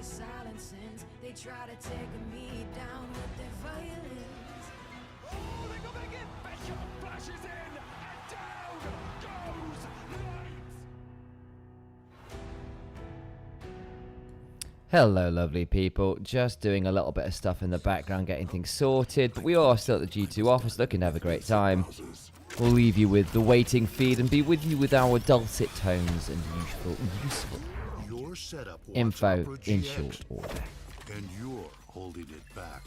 silencings. They try to take me down with their violence. Oh, they go back in. Bishop flashes in, and down goes Knight. Hello, lovely people. Just doing a little bit of stuff in the background, getting things sorted, but we are still at the G2 office, looking to have a great time. We'll leave you with the waiting feed and be with you with our dulcet tones and useful info in short order. And you're holding it back.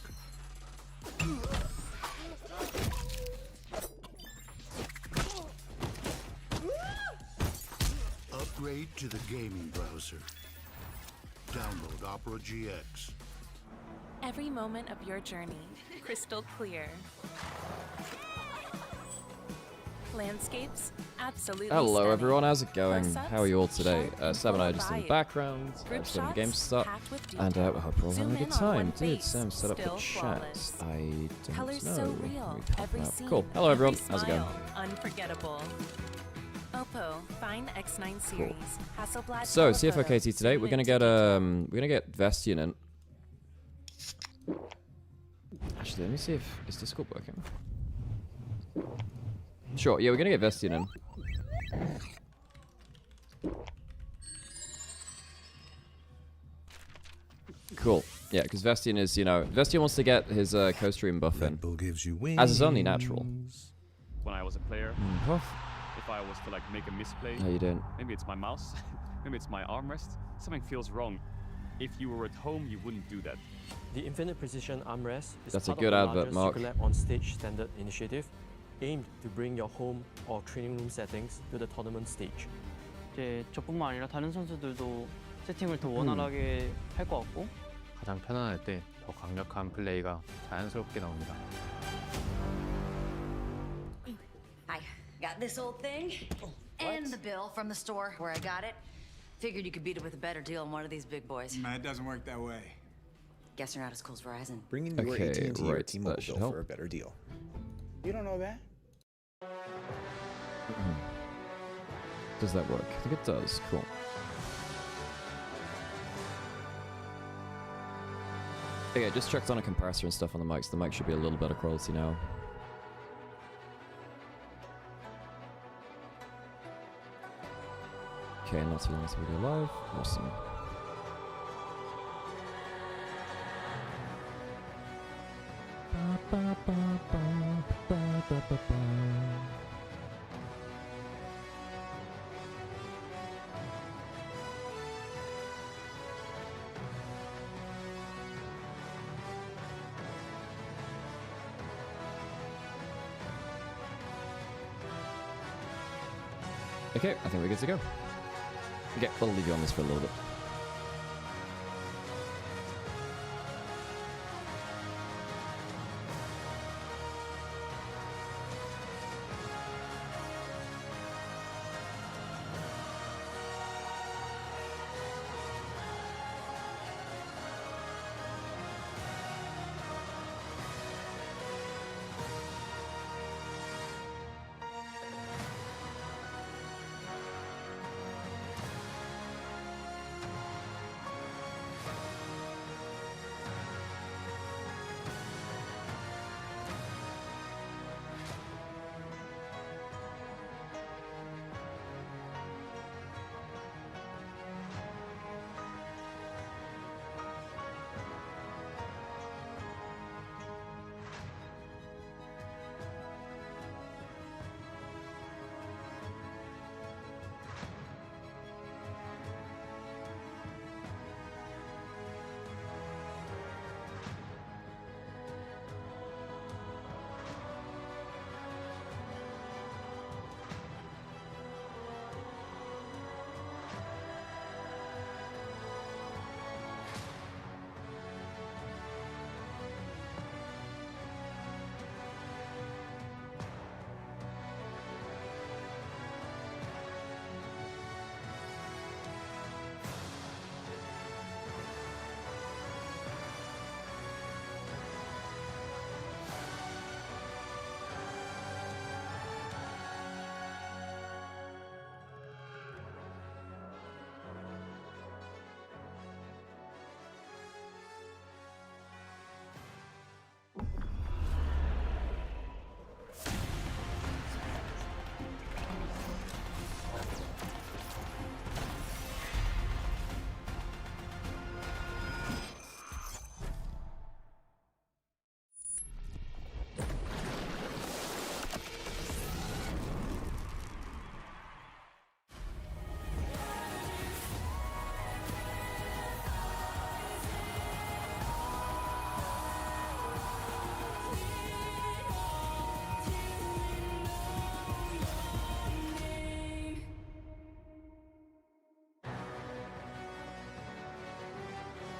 Upgrade to the gaming browser. Download Opera GX. Every moment of your journey, crystal clear. Landscapes, absolutely Hello stunning. everyone, how's it going? Close-ups, How are you all today? sharp, Sam and I just in the vibe. background, Group just letting the shots game start, packed with and I detail. hope we're all having Zoom a in good on time. one Did face, Sam set up the still chat? flawless. I don't Colors know. so Let me real, pop every that. scene, Cool. Hello everyone, every how's it going? smile, unforgettable. Oppo Find X9 series. Hasselblad So telephoto, CFO KT today, zoom we're gonna into get detail. Vestian in. Actually, let me see if is Discord working. Sure, yeah, we're gonna get Vestian in. Cool. Yeah, because Vestian is, Vestian wants to get his co-stream buff in, Gives you as is only natural. When I was a player, Puff. if I was to like make a misplay, How you doing? maybe it's my mouse, maybe it's my armrest, something feels wrong. If you were at home, you wouldn't do that. The Infinite Precision Armrest is That's a part good of the advert, largest Mark. Superlab on-stage standard initiative aimed to bring your home or training room settings to the tournament stage. 이제 저뿐만 아니라 다른 선수들도 세팅을 더 원활하게 할 것 같고 가장 편안할 때 더 강력한 플레이가 자연스럽게 나옵니다. I got this old thing and the bill from the store where I got it. Figured you could beat it with a better deal than one of these big boys. Man, it doesn't work that way. Guess you're not as cool as Verizon. Bring in your Okay, AT&T or right, T-Mobile that should bill help. for a better deal. You don't know that? Does that work? I think it does. Cool. Okay, just checked on a compressor and stuff on the mics. The mic should be a little better quality now. Okay, not too long until we go live. Awesome. Okay, I think we're good to go. Okay, we'll leave you on this for a little bit.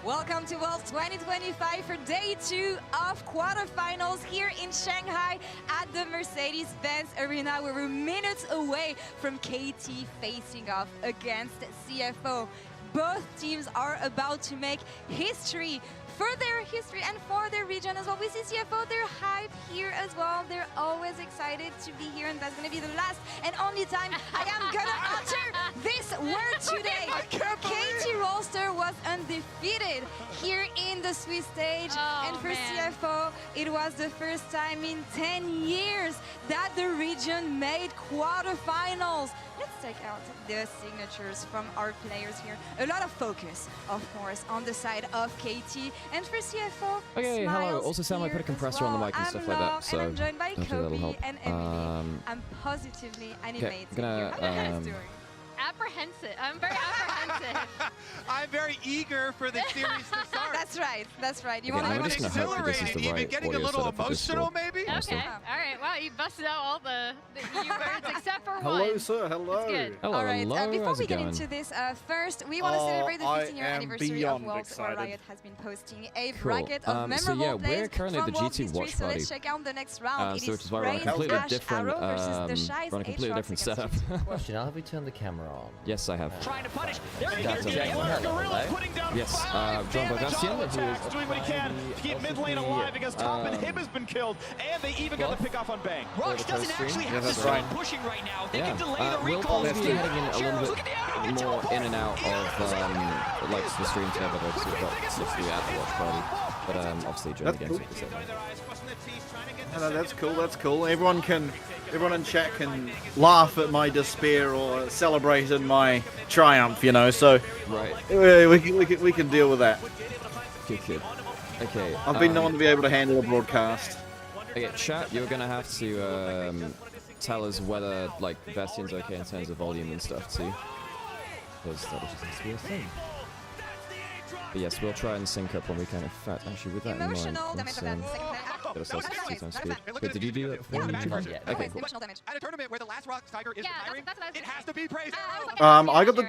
Welcome to Worlds 2025 for day 2 of quarterfinals here in Shanghai at the Mercedes-Benz Arena, where we're minutes away from KT facing off against CFO. Both teams are about to make history for their history and for their region as well. We see CFO, they're hyped here as well. They're always excited to be here, and that's going to be the last and only time I am going to utter this word today. KT Rolster was undefeated here in the Swiss stage, and for CFO, it was the first time in 10 years that the region made quarterfinals. Let's check out the signatures from our players here. A lot of focus, of course, on the side of KT. And for CFO, Okay, hello. Also, Sam, I put a compressor on the mic and stuff like that, so and I'm joined by hopefully that'll Kobe help. and Emily. I'm positively animated. I'm gonna, How are you guys doing? Apprehensive. I'm very apprehensive. I'm very eager for the series to start. That's right. That's right. You Okay, want I'm to just gonna hope that this is the even right getting a audio little setup for this emotional, score. maybe? Honestly. Okay. All right. Wow, you busted out all the U words except for Hello, one. sir. Hello. That's good. Hello, All right, hello. before How's we it get going? into this, first, we want to celebrate the 15-year I am anniversary of beyond Worlds, where excited. Riot has been posting a Cool. bracket of So memorable yeah, plays we're currently from the World GT history. watch So party. let's check out the next round. So It which is is why we're on a Rain completely Slash different, Arrow versus the Shies we're on a completely different setup. Question, have we turned the camera on? Yes, I have. Trying to punish. There he That's is. okay. Gorilla putting down Yes, 5 John damage Bogasian, on who is attacks, doing what he can to keep mid lane alive because top and him has been killed, and they even got the pick off on Bang. Rush doesn't actually have to start pushing right now. They Yeah, can delay the we'll recall. probably be heading in a little bit more in and out of like the stream together, but obviously we've got stuff to do at the watch party. But obviously during the games, cool. No, that's cool. That's cool. Everyone in chat can laugh at my despair or celebrate in my triumph. You know, so right. We can deal with that. Good. Okay. I've been known to be able to handle a broadcast. Okay, chat, you're gonna have to tell us whether like Bastion's okay in terms of volume and stuff too, because that just has to be a thing. But yes, we'll try and sync up when we can. In fact, actually, with that in mind, Emotional damage let's of that second player. get ourselves 2 times speed. Look Wait, at did you do that before? Yeah, Not yet. Okay, cool. Emotional damage. At a tournament where the last rock tiger is retiring, that's what I was it gonna has say. to be praised. I got the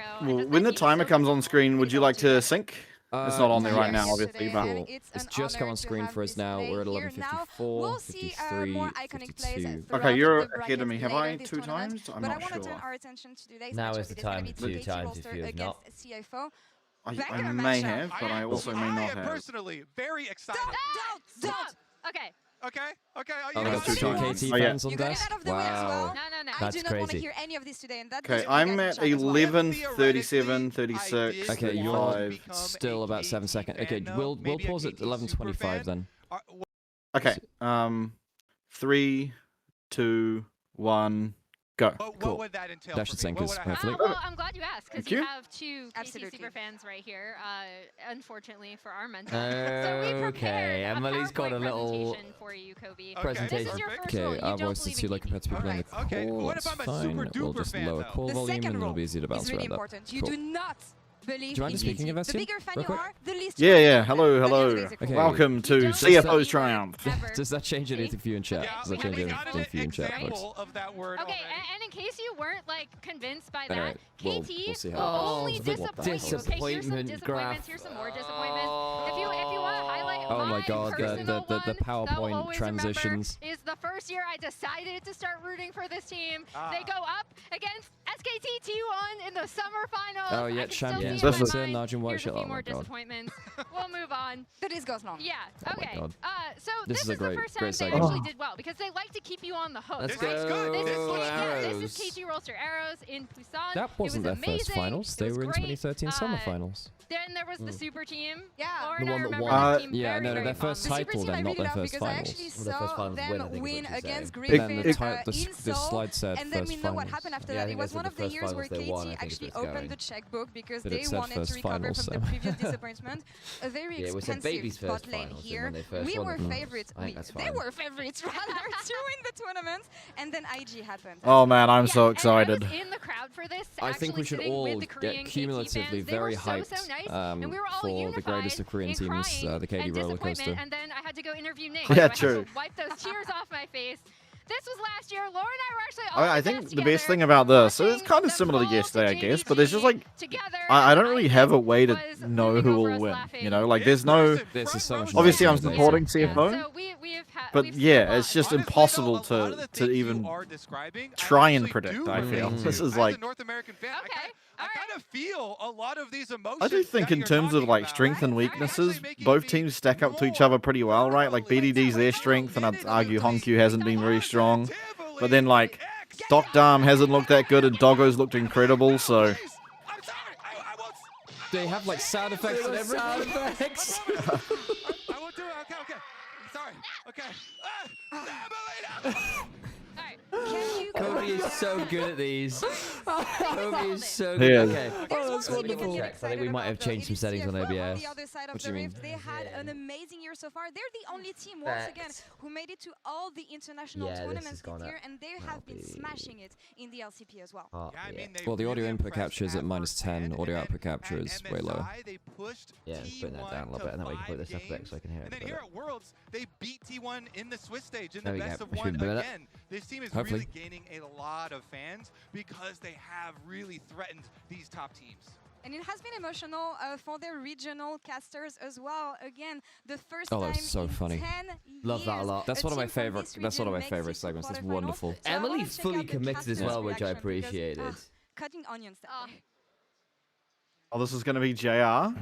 when the timer comes on screen. Would you like to sync? It's not on there right now, obviously. But Cool. It's just come on screen for us now. We're at 11:54, 53, 52. okay, you're ahead of me. Have I 2 times? I'm But I not want to turn sure. our attention to today's Now matchup. is the It is gonna time be for 2 KT times Rolster if you have against not. CFO. I Banger may matchup. have, but I also may I not am have. personally very excited. Don't. Okay. Okay. Oh, got there's 2 2 times. KT Oh, yeah. fans on You got it desk? out of the way as well. Wow. No. I That's do not want to crazy. hear any of this today, and that Okay, goes for I'm you guys at in chat as well. 11, 37, 36, Okay, you're 35. still about 7 seconds. Okay, we'll pause at 11:25 then. Okay, 3, 2, 1, go. What Cool. would that entail? That for should me? sync What us, would I have? hopefully. Well, I'm glad you asked because Thank you you. have 2 KT Absolutely. super fans right here. Unfortunately for our mentor. So we Okay, prepared Emily's a got a PowerPoint little presentation for you, Kobe. presentation. This is your first Okay, rule. You our don't voice is believe too in low KT. compared to people in the call. Okay, what That's if I'm a fine. super We'll duper just fan, lower though? call The volume second and it'll rule be easy to bounce is really around that. important. You Cool. do not believe Do you mind in speaking KT. of The Bastion? bigger fan Real you quick? are, the least Yeah. Hello, At the end of hello. the day, it's a Okay. Welcome to don't CFO's believe Triumph. ever. Does that change anything for you in chat? Yeah, Does that we change got anything for you in chat, folks? example of that word Okay, already. and in case you weren't like convinced by that, Alright, KT we'll see how will it goes. only What disappoint you. Okay, here's some Disappointment disappointments. graph. Here's some more disappointments. If you want to highlight Oh my God, the personal one that I'll PowerPoint always transitions. remember is the first year I decided to start rooting for this team. Ah. They go up against SKT T1 in the summer finals. Oh, I yeah, can still champions. see it in This is- my mind. Najin Here's Whiteshot. a few Oh more my God. disappointments. We'll move on. The list goes long. Yeah. Oh my Okay. God. So This this is a is great- the first great time they segment. actually did well because they like to keep you on the hook. Let's right? go, This is Arrows. KT Rolster Arrows in Busan. That wasn't it their was first amazing. finals. It They was were in great. 2013 summer finals. Then there was the super team. Yeah. Lauren, The one I that remember won. that team Yeah, very, no, very their first fondly. The super title team then, I not really their love first because I finals. actually Well, their first saw finals win, I them think is win what you're against saying. Griffin Then the in slide said Seoul, and then first we know what finals. happened after Yeah, I that. think It was they one said of the the first years where finals they won, I KT think is actually where it's opened going. the checkbook because But it they said wanted to first recover finals, from the so. previous disappointment. A very Yeah, we said expensive Baby's first bot lane finals, and here. when they first We won were the finals. favorites. I think that's They fine. were favorites rather to win the tournament, and then IG happened. Oh man, I'm so And excited. I was in the crowd for this. I think we actually should sitting all with the Korean get KT cumulatively fans. They very were so hyped nice, and we were all for the unified greatest of Korean in teams, crying the KT and roller disappointment, coaster. And then I had to go interview Nick. Yeah, so I had true. to wipe those tears off my face. This was last year. Laura and I were actually all I think the best thing about this, so it's kind of similar to yesterday, I guess, but there's just like, I don't really have a way to know who will win. You know, like there's no. This is so much. Obviously, I'm nicer. supporting CFO, So but yeah, it's just impossible to even try and predict. I feel this is like. North American fan, I kind of feel a lot of these emotions. I do think in terms of like strength and weaknesses, both teams stack up to each other pretty well, right? Like BDD's their strength, and I'd argue Honkyu hasn't been very strong. But then like Doc Dam hasn't looked that good, and Doggo's looked incredible. So They have like sound effects and everything. I won't do it. Okay. Sorry. Okay. Kobe is so good at these. Kobe is so He good. is. Okay. Oh, that's wonderful. I think we might have changed some settings on OBS. On the other side of What do the you mean? rift, they had an amazing year so far. They're the only team once again who made it to all the international tournaments this year, and they have been smashing it in the LCP as well. Well, the audio input capture is at -10. Audio output capture is way low. Yeah, putting that down a little bit, and then we can put this up back so I can hear it. And then here at Worlds, they beat T1 in the Swiss stage in There the we go. best of Should one we do that? again. This team is Hopefully. really gaining a lot of fans because they have really threatened these top teams. And it has been emotional for their regional casters as well. Again, the first Oh, that time was so in funny. 10 Love that a years, lot. That's one of my team from favorite. this That's one of my region favorite makes it to segments. That's quarterfinals. wonderful. So I Emily wanna check fully out the committed as casters' well, which I reaction because, appreciated. cutting onions. Oh, this is gonna be JR.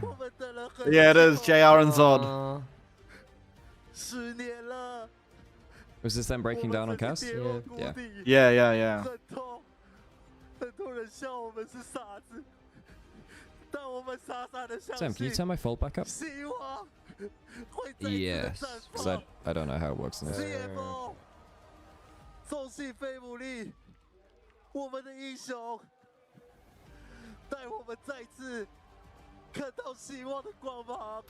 Yeah, it is JR and Zod. Was this them breaking down on cast? Yeah. Yeah. Sam, can you turn my fold back up? Yes. Because I don't know how it works in this.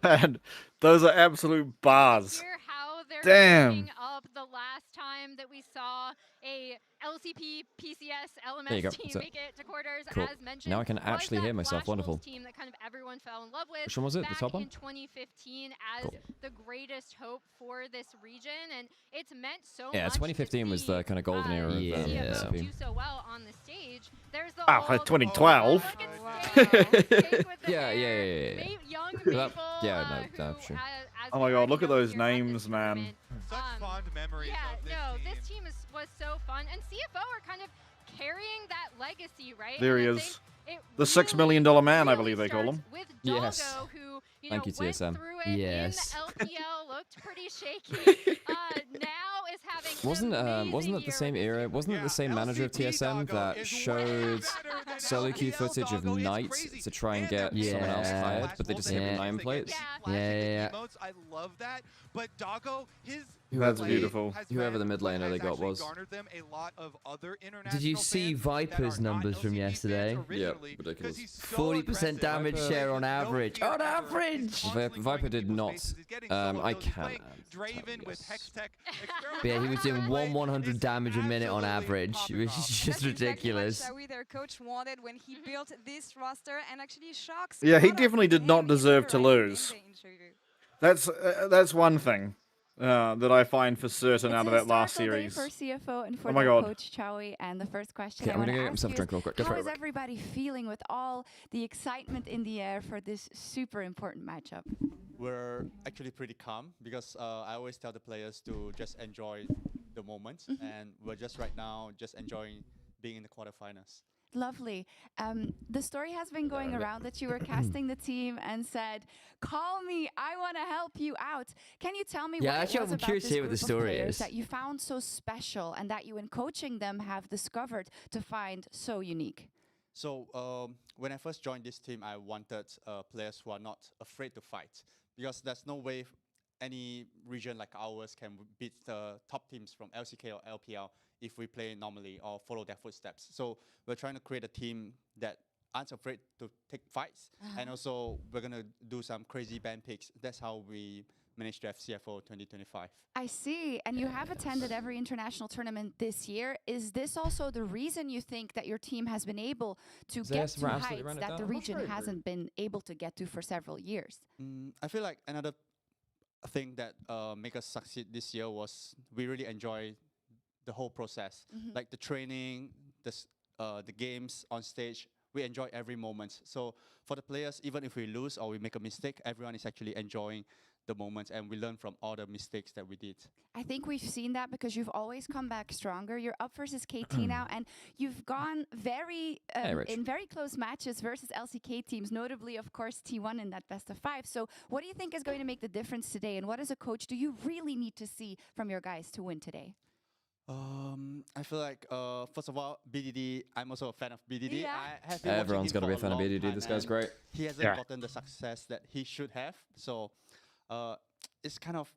Man, those are absolute bars. Hear how they're Damn. picking up the last time that we saw a LCP PCS There you go. LMS team That's it. make it to quarters. Cool. As mentioned, Now I can was actually that hear myself. Flash Wonderful. Wolves team that kind of everyone fell in love with. Which one was it? The Back top one? in 2015 as Cool. the greatest hope for this region, and it's meant so Yeah, much. 2015 was the kind of golden era of CFO LCP. do so well on the stage. There's the Ah, old 2012. Yeah. young Well, people. yeah, no, sure. Oh my god, look at those names, man. Such fond memories of this team. This team was so fun, and CFO are kind of carrying that legacy, right? There he And I is. think The $6 million man, I believe they call him. with Yes. Doggo, who Thank you, went TSM. through it Yes. in the LPL, looked pretty shaky. Now is having Wasn't it the same era? Wasn't it the same manager of TSM that showed solo queue footage of Knight to try and get someone else hired, but they just hit 9 plates? Yeah. Emotes, I love that. But Doggo, his That's play beautiful. has Whoever the been mid what laner has they got actually was. garnered them a lot of other Did you international see fans that Viper's are not numbers from LCP fans yesterday? originally, Yep, ridiculous. 'cause he's so 40% aggressive. damage Viper- share on No average. fear On ever. average! Viper did not. I can't. Draven with Hex Tech. But yeah, he was doing 100 damage a minute on average, which is just ridiculous. Exactly what Shawi, their coach, wanted when he built this roster, and actually shocks. Yeah, a he lot of definitely did not him deserve to in the lose. That's one thing that I find for certain out of that last series. For CFO and for Oh my their god. coach Chowie, and the first question Okay, I I'm want gonna to get ask myself a you drink real quick. Go how for it. is everybody feeling with all the excitement in the air for this super important matchup? We're actually pretty calm because I always tell the players to just enjoy the moment, and we're just right now just enjoying being in the quarterfinals. Lovely. The story has been going around that you were casting the team and said, "Call me, I want to help you out." Can you tell me Yeah, what actually, it was I'm about curious this to hear what group the of story players is. that you found so special and that you, in coaching them, have discovered to find so unique? So when I first joined this team, I wanted players who are not afraid to fight, because there's no way any region like ours can beat the top teams from LCK or LPL if we play normally or follow their footsteps. So we're trying to create a team that aren't afraid to take fights, and also we're gonna do some crazy ban picks. That's how we managed to have CFO 2025. I see. And you have attended every international tournament this year. Is this also the reason you think that your team has been able to get Yes, to we're absolutely heights running that the down. region hasn't been able to get to for several years? I feel like another thing that make us succeed this year was we really enjoy the whole process, like the training, the games on stage. We enjoy every moment. So for the players, even if we lose or we make a mistake, everyone is actually enjoying the moments, and we learn from all the mistakes that we did. I think we've seen that because you've always come back stronger. You're up versus KT now, and you've gone in very close matches versus LCK teams, notably, of course, T1 in that best of 5. So what do you think is going to make the difference today, and what as a coach do you really need to see from your guys to win today? I feel like, first of all, BDD, I'm also a fan of BDD. Yeah. I have been Everyone's got to be a fan of long BDD. time, This guy's and great. He hasn't gotten the success that he should have. So it's kind of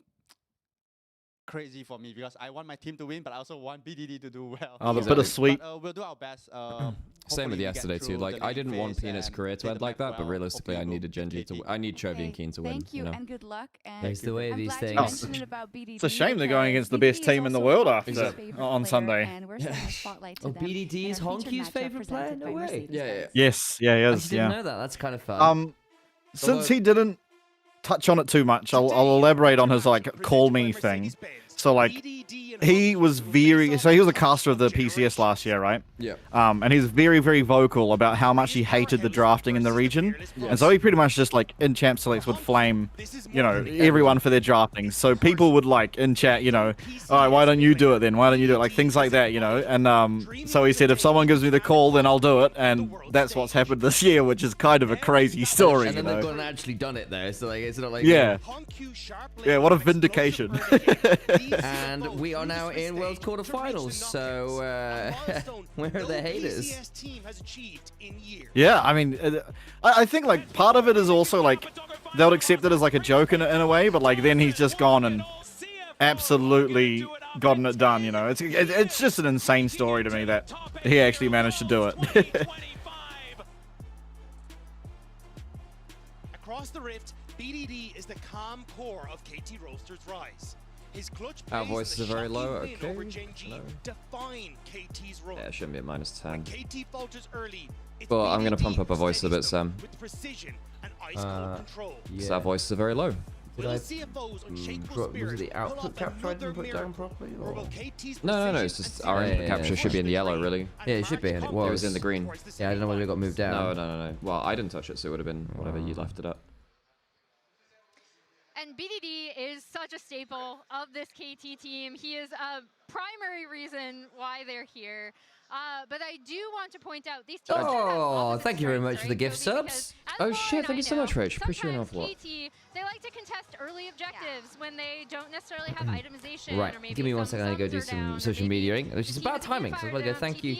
crazy for me because I want my team to win, but I also want BDD to do well. Oh, the bittersweet. But we'll do our best. Same with yesterday too. Like I didn't want Penis' career to end like that, but realistically, I needed Genji to. I need Chovy and Keen to win. Thank you, know? and good luck. And That's the way I'm these glad things. you mentioned it about BDD. It's a shame they're going against the because best BDD team is in the also world Honkyu's after favorite on player, Sunday. And we're setting a spotlight to Oh, them BDD is in our featured Honkyu's matchup favorite player? presented No by way. Mercedes-Benz. Yes, yeah, he I is. didn't Yeah. know that. That's kind of fun. Since he didn't touch on it too much, I'll elaborate on his like call me thing. So like he was a caster of the PCS last year, right? Yeah. And he's very, very vocal about how much he hated the drafting in the region. And so he pretty much just like in champ selects would flame, you know, everyone for their drafting. So people would like in chat, you know, all right, why don't you do it then? Why don't you do it? Like things like that, you know. And so he said, if someone gives me the call, then I'll do it. And that's what's happened this year, which is kind of a crazy story. And then you know? they've gone and actually done it there. So like it's not like yeah, what a vindication. And we are now in World Quarterfinals, so where are the haters? Yeah, I mean, I think like part of it is also like they'll accept it as like a joke in a way, but like then he's just gone and absolutely gotten it done. You know, it's just an insane story to me that he actually managed to do it. Across the rift, BDD is the calm core of KT Rolster's rise. His clutch Our plays voices and are very the low. shocking win Okay. over Genji define KT's run. Yeah, it shouldn't be at -10. KT falters early. It's But I'm gonna BDD pump up our voice a bit, Sam. with precision and ice cold control. So our voices are very low. Will CFO's unshakable Was spirit the pull output off capture I didn't another put down miracle? properly? Or Or? will KT's No, precision it's just and our speed input capture should be in the yellow, really. Yeah, it should be, and it It was was. in the green. Yeah, I don't know whether it got moved down. No. Well, I didn't touch it, so it would have been whatever you left it at. And BDD is such a staple of this KT team. He is a primary reason why they're here. But I do want to point out these teams. Oh, thank you very much for the gift subs. Oh shit, thank you so much, Rach. Appreciate an awful lot. KT, they like to contest early objectives when they don't necessarily have itemization. Right, or maybe give me one some second. I go subs do are down, some or social maybe mediaing, which is keep about it timing. So I want to go thank you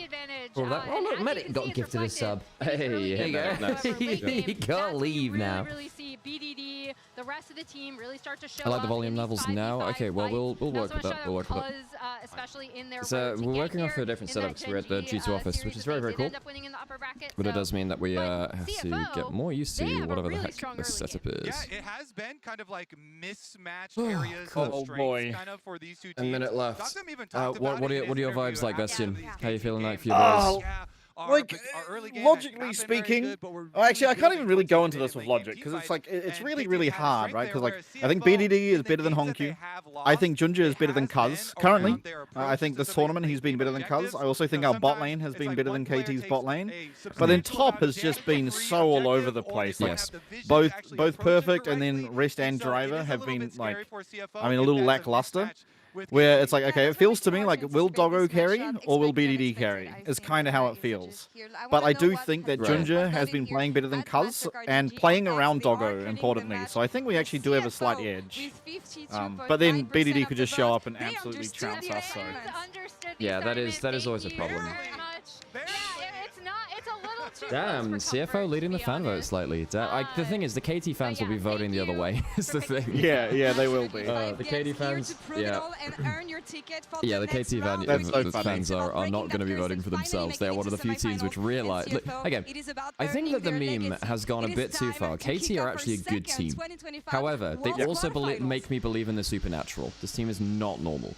for all that. Oh look, Medic got gifted a sub. Hey, There you go. You can't leave now. Really see BDD, the rest of the team really start to show I like the up volume in these levels now. 5v5 Okay, well we'll fights. work with that. We'll work with that. Cuz, especially in their So road to we're get working off here a different in that setup. We're at the Genji, G2 office, series which is that very, they very did cool. end up winning in the upper bracket, But it so- does mean that we have to CFO, get more used they to have a whatever the really heck strong this early setup game. is. Yeah, it has been kind of like mismatched areas Oh, of strengths boy. kind of for these two A teams. minute left. Gotham even talked about What it are in his your interview vibes like, after Bastian? these How you KT feeling like games. for your boys? Yeah, Like, our early game has logically not been very speaking, good, but we're actually, I really can't even really building go towards into the this with late game logic, team because it's fights, like, it's and really, KT really had a hard, strength right? there Because, like, where I think CFO, BDD is in the better than games that they Honku. have I think lost, Junja is it better than has Kuz been currently. around their I approach think to this some of tournament these he's been better than Kuz. objectives. I also think You know, our bot sometimes lane has it's been like better one than player KT's takes bot lane. a But then substantial top amount of has just damage been for so all over objective, the or they place. don't Like, have the vision to both actually both approach it perfect, and correctly. then Rest and So it Driver is a have little been bit scary like, for CFO I mean, a if little that's lackluster. mismatch with Where KT. it's like, okay, it feels to me like will Doggo carry or will BDD carry? Is kind of how it feels. But I do think that Junja has been playing better than Kuz and playing around Doggo, importantly. So I think we actually do have a slight edge. But then BDD could just show up and absolutely trounce us. So Yeah, that is always a problem. Damn, CFO leading the fan vote slightly. The thing is, the KT fans will be voting the other way. Is the thing. Yeah, they will be. The KT fans, yeah. Yeah, the KT fans are not going to be voting for themselves. They are one of the few teams which realize. Look, again, I think that the meme has gone a bit too far. KT are actually a good team. However, they also make me believe in the supernatural. This team is not normal.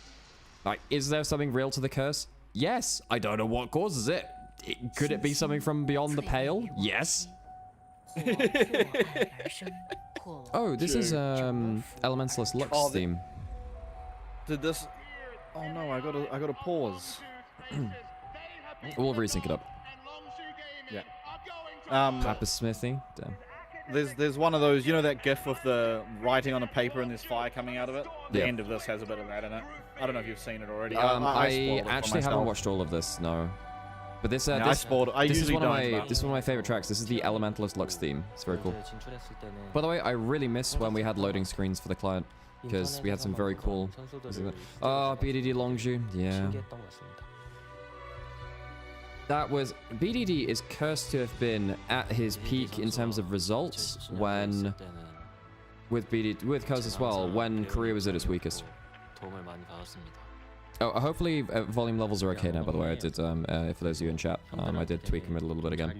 Like, is there something real to the curse? Yes. I don't know what causes it. Could it be something from beyond the pale? Yes. Oh, Oh, this is Elementalist Lux theme. Did this? Oh no, I gotta pause. We'll resync it up. Yeah. Papa Smithy. Damn. There's one of those, you know that GIF with the writing on a paper and there's fire coming out of it? The Yeah. end of this has a bit of that in it. I don't know if you've seen it already. I spoiled it for actually haven't myself. watched all of this, no. But this, I spoiled it. I this is usually one of don't, my but- this is one of my favorite tracks. This is the Elementalist Lux theme. It's very cool. By the way, I really miss when we had loading screens for the client because we had some very cool. BDD Longju, yeah. That was BDD is cursed to have been at his peak in terms of results when with Cuz as well when Korea was at its weakest. Oh, hopefully volume levels are okay now. By the way, I did for those of you in chat, I did tweak them a little bit again.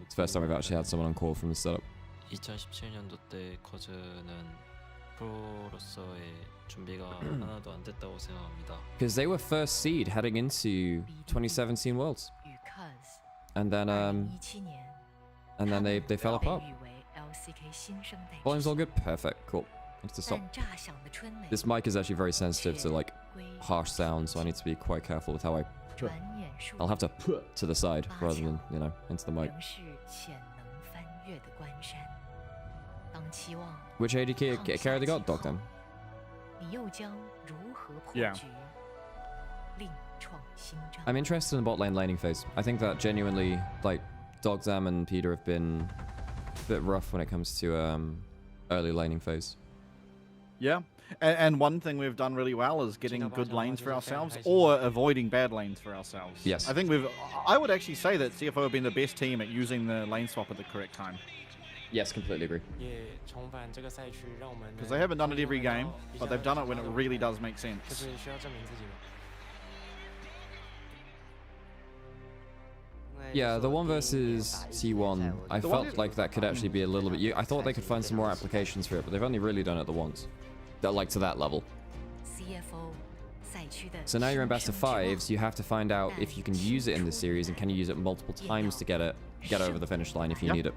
It's the first time I've actually had someone on call from the setup. 2017년도 때 커즈는 프로로서의 준비가 하나도 안 됐다고 생각합니다. Because they were first seed heading into 2017 Worlds, and then they fell apart. Volume's all good, perfect, cool. I need to stop. This mic is actually very sensitive to like harsh sound, so I need to be quite careful with how I. I'll have to put to the side rather than into the mic. Which AD carry they got, Doctor? Yeah. I'm interested in the bot lane laning phase. I think that genuinely, like, Dogzam and Peter have been a bit rough when it comes to early laning phase. Yeah. And one thing we've done really well is getting good lanes for ourselves or avoiding bad lanes for ourselves. Yes. I think I would actually say that CFO have been the best team at using the lane swap at the correct time. Yes, completely agree. Because they haven't done it every game, but they've done it when it really does make sense. Yeah, the 1 versus T1, I felt like that could actually be a little bit... I thought they could find some more applications for it, but they've only really done it the once. Like to that level. So now you're in best of 5s, you have to find out if you can use it in this series and can you use it multiple times to get over the finish line if you need it.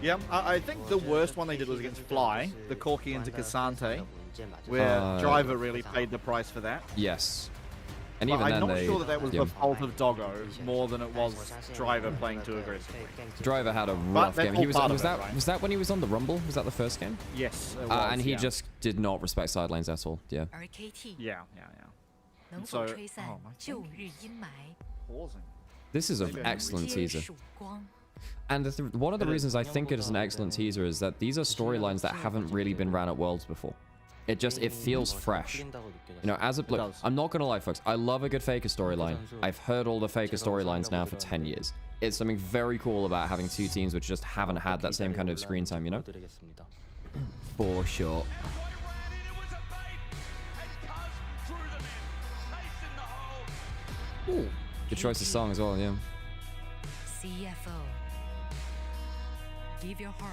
Yeah, I think the worst one they did was against Fly, the Corki into Cassante, where Driver really paid the price for that. Yes. And but even I'm then not sure that was the fault of Doggo more than it was Driver playing too aggressively. Driver had a rough game. Was that when he was on the Rumble? Was that the first game? Yes, it was, and he just did not respect side lanes at all. Yeah. Yeah. And so, pausing. This is an excellent teaser. And one of the reasons I think it is an excellent teaser is that these are storylines that haven't really been ran at Worlds before. It feels fresh. Look, I'm not gonna lie, folks. I love a good Faker storyline. I've heard all the Faker storylines now for 10 years. It's something very cool about having two teams which just haven't had that same kind of screen time, you know? For sure. Ooh, good choice of song as well, yeah. CFO. Give your heart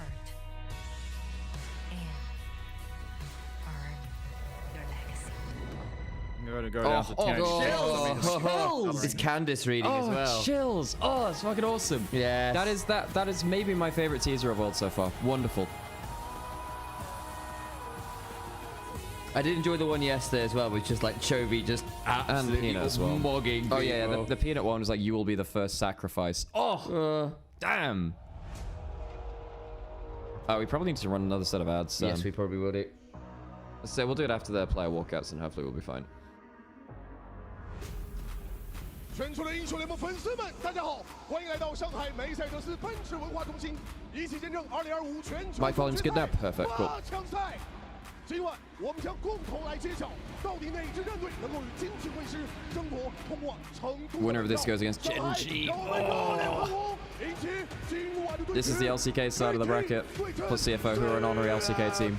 and earn your legacy. I'm going to go down to 10. It's Candice reading as well. Chills. Oh, it's fucking awesome. Yeah. That is maybe my favorite teaser of World so far. Wonderful. I did enjoy the one yesterday as well, with just like Chovy just absolutely mogging. Oh yeah, the peanut one was like, you will be the first sacrifice. Oh, damn. We probably need to run another set of ads. Yes, we probably will do. So we'll do it after the player walkouts, and hopefully we'll be fine. 全球的英雄联盟粉丝们，大家好，欢迎来到上海梅赛德斯奔驰文化中心，一起见证2025全球 Mic volume's good now. Perfect. Cool. 八强赛。今晚我们将共同来揭晓，到底哪支战队能够与金曲会师，争夺通往成都。 Winner of this goes against Genji. This is the LCK side of the bracket, plus CFO, who are an honorary LCK team.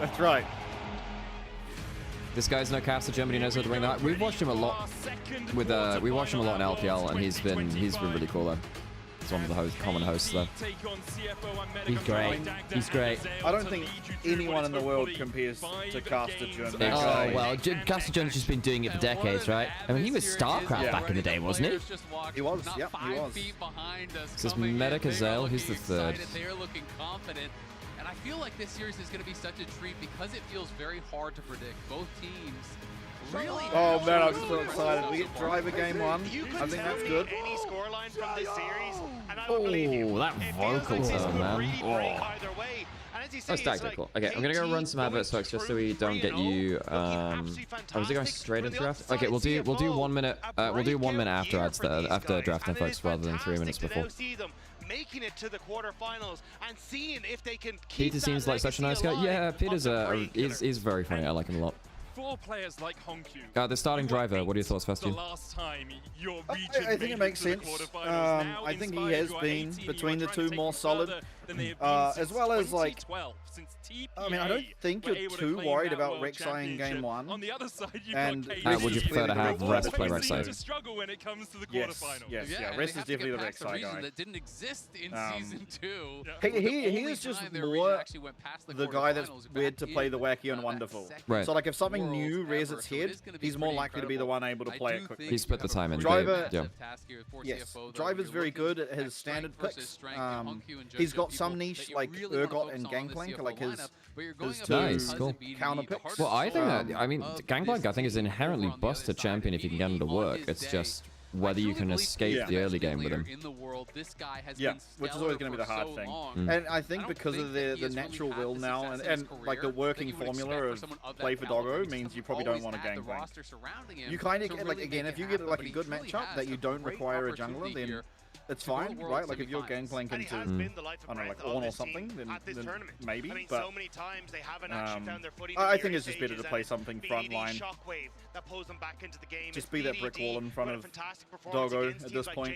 That's right. This guy's no caster, Germany knows how to bring that. We've watched him a lot we watched him a lot in LPL, and he's been really cool though. He's one of the common hosts though. He's great. He's great. I don't think anyone in the world compares to Caster Jones. Oh well, Caster Jones has just been doing it for decades, right? I mean, he was StarCraft back in the day, wasn't he? He was. Yep, he was. This is Medicazale. He's the third. And I feel like this series is going to be such a treat because it feels very hard to predict. Both teams really. Oh man, I'm so excited. We get driver game 1. I think that's good. Any scoreline from this series, and I Oh, believe you. that vocal tone, man. Oh. That's tactical. Okay, I'm gonna go run some adverts folks just so we don't get you. Oh, is it going straight into draft? Okay, we'll do 1 minute. We'll do 1 minute after ads after drafting folks rather than 3 minutes before. Making it to the quarterfinals and seeing if they can keep Peter seems like such a nice guy. Yeah, Peter's is very funny. I like him a lot. For players like Honkyu, The starting driver, what are your thoughts, Festian? I think it makes sense. I think he has been between the two more solid, as well as like. I mean, I don't think you're too worried about Rek'Sai in game 1. And would you prefer to have Rest play Rek'Sai? Yes, Rest is definitely the Rek'Sai guy. That didn't exist in season 2. He is just more the guy that's weird to play the wacky and wonderful. Right. So like if something new rears its head, he's more likely to be the one able to play it quickly. He's put the time in. Driver, yeah. Yes, Driver's very good at his standard picks. He's got some niche like Urgot and Gangplank, like his Nice, cool. counter picks. Well, I think that, I mean, Gangplank I think is inherently busted champion if you can get him to work. It's just whether you can escape the early game with him. Yeah, which is always going to be the hard thing. And I think because of the natural will now, and like the working formula of play for Doggo means you probably don't want a Gangplank. You kind of, like again, if you get like a good matchup that you don't require a jungler, then it's fine, right? Like if you're Gangplank into, I don't know, like Ornn or something, then maybe. But I think it's just better to play something frontline. Just be that brick wall in front of Doggo at this point.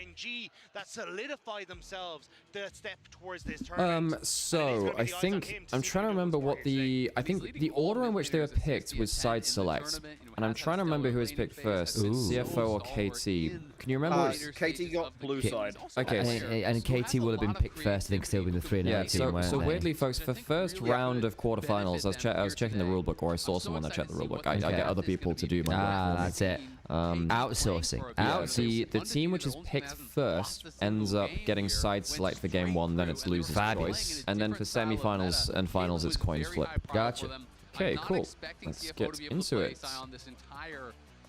So I think I'm trying to remember what I think the order in which they were picked was side select, and I'm trying to remember who was picked first, CFO or KT. Can you remember? KT got blue side. Okay, and KT would have been picked first. I think still be the 3-0 team. So weirdly, folks, for first round of quarterfinals, I was checking the rulebook, or I saw someone that checked the rulebook. I get other people to do my work. That's it. Outsourcing. The team which is picked first ends up getting side select for game 1, then it's loser's choice, and then for semifinals and finals it's coin flip. Gotcha. Okay, cool. Let's get into it.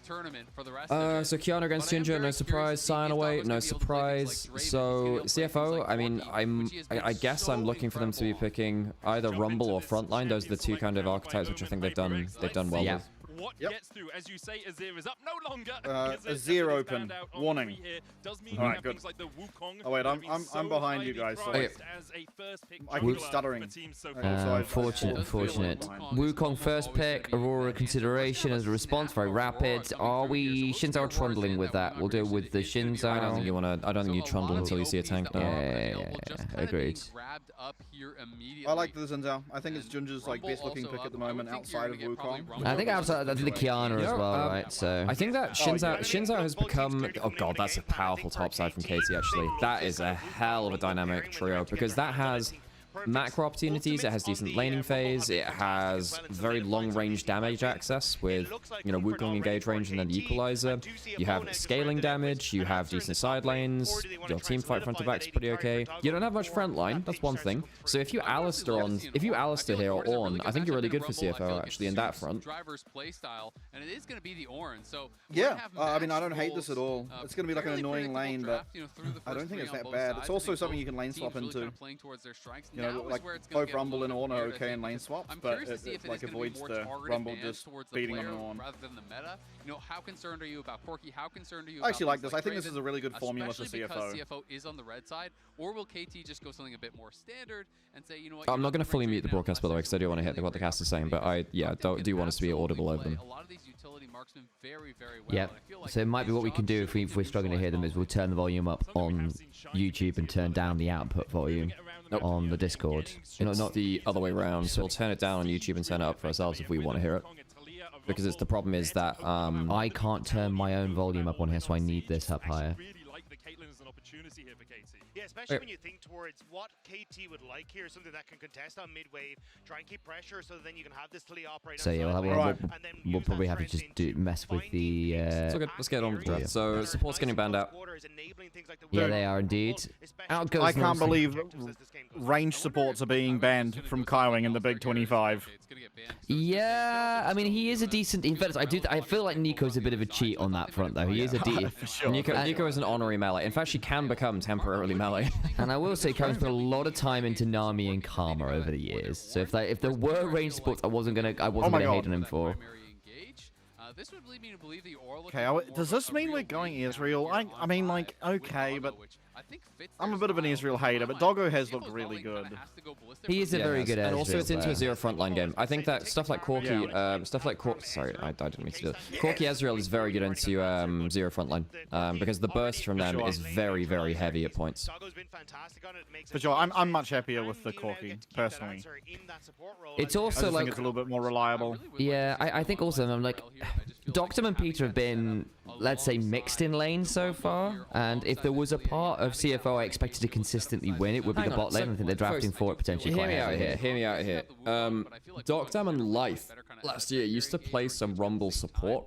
So Kiana against Ginger, no surprise. Sion away, no surprise. So CFO, I mean, I guess I'm looking for them to be picking either Rumble or Frontline. Those are the two kind of archetypes which I think they've done well with. What gets through, as you say, Azir is up no longer. Azir open. Warning. Alright, good. Oh wait, I'm behind you guys. So I keep stuttering. Unfortunate. Wukong first pick. Aurora consideration as a response. Very rapid. Are we Shinzo trundling with that? We'll do with the Shinzo. I don't think you want to. I don't think you trundle until you see a tank. No. Yeah. Agreed. I like the Zinzao. I think it's Junja's like best looking pick at the moment outside of Wukong. I think outside the Kiana as well, right? So I think that Shinzo has become. Oh god, that's a powerful topside from KT. Actually, that is a hell of a dynamic trio because that has macro opportunities, it has decent laning phase, it has very long range damage access with, you know, Wukong engage range and then the equalizer. You have scaling damage, you have decent side lanes, your team fight front to back is pretty okay. You don't have much front line, that's one thing. So if you Alistair here or Ornn, I think you're really good for CFO actually in that front. Yeah, I mean, I don't hate this at all. It's going to be like an annoying lane, but I don't think it's that bad. It's also something you can lane swap into. You know, like both Rumble and Ornn are okay in lane swaps, but it like avoids the Rumble just beating on Ornn. You know, how concerned are you about Corki? How concerned are you? I actually like this. I think this is a really good formula for CFO. Because CFO is on the red side, or will KT just go something a bit more standard and say, you know what? I'm not going to fully mute the broadcast by the way, because I do want to hit what the cast is saying, but I do want us to be audible over them. A lot of these utility marksmen very well. Yeah. So it might be what we can do if we're struggling to hear them is we'll turn the volume up on YouTube and turn down the output volume on the Discord. You know, not the other way around. So we'll turn it down on YouTube and turn it up for ourselves if we want to hear it. Because it's the problem is that I can't turn my own volume up on here, so I need this up higher. Yeah, especially when you think towards what KT would like here, something that can contest on mid-wave, try and keep pressure so then you can have this Talia operate. So yeah, we'll probably have to just mess with the... It's all good. Let's get on with the draft. So support's getting banned out. Yeah, they are indeed. Out goes I can't Rolster. believe range supports are being banned from Kaiwing in the Big 25. Yeah, I mean, he is a decent... In fact, I feel like Nico's a bit of a cheat on that front, though. He is a For sure. Nico is an honorary melee. In fact, she can become temporarily melee. And I will say, Kaiwing's put a lot of time into Nami and Karma over the years. So if there were range supports, I wasn't gonna hate on him for. This would lead me to believe the Aura. Okay, does this mean we're going Israel? I mean, like, okay, but I'm a bit of an Israel hater, but Doggo has looked really good. He is a very good and also it's into a player. zero frontline game. I think that stuff like Corki, sorry, I didn't mean to do that. Corki Ezreal is very good into zero frontline because the burst from them is very, very heavy at points. For sure, I'm much happier with the Corki, personally. It's also I like... think it's a little bit more reliable. Yeah, I think also, I'm like... Doctum and Peter have been, let's say, mixed in lane so far, and if there was a part of CFO I expected to consistently win, it would be the bot lane. I think they're drafting for it potentially quite heavily. Hear me out here. Doctum and Life last year used to play some Rumble support.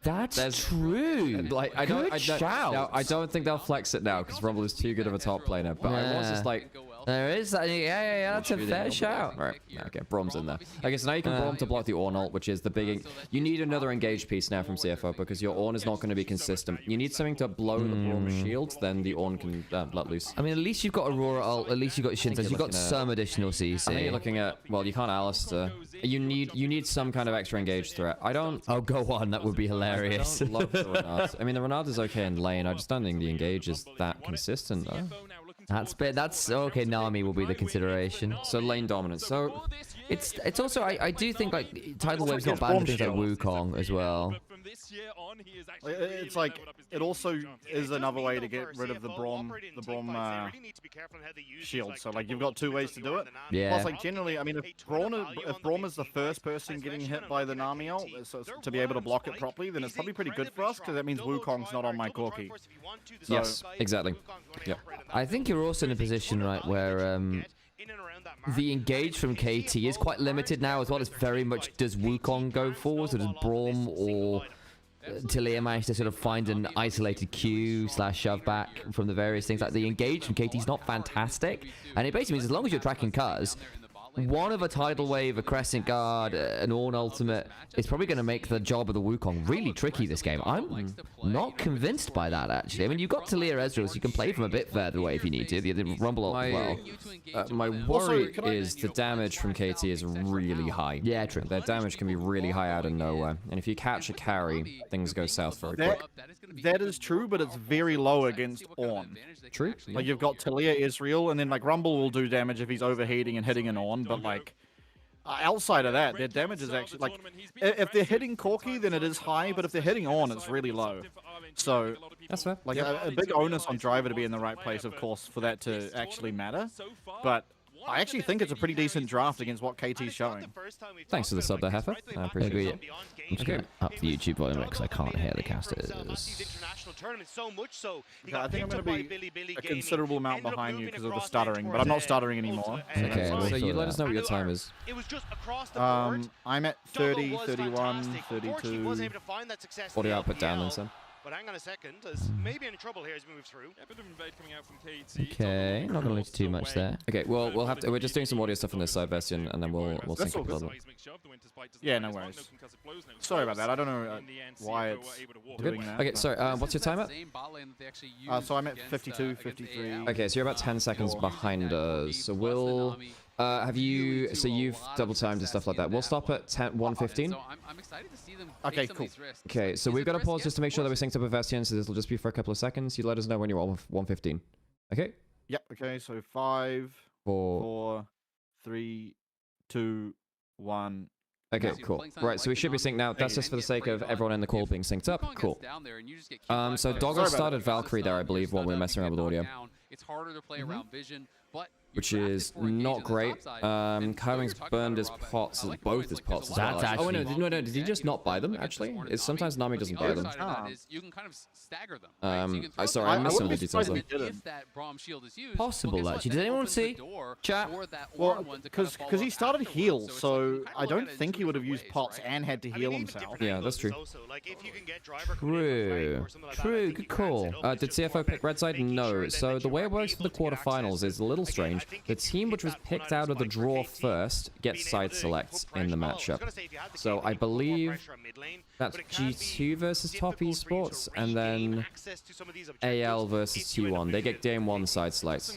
That's true. Like, I don't think they'll flex it now because Rumble is too good of a top laner. But I was just like, there is that. Yeah, that's a fair shout. Right. Okay, Brom's in there. Okay, so now you can Brom to block the Ornn ult, which is the big... You need another engaged piece now from CFO because your Ornn is not going to be consistent. You need something to blow the Brom shield, then the Ornn can let loose. I mean, at least you've got Aurora ult, at least you've got Shintas, you've got some additional CC. I think you're looking at... Well, you can't Alistair. You need some kind of extra engaged threat. I don't... Oh, go on. That would be hilarious. I don't love the Renard. I mean, the Renard is okay in lane. I just don't think the engage is that consistent, though. That's okay. Nami will be the consideration. So lane dominance. So it's also I do think like tidal wave's not bad for things like Wukong as well. It's like it also is another way to get rid of the Brom shield. So like you've got two ways to do it. Yeah. Plus like generally, I mean, if Brom is the first person getting hit by the Nami ult, so to be able to block it properly, then it's probably pretty good for us because that means Wukong's not on my Corki. So, yes, exactly. Yeah. I think you're also in a position right where the engage from KT is quite limited now as well. It's very much, does Wukong go forward, or does Brom or Talia manage to sort of find an isolated Q/shove back from the various things? Like the engage from KT is not fantastic, and it basically means as long as you're tracking Cuz, one of a Tidal Wave, a Crescent Guard, an Ornn Ultimate is probably going to make the job of the Wukong really tricky this game. I'm not convinced by that, actually. I mean, you've got Talia Ezreal, so you can play from a bit further away if you need to. The Rumble ult as well. My worry is the damage from KT is really high. Yeah, true. Their damage can be really high out of nowhere. And if you catch a carry, things go south very quick. That is true, but it's very low against Ornn. True. Like you've got Talia Ezreal, and then like Rumble will do damage if he's overheating and hitting an Ornn, but like outside of that, their damage is actually like if they're hitting Corki, then it is high, but if they're hitting Ornn, it's really low. So that's fair. Like a big onus on Driver to be in the right place, of course, for that to actually matter. But I actually think it's a pretty decent draft against what KT's showing. Thanks for the sub there, Heifer. I appreciate it. I'm just going to up the YouTube volume because I can't hear the casters. Okay, I think I'm going to be a considerable amount behind you because of the stuttering, but I'm not stuttering anmore. Okay, so you let us know what your time is. I'm at 30, 31, 32. Audio output down then, son. But hang on a second, there's maybe any trouble here as we move through. A bit of invade coming out from KT. Okay, not gonna lose too much there. Okay, well we'll have to. We're just doing some audio stuff on this side, Bastion, and then we'll sync up a little bit. Yeah, no worries. Sorry about that. I don't know why it's doing that. Okay, sorry. What's your time at? So I'm at 52, 53. Okay, so you're about 10 seconds behind us. So we'll. Have you? So you've double timed and stuff like that. We'll stop at 1:15. I'm excited to see them. Okay, cool. Okay, so we've got to pause just to make sure that we're synced up with Bastion. So this will just be for a couple of seconds. You let us know when you're on 1:15. Okay. Yep. Okay. So 5, 4, 3, 2, 1. Okay, cool. Right, so we should be synced now. That's just for the sake of everyone in the call being synced up. Cool. So Doggo started Valkyrie there, I believe, while we were messing around with audio. It's harder to play around vision, but which is not great. Kyling's burned his pots, both his pots as well. That's Oh, no, did he just not buy them, actually? It's sometimes Nami doesn't buy them. You can kind of stagger them. Right? So you can Sorry, I missed some of the details though. if that Braum shield is used, Possible, actually. Does anyone see? Chat. Well, because he started heal, so I don't think he would have used pots and had to heal himself. Yeah, that's true. True, good call. Did CFO pick red side? No. So the way it works for the quarterfinals is a little strange. The team which was picked out of the draw first gets side selects in the matchup. So I believe that's G2 versus Top Esports, and then AL versus T1. They get game 1 side selects.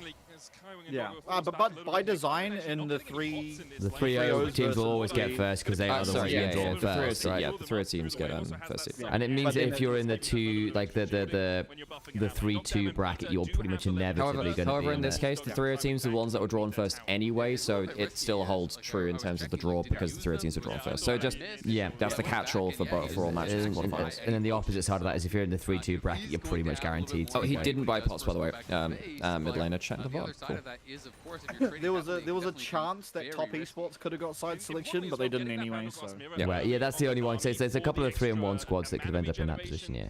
Yeah, but by design, in the three... The 3-0 teams will always get first because they are the ones getting drawn first, right? Yeah, the 3-0 teams get first. And it means that if you're in the 2, like the 3-2 bracket, you're pretty much inevitably going to be However, in this case, the 3-0 teams are the ones that were drawn first anyway, so it still holds true in terms of the draw because the 3-0 teams are drawn first. So just, yeah, that's the catch-all for all matches in quarterfinals. And then the opposite side of that is if you're in the 3-2 bracket, you're pretty much guaranteed. Oh, he didn't buy pots, by the way. Mid laner, chat the bot. Cool. there was a chance that Top Esports could have got side selection, but they didn't anyway. So yeah, right. Yeah, that's the only one. So there's a couple of 3-1 squads that could have ended up in that position. Yeah.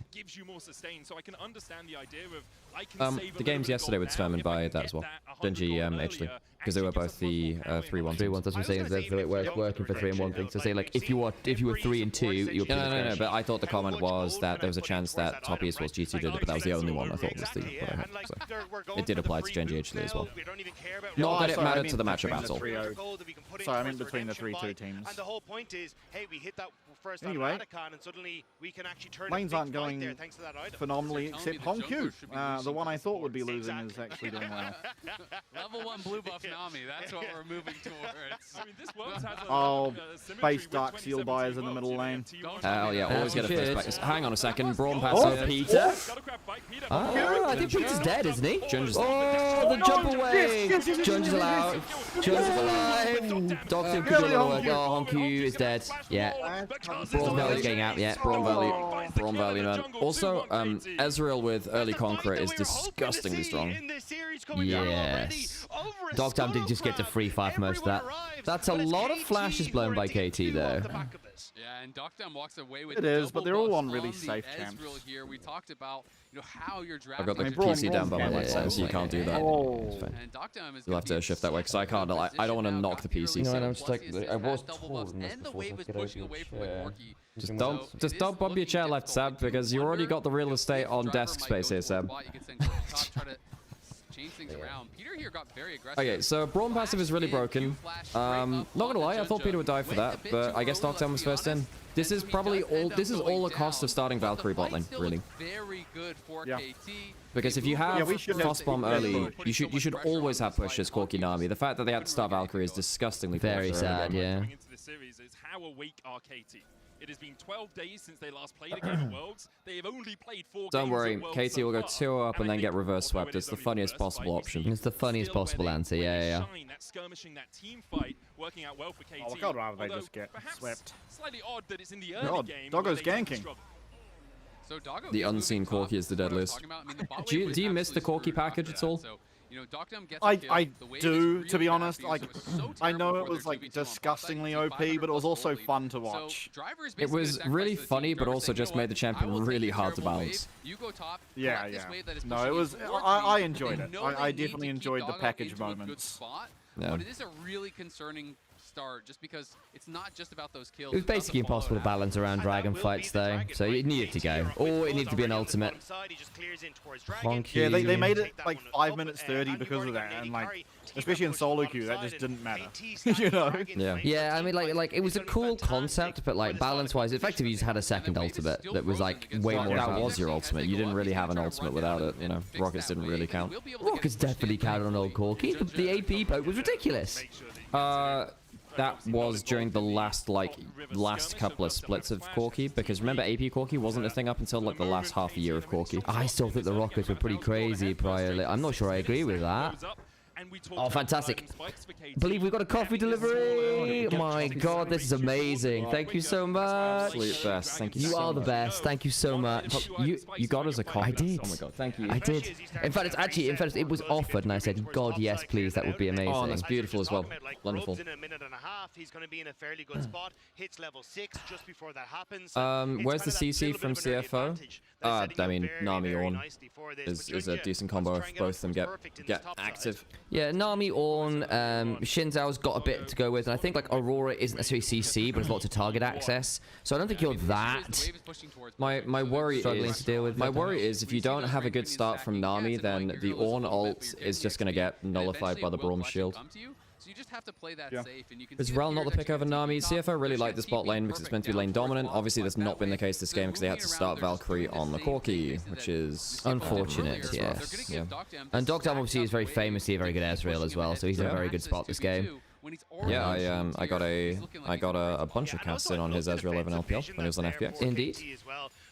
The games yesterday were determined by that as well. Genji, actually, because they were both the 3-1. 3-1. That's what I'm saying. That's the way it's working for 3-1 things. So say like if you were 3-2, you're no. But I thought the comment was that there was a chance that Top Esports G2 did it, but that was the only one I thought was the what I heard. So it did apply to Genji actually as well. Not that it mattered to the matchup at all. Sorry, I meant between the 3-2 teams. And the whole point is, hey, we hit that first anyway, and suddenly we can actually turn lanes aren't going phenomenally except Hongq. The one I thought would be losing is actually doing well. Level 1 blue buff Nami, that's what we're moving towards. Oh, base Dark Seal buyers in the middle lane. Oh yeah, always get a first back. Hang on a second, Braum pass over Peter. Oh, I think Peter's dead, isn't he? Oh, the jump away! Junge is allowed. Junge is alive. Doctor could do a little work. Oh, Hongq is dead. Yeah. Braum Valley's getting out. Yeah. Braum Valley, man. Also, Ezreal with early Conqueror is disgustingly strong. Yes. Dogtime did just get to free 5 most of that. That's a lot of flashes blown by KT though. Yeah, and Dogtime walks away with it is, but they're all on really safe camps. Here we talked about, how you're I've got the PC down by my left side, so you can't do that. Oh. You'll have to shift that way because I can't. I don't want to knock the PC. No, I'm just like I was told this before. Just don't bump your chair left, Seb, because you already got the real estate on desk space here, Seb. Okay, so Braum passive is really broken. Not gonna lie, I thought Peter would die for that, but I guess Dogtown was first in. This is probably all. This is all the cost of starting Valkyrie bot lane, really. Yeah. Because if you have Frost Bomb early, you should always have pushes Corki Nami. The fact that they had to start Valkyrie is disgustingly very sad. Yeah. It has been 12 days since they last played a game of Worlds. They have only played 4 Don't games worry, of Worlds KT so will go far. 2 up and then get reverse swept. It's the funniest possible option. It's the funniest possible answer, yeah. That skirmishing, that team fight, working out well for KT. Oh, God, rather they just get swept. Slightly odd that it's in the early game. Doggo's ganking. So Doggo The unseen Corki is the deadliest. Do you miss the Corki package at all? I do, to be honest. Like, I know it was like disgustingly OP, but it was also fun to watch. It was really funny, but also just made the champion really hard to balance. Yeah. No, it was. I enjoyed it. I definitely enjoyed the package moments. Yeah. But it is a really concerning start just because it's not just about those kills. It was basically impossible to balance around dragon fights though, so it needed to go. Or it needed to be an ultimate. Yeah, they made it like 5 minutes 30 because of that, and like, especially in solo queue, that just didn't matter. You know? Yeah, I mean, like it was a cool concept, but like balance-wise, effectively you just had a second ultimate that was like way more. That was your ultimate. You didn't really have an ultimate without it. You know, Rockets didn't really count. Rockets definitely counted on old Corki. The AP poke was ridiculous. That was during the last couple of splits of Corki, because remember AP Corki wasn't a thing up until like the last half a year of Corki. I still think the Rockets were pretty crazy prior. I'm not sure I agree with that. Oh, fantastic. Believe we've got a coffee delivery. My God, this is amazing. Thank you so much. Absolute best. Thank you. You are the best. Thank you so much. You got us a coffee. I did. Oh my God, thank you. I did. In fact, it was offered, and I said, God, yes, please. That would be amazing. Oh, that's beautiful as well. Wonderful. In a minute and a half, he's going to be in a fairly good spot. Hits level 6 just before that happens. Where's the CC from CFO? I mean, Nami Orn is a decent combo if both of them get active. Yeah, Nami Orn, Shinzao's got a bit to go with, and I think like Aurora isn't necessarily CC, but there's lots of target access. So I don't think you're that. My worry is to deal with. My worry is if you don't have a good start from Nami, then the Orn ult is just gonna get nullified by the Braum shield. So you just have to play that safe, and you can Is Rel not the pick over Nami? CFO really like this bot lane because it's meant to be lane dominant. Obviously, that's not been the case this game because they had to start Valkyrie on the Corki, which is unfortunate, yes. Yeah. And Dr. obviously is very famously a very good Ezreal as well, so he's in a very good spot this game. Yeah, I got a bunch of casts in on his Ezreal over an LPL when he was on FPX. Indeed.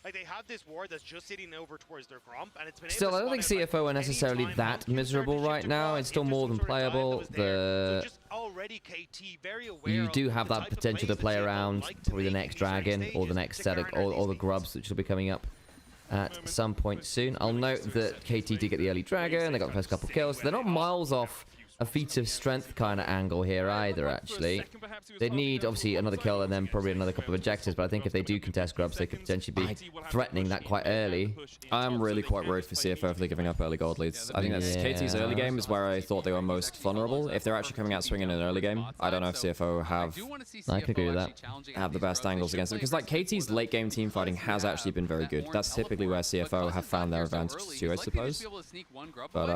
Like they have this ward that's just sitting over towards their Gromp, and it's been Still, I don't think CFO are necessarily that miserable right now. It's still more than playable. You do have that potential to play around probably the next dragon or the next set of, or the grubs which will be coming up at some point soon. I'll note that KT did get the early dragon. They got the first couple kills. So they're not miles off a feat of strength kind of angle here either, actually. They'd need, obviously, another kill and then probably another couple of objectives, but I think if they do contest grubs, they could potentially be threatening that quite early. I'm really quite worried for CFO if they're giving up early gold leads. I think that's KT's early game is where I thought they were most vulnerable. If they're actually coming out swinging in an early game, I don't know if CFO I can agree with that. have the best angles against them. Because, like, KT's late game team fighting has actually been very good. That's typically where CFO have found their advantage too, I suppose. But,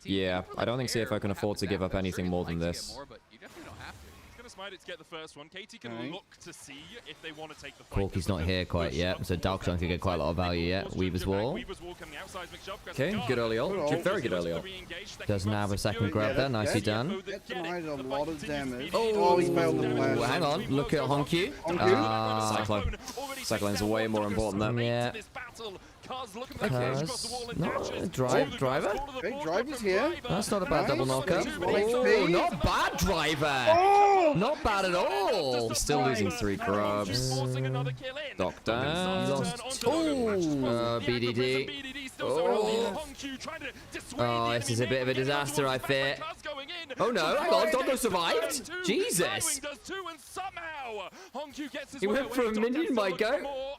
yeah, I don't think CFO can afford to give up anything more than this. Smite to get the first one. KT can look to see if they want to take the fight. Corky's not here quite yet, so Darkshine could get quite a lot of value yet. Weaver's Wall. Okay, good early ult. Very good early ult. Doesn't have a second grab there. Nicely done. A lot of damage. Oh, he failed the flash. Hang on. Look at Honku. Cyclone. Cyclone's way more important than yeah. Driver? Okay, Driver's here. That's not a bad double knockup. Oh, not bad, Driver. Oh! Not bad at all. Still losing 3 grubs. Doctor. Oh, BDD. Oh, this is a bit of a disaster, I fear. Oh no, hang on, Doggo survived? Jesus. He went for a minion, my go.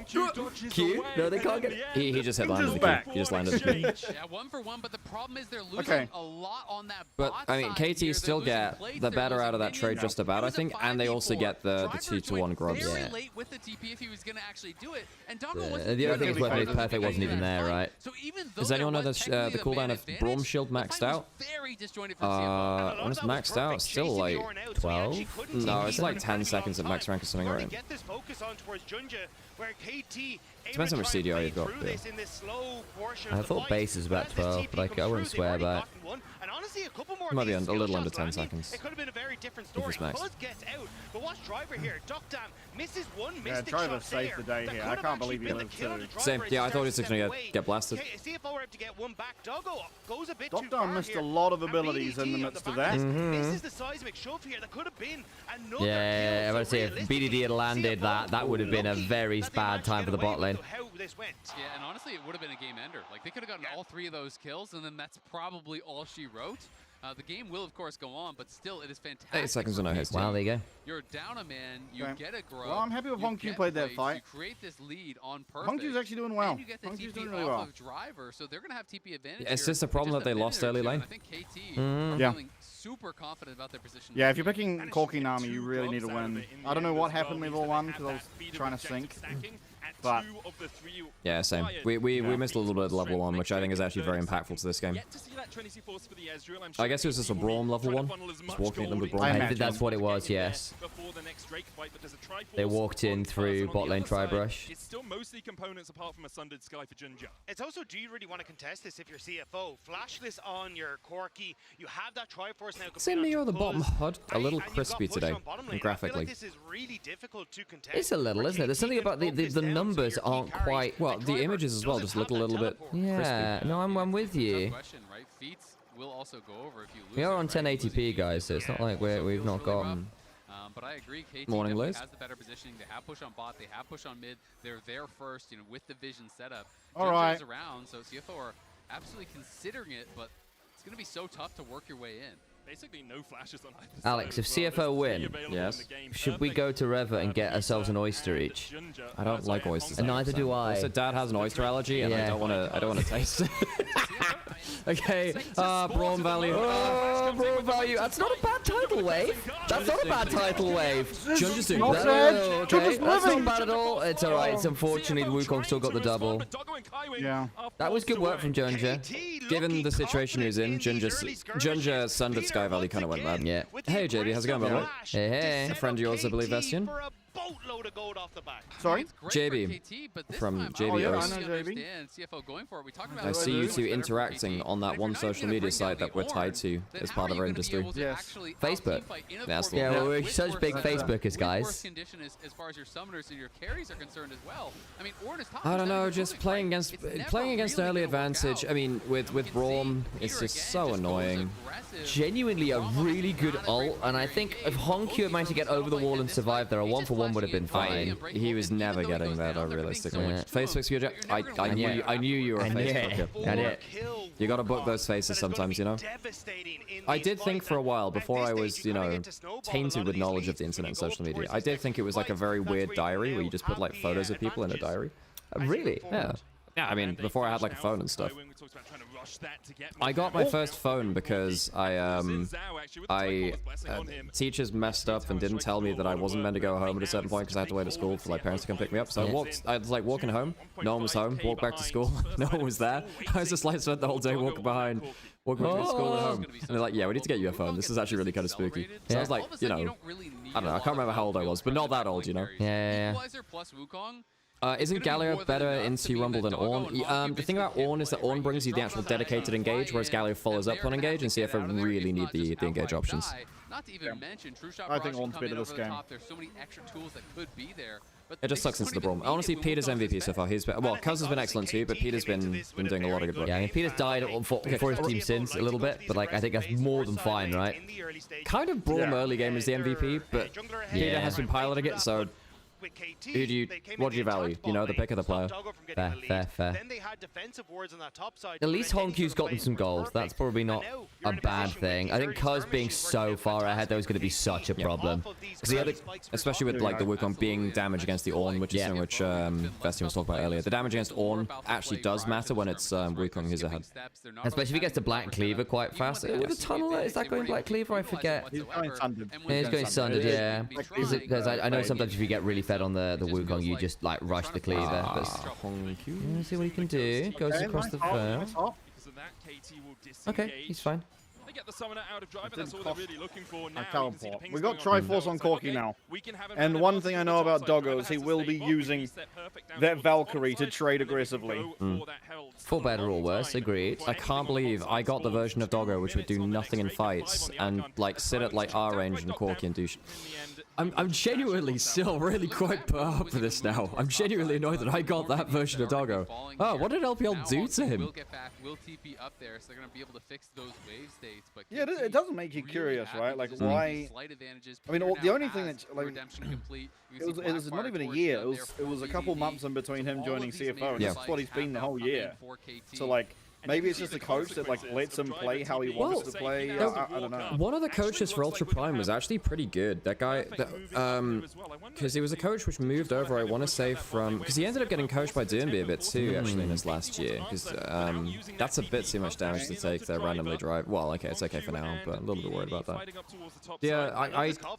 Q? No, they can't get it. He just headlanded the Q. He just landed the Q. Yeah, 1-for-1, but the problem is they're losing a lot on that But, I mean, KT still get the better out of that trade just about, I think, and they also get the 2-to-1 grubs. Yeah. Late with the TP if he was going to actually do it, and Doggo the other thing is whether his perfect wasn't even there, right? Does anyone know the cooldown of Braum Shield maxed out? When it's maxed out, still like 12? No, it's like 10 seconds at max rank or something, right? Depends how much CDR you've got. Yeah. I thought base is about 12, but I wouldn't swear by it. It might be a little under 10 seconds. It could have been a very different If story. it's maxed. Buzz gets out, but watch Driver here. Duckdown misses one mystic Driver shot saved the day here. I can't believe he lived too. Same. Yeah, I thought he was just gonna get blasted. CFO were able to get one back. Doggo goes a bit too Duckdown far missed here. a lot of abilities in the midst of that. Misses the seismic shove here. That could have been another Yeah, I was about to say, if BDD had landed that would have been a very bad time for the bot lane. Yeah, and honestly, it would have been a game ender. Like, they could have gotten all 3 of those kills, and then that's probably all she wrote. The game will, of course, go on, but still, it is fantastic. 8 seconds with no hits. Wow, there you go. You're down a man, you get a grub. Well, I'm happy with Honku played that fight. You create this lead on purpose. Honku's actually doing well. And you get the Honku's TP doing really off well. of Driver, so they're going to have TP advantage. It's just a problem that they lost early lane. I think KT are feeling super confident about their position. Yeah, if you're picking Corki Nami, you really need to win. I don't know what happened level 1 because I was trying to sync. But yeah, same. We missed a little bit of level 1, which I think is actually very impactful to this game. I guess it was just a Braum level 1. Just walking at them with Braum. I think that's what it was, yes. They walked in through bot lane Tribrush. It's still mostly components apart from a Sundered Sky for Ginger. It's also, do you really want to contest this if you're CFO? Flash this on your Corki. You have that Triforce now. Same me or the bottom HUD a little crispy today, graphically. This is really difficult to contest. It's a little, isn't it? There's something about the numbers aren't quite... Well, the images as well just look a little bit crispy. Yeah, no, I'm with you. will also go over if you lose. We are it, on right? 1080p, guys, so it's not like we've not got. But I agree, KT Morning, definitely Liz. has the better positioning. They have push on bot, they have push on mid. They're there first, you know, with the vision setup. All right. Junjo's around, so CFO are absolutely considering it, but it's going to be so tough to work your way in. Basically, no flashes on either Alex, if side as well. CFO win, Yes. should we go to Reva and get ourselves an oyster each? I don't like oysters. And neither do I. Also, Dad has an oyster allergy, and Yeah. I don't want to taste it. Okay, Brawn Value. Oh, Brawn Value. That's not a bad title wave. That's not a bad title wave. Junja's doing No, great. okay, that's not bad at all. It's alright. It's unfortunate Wukong still got the double. Yeah. That was good work from Junja. Given the situation he was in, Junja sundered Sky Valley kind of went mad. Yeah. Hey, JB, how's it going, by the way? Hey, hey. A friend of yours, I believe, Vestian? Boatload of gold off the back. Sorry? JB, from JB I O's. know JB. CFO going for it. We talked about I see you two interacting on that one social media site that we're tied to as part of our industry. Yes. Facebook. That's the Yeah, one. well, we're such big Facebookers, guys. Worst condition as far as your summoners and your carries are concerned as well. I mean, Ornn is top. I don't know, just playing against an early advantage. I mean, with Braum, it's just so annoying. Genuinely a really good ult, and I think if Honkyu had managed to get over the wall and survive there, a 1-for-1 would have been fine. He was never getting that, realistically. Yeah. Facebook's good. I knew you were a Facebooker. You gotta book those faces sometimes, you know? I did think for a while, before I was, you know, tainted with knowledge of the internet and social media, I did think it was like a very weird diary where you just put like photos of people in a diary. Really? Yeah. Yeah, I mean, before I had like a phone and stuff. I got my first phone because teachers messed up and didn't tell me that I wasn't meant to go home at a certain point because I had to wait at school for like parents to come pick me up. So I was like walking home, no one was home, walked back to school, no one was there. I was just like spent the whole day walking back to school and home. And they're like, yeah, we need to get you a phone. This is actually really kind of spooky. So I was like, you know, I don't know, I can't remember how old I was, but not that old, you know? Yeah. Isn't Galio better into Rumble than Ornn? The thing about Ornn is that Ornn brings you the actual dedicated engage, whereas Galio follows up on engage, and CFO really need the engage options. Not to even mention, True Shot I think Rush Ornn's coming better over this the game. top. There's so many extra tools that could be there. But It just sucks into the Braum. Honestly, Peter's MVP so far. He's been, well, Cuz has been excellent too, but Peter's been doing a lot of good work. Yeah, I mean, Peter's died for his team since a little bit, but like I think that's more than fine, right? Kind of Braum early game is the MVP, but Peter has been piloting it, so what do you value? You know, the pick of the player. Fair. At least Honkyu's gotten some gold. That's probably not a bad thing. I think Cuz being so far ahead, though, is going to be such a problem. Because the other, especially with like the Wukong being damage against the Ornn, which is something which Vestian was talking about earlier. The damage against Ornn actually does matter when it's Wukong who's ahead. Especially if he gets to Black Cleaver quite fast. With the tunnel, is that going Black Cleaver? I forget. He's going Sundered. Yeah, he's going Sundered, yeah. Because I know sometimes if you get really fed on the Wukong, you just like rush the cleaver. But let's see what he can do. Goes across the first. Okay, he's fine. They get the summoner out of drive, and that's all they're really looking for now. Teleport. We got Triforce on Corki now. And one thing I know about Doggo is he will be using that Valkyrie to trade aggressively. For better or worse, agreed. I can't believe I got the version of Doggo which would do nothing in fights and like sit at like R range and Corki and do I'm genuinely still really quite put up for this now. I'm genuinely annoyed that I got that version of Doggo. Oh, what did LPL do to him? Will TP up there, so they're going to be able to fix those wave states. But Yeah, it doesn't make you curious, right? Like, why? I mean, the only thing that's like, it was not even a year. It was a couple months in between him joining CFO, and that's what he's been the whole year. So like, maybe it's just the coach that like lets him play how he wants to play. I don't know. One of the coaches for Ultra Prime was actually pretty good. That guy, because he was a coach which moved over, I want to say, from, because he ended up getting coached by Doomby a bit too, actually, in his last year. Because that's a bit too much damage to take to randomly drive. Well, okay, it's okay for now, but a little bit worried about that. Yeah,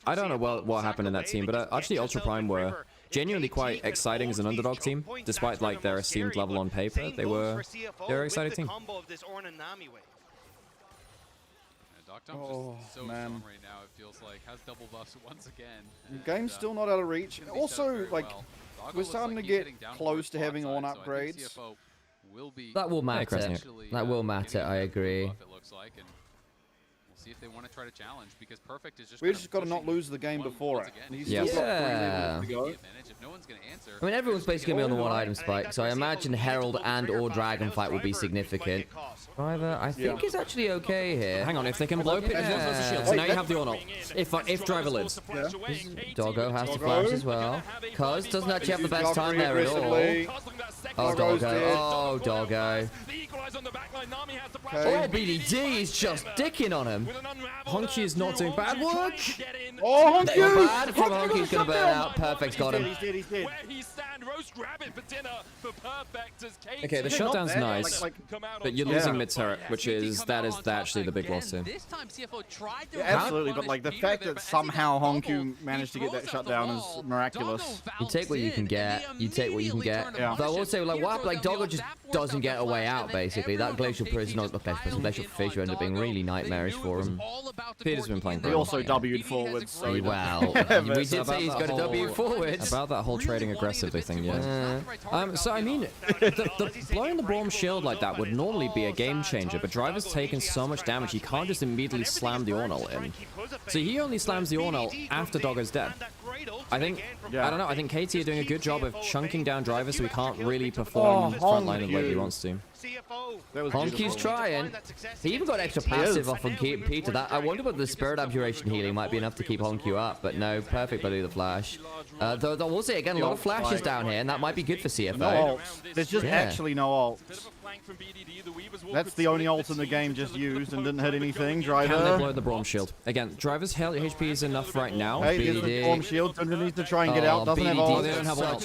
I don't know what happened in that team, but actually Ultra Prime were genuinely quite exciting as an underdog team, despite like their esteemed level on paper. They were an exciting team. Oh man, right now, it feels like has double buffs once again. Game's still not out of reach. Also, like, we're starting to get close to having Ornn upgrades. That will matter. That will matter. I agree. see if they want to try to challenge, because Perfect is just. We just got to not lose the game before it. Yeah. I mean, everyone's basically going to be on the one item spike, so I imagine Herald and or Dragonflight will be significant. Driver, I think is actually okay here. Hang on, if they can blow pit, so now you have the Ornal. If Driver lives. Doggo has to flash as well. Cuz doesn't actually have the best time there at all. Oh, Doggo. Oh, Doggo. Oh, BDD is just dicking on him. Honky is not doing bad work. Oh, Honky! Bad from Honky's going to burn out. Perfect's got him. Okay, the shutdown's nice, but you're losing mid-turret, which is actually the big loss here. This time CFO tried to Absolutely, but like the fact that somehow Honku managed to get that shutdown is miraculous. You take what you can get. You take what you can get. Yeah. Though also, like, what? Like, Doggo just doesn't get a way out, basically. That Glacial Prison, not Glacial Prison, Glacial Fissure ended up being really nightmarish for him. Peter's been playing He also W'd forwards. So well, we did say he's got a W forwards. About that whole trading aggressively thing, yeah. So I mean, blowing the Braum shield like that would normally be a game changer, but Driver's taken so much damage, he can't just immediately slam the Ornal in. So he only slams the Ornal after Doggo's dead. I think, I don't know, I think KT are doing a good job of chunking down Driver so he can't really perform frontline the way he wants to. Honky's trying. He even got extra passive off on Peter. That I wonder whether the Spirit Abjuration healing might be enough to keep Honky up, but no, Perfect below the flash. Though we'll see again, a lot of flashes down here, and that might be good for CFO. No ults. There's just actually no ults. That's the only ult in the game just used and didn't hit anything. Driver. Can they blow the Braum shield? Again, Driver's HP is enough right now. Hey, there's the Braum shield underneath to try and get out. Doesn't have ult. They don't have ult.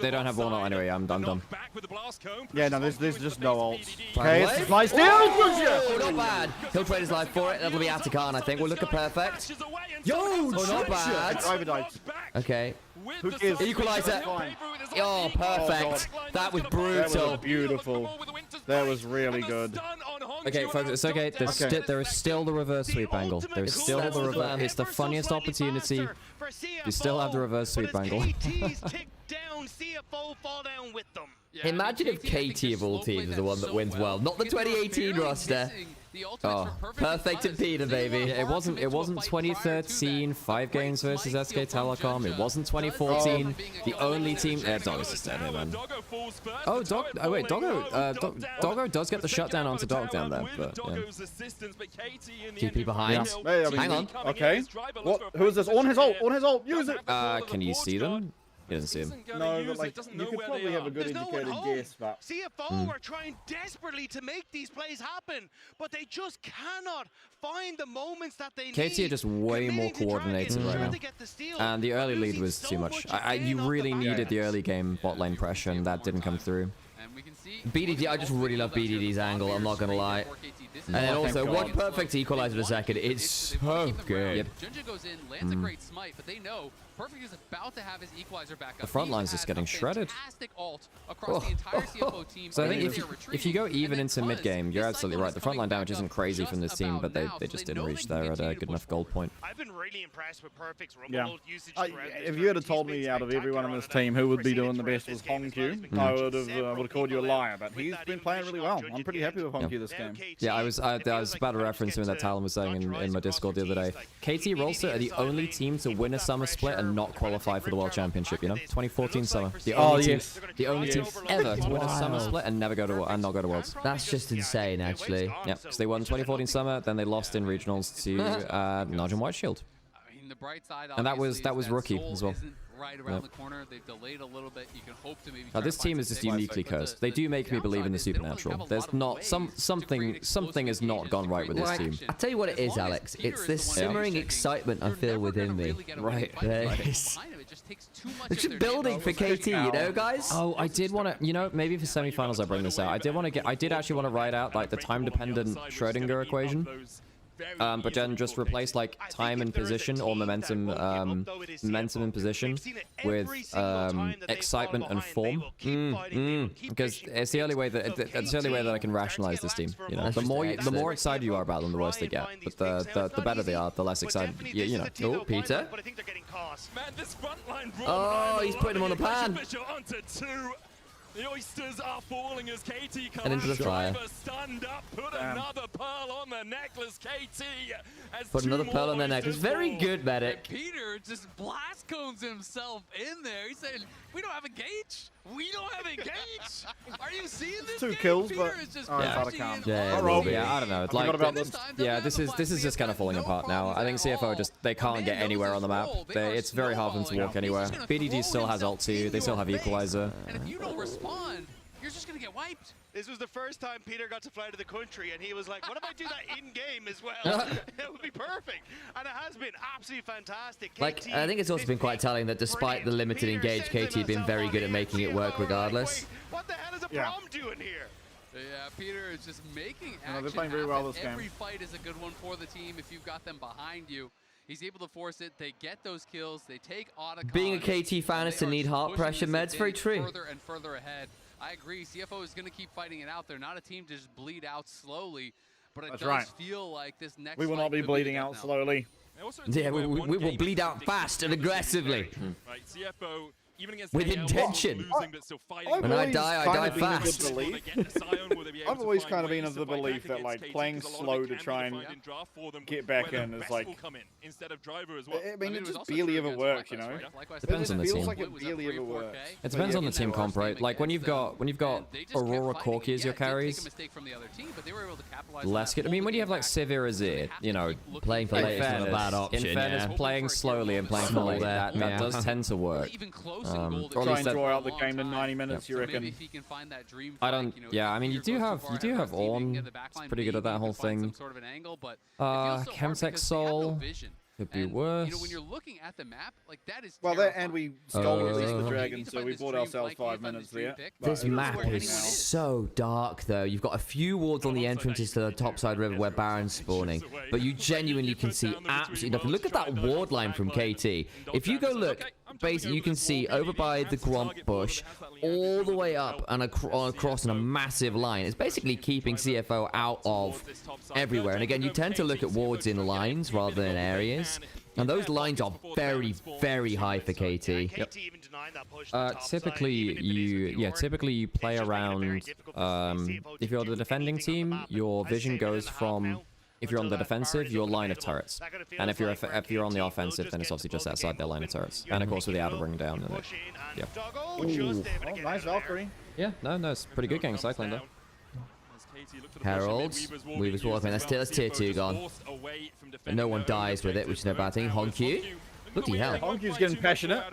They don't have ult anyway. I'm done. Yeah, no, there's just no ults. Okay, it's nice deal. Oh, not bad. He'll trade his life for it. That'll be Atakan, I think. We'll look at Perfect. Yo, oh, not bad. Driver died. Okay. Who cares? Equalizer. Oh, perfect. That was brutal. That was beautiful. That was really good. Okay, folks, it's okay. There is still the reverse sweep angle. There is still the reverse. It's the funniest opportunity. You still have the reverse sweep angle. Imagine if KT of all teams is the one that wins well, not the 2018 roster. Oh, Perfect and Peter, baby. It wasn't 2013 5 games versus SK Telecom. It wasn't 2014. The only team. Doggo's just dead here, man. Oh, wait, Doggo does get the shutdown onto Dog down there, but yeah. TP behind. Yeah. Hang on. Okay. What? Who is this? On his ult. On his ult. Use it. Can you see them? He doesn't see him. No, but like, you could probably have a good indicated guess, but... CFO are trying desperately to make these plays happen, but they just cannot find the moments that they need. KT are just way more coordinated right now. And the early lead was too much. You really needed the early game bot lane pressure, and that didn't come through. BDD, I just really love BDD's angle, I'm not gonna lie. And then also, watch Perfect equalize in a second. It's so good. Yep. Junjun goes in, lands a great smite, but they know Perfect is about to have his equalizer back up. The front line's just getting shredded. Ult across the entire CFO team. So I think if you go even into mid game, you're absolutely right. The front line damage isn't crazy from this team, but they just didn't reach there at a good enough gold point. I've been really impressed with Perfect's rumble usage. If you had told me out of everyone on this team who would be doing the best was Honku, I would have called you a liar. But he's been playing really well. I'm pretty happy with Honku this game. Yeah, I was about to reference him that Talon was saying in my Discord the other day. KT Rolster are the only team to win a summer split and not qualify for the World Championship, you know? 2014 summer. The only team ever to win a summer split and never go to not go to Worlds. That's just insane, actually. Yeah, because they won 2014 summer, then they lost in regionals to Najum White Shield. And that was rookie as well. Right around the corner, they've delayed a little bit. You can hope to maybe. This team is just uniquely cursed. They do make me believe in the supernatural. There's not something has not gone right with this team. I tell you what it is, Alex. It's this simmering excitement I feel within me. Right. It's just building for KT, you know, guys. Oh, I did want to, you know, maybe for semifinals I bring this out. I did actually want to write out like the time-dependent Schrodinger equation. But then just replace like time and position or momentum and position with excitement and form. Because it's the only way that I can rationalize this team. You know, the more excited you are about them, the worse they get. But the better they are, the less excited. You know. Oh, Peter. Man, this front line oh, he's putting him on the pan. The oysters are falling as KT comes. And into the fire. Stand up, put another pearl on the necklace, KT. Put another pearl on their necklace. Very good, medic. Peter just blast cones himself in there. He said, "We don't have a gauge. We don't have a gauge." Are you seeing this? 2 game? kills, Peter but is just it's out of count. Yeah, I don't know. It's like, this is just kind of falling apart now. I think CFO they can't get anywhere on the map. It's very hard for them to walk anywhere. BDD still has ult 2. They still have Equalizer. And if you don't respond, you're just gonna get wiped. This was the first time Peter got to fly to the country, and he was like, what if I do that in-game as well? It would be perfect. And it has been absolutely fantastic. Like, I think it's also been quite telling that despite the limited engage, KT been very good at making it work regardless. What the hell is a prom doing here? Yeah, Peter is just making action they're playing very well this Every game. fight is a good one for the team if you've got them behind you. He's able to force it. They get those kills. They take Otacon. Being a KT fan is to need heart pressure meds. Very true. Further and further ahead. I agree. CFO is going to keep fighting it out. They're not a team to just bleed out slowly, but it does feel like this next We will not be bleeding out slowly. Yeah, we will bleed out fast and aggressively. Right, CFO, even against with intention. When I die fast. I've always kind of been of the belief that like playing slow to try and get back in is like. I mean, it just barely ever works, you know. Depends on the team. It feels like it barely ever works. It depends on the team comp, right? Like when you've got Aurora Corki as your carries, less good. I mean, when you have like Sivir Azir, you know, playing for late is not a bad option. In fairness, playing slowly and playing for late, that does tend to work. Try and draw out the game in 90 minutes, you reckon? I don't. Yeah, I mean, you do have Ornn. It's pretty good at that whole thing. Chemtech Soul. Could be worse. You know, when you're looking at the map, like that is well, that and we stole at least the dragon, so we bought ourselves 5 minutes there. This map is so dark, though. You've got a few wards on the entrances to the topside river where Baron's spawning, but you genuinely can see absolutely nothing. Look at that ward line from KT. If you go look, basically you can see over by the Gromp bush, all the way up and across in a massive line. It's basically keeping CFO out of everywhere. And again, you tend to look at wards in lines rather than areas. And those lines are very, very high for KT. Yep. Typically you play around. If you're the defending team, your vision goes from. If you're on the defensive, your line of turrets, and if you're on the offensive, then it's obviously just outside their line of turrets. And of course with the outer ring down. And yeah. Ooh. Oh, nice Valkyrie. Yeah, no, it's pretty good getting cycling there. Heralds, Weaver's walking. That's tier 2 gone. And no one dies with it, which is no bad thing. Honku. Bloody hell. Honku's getting passionate.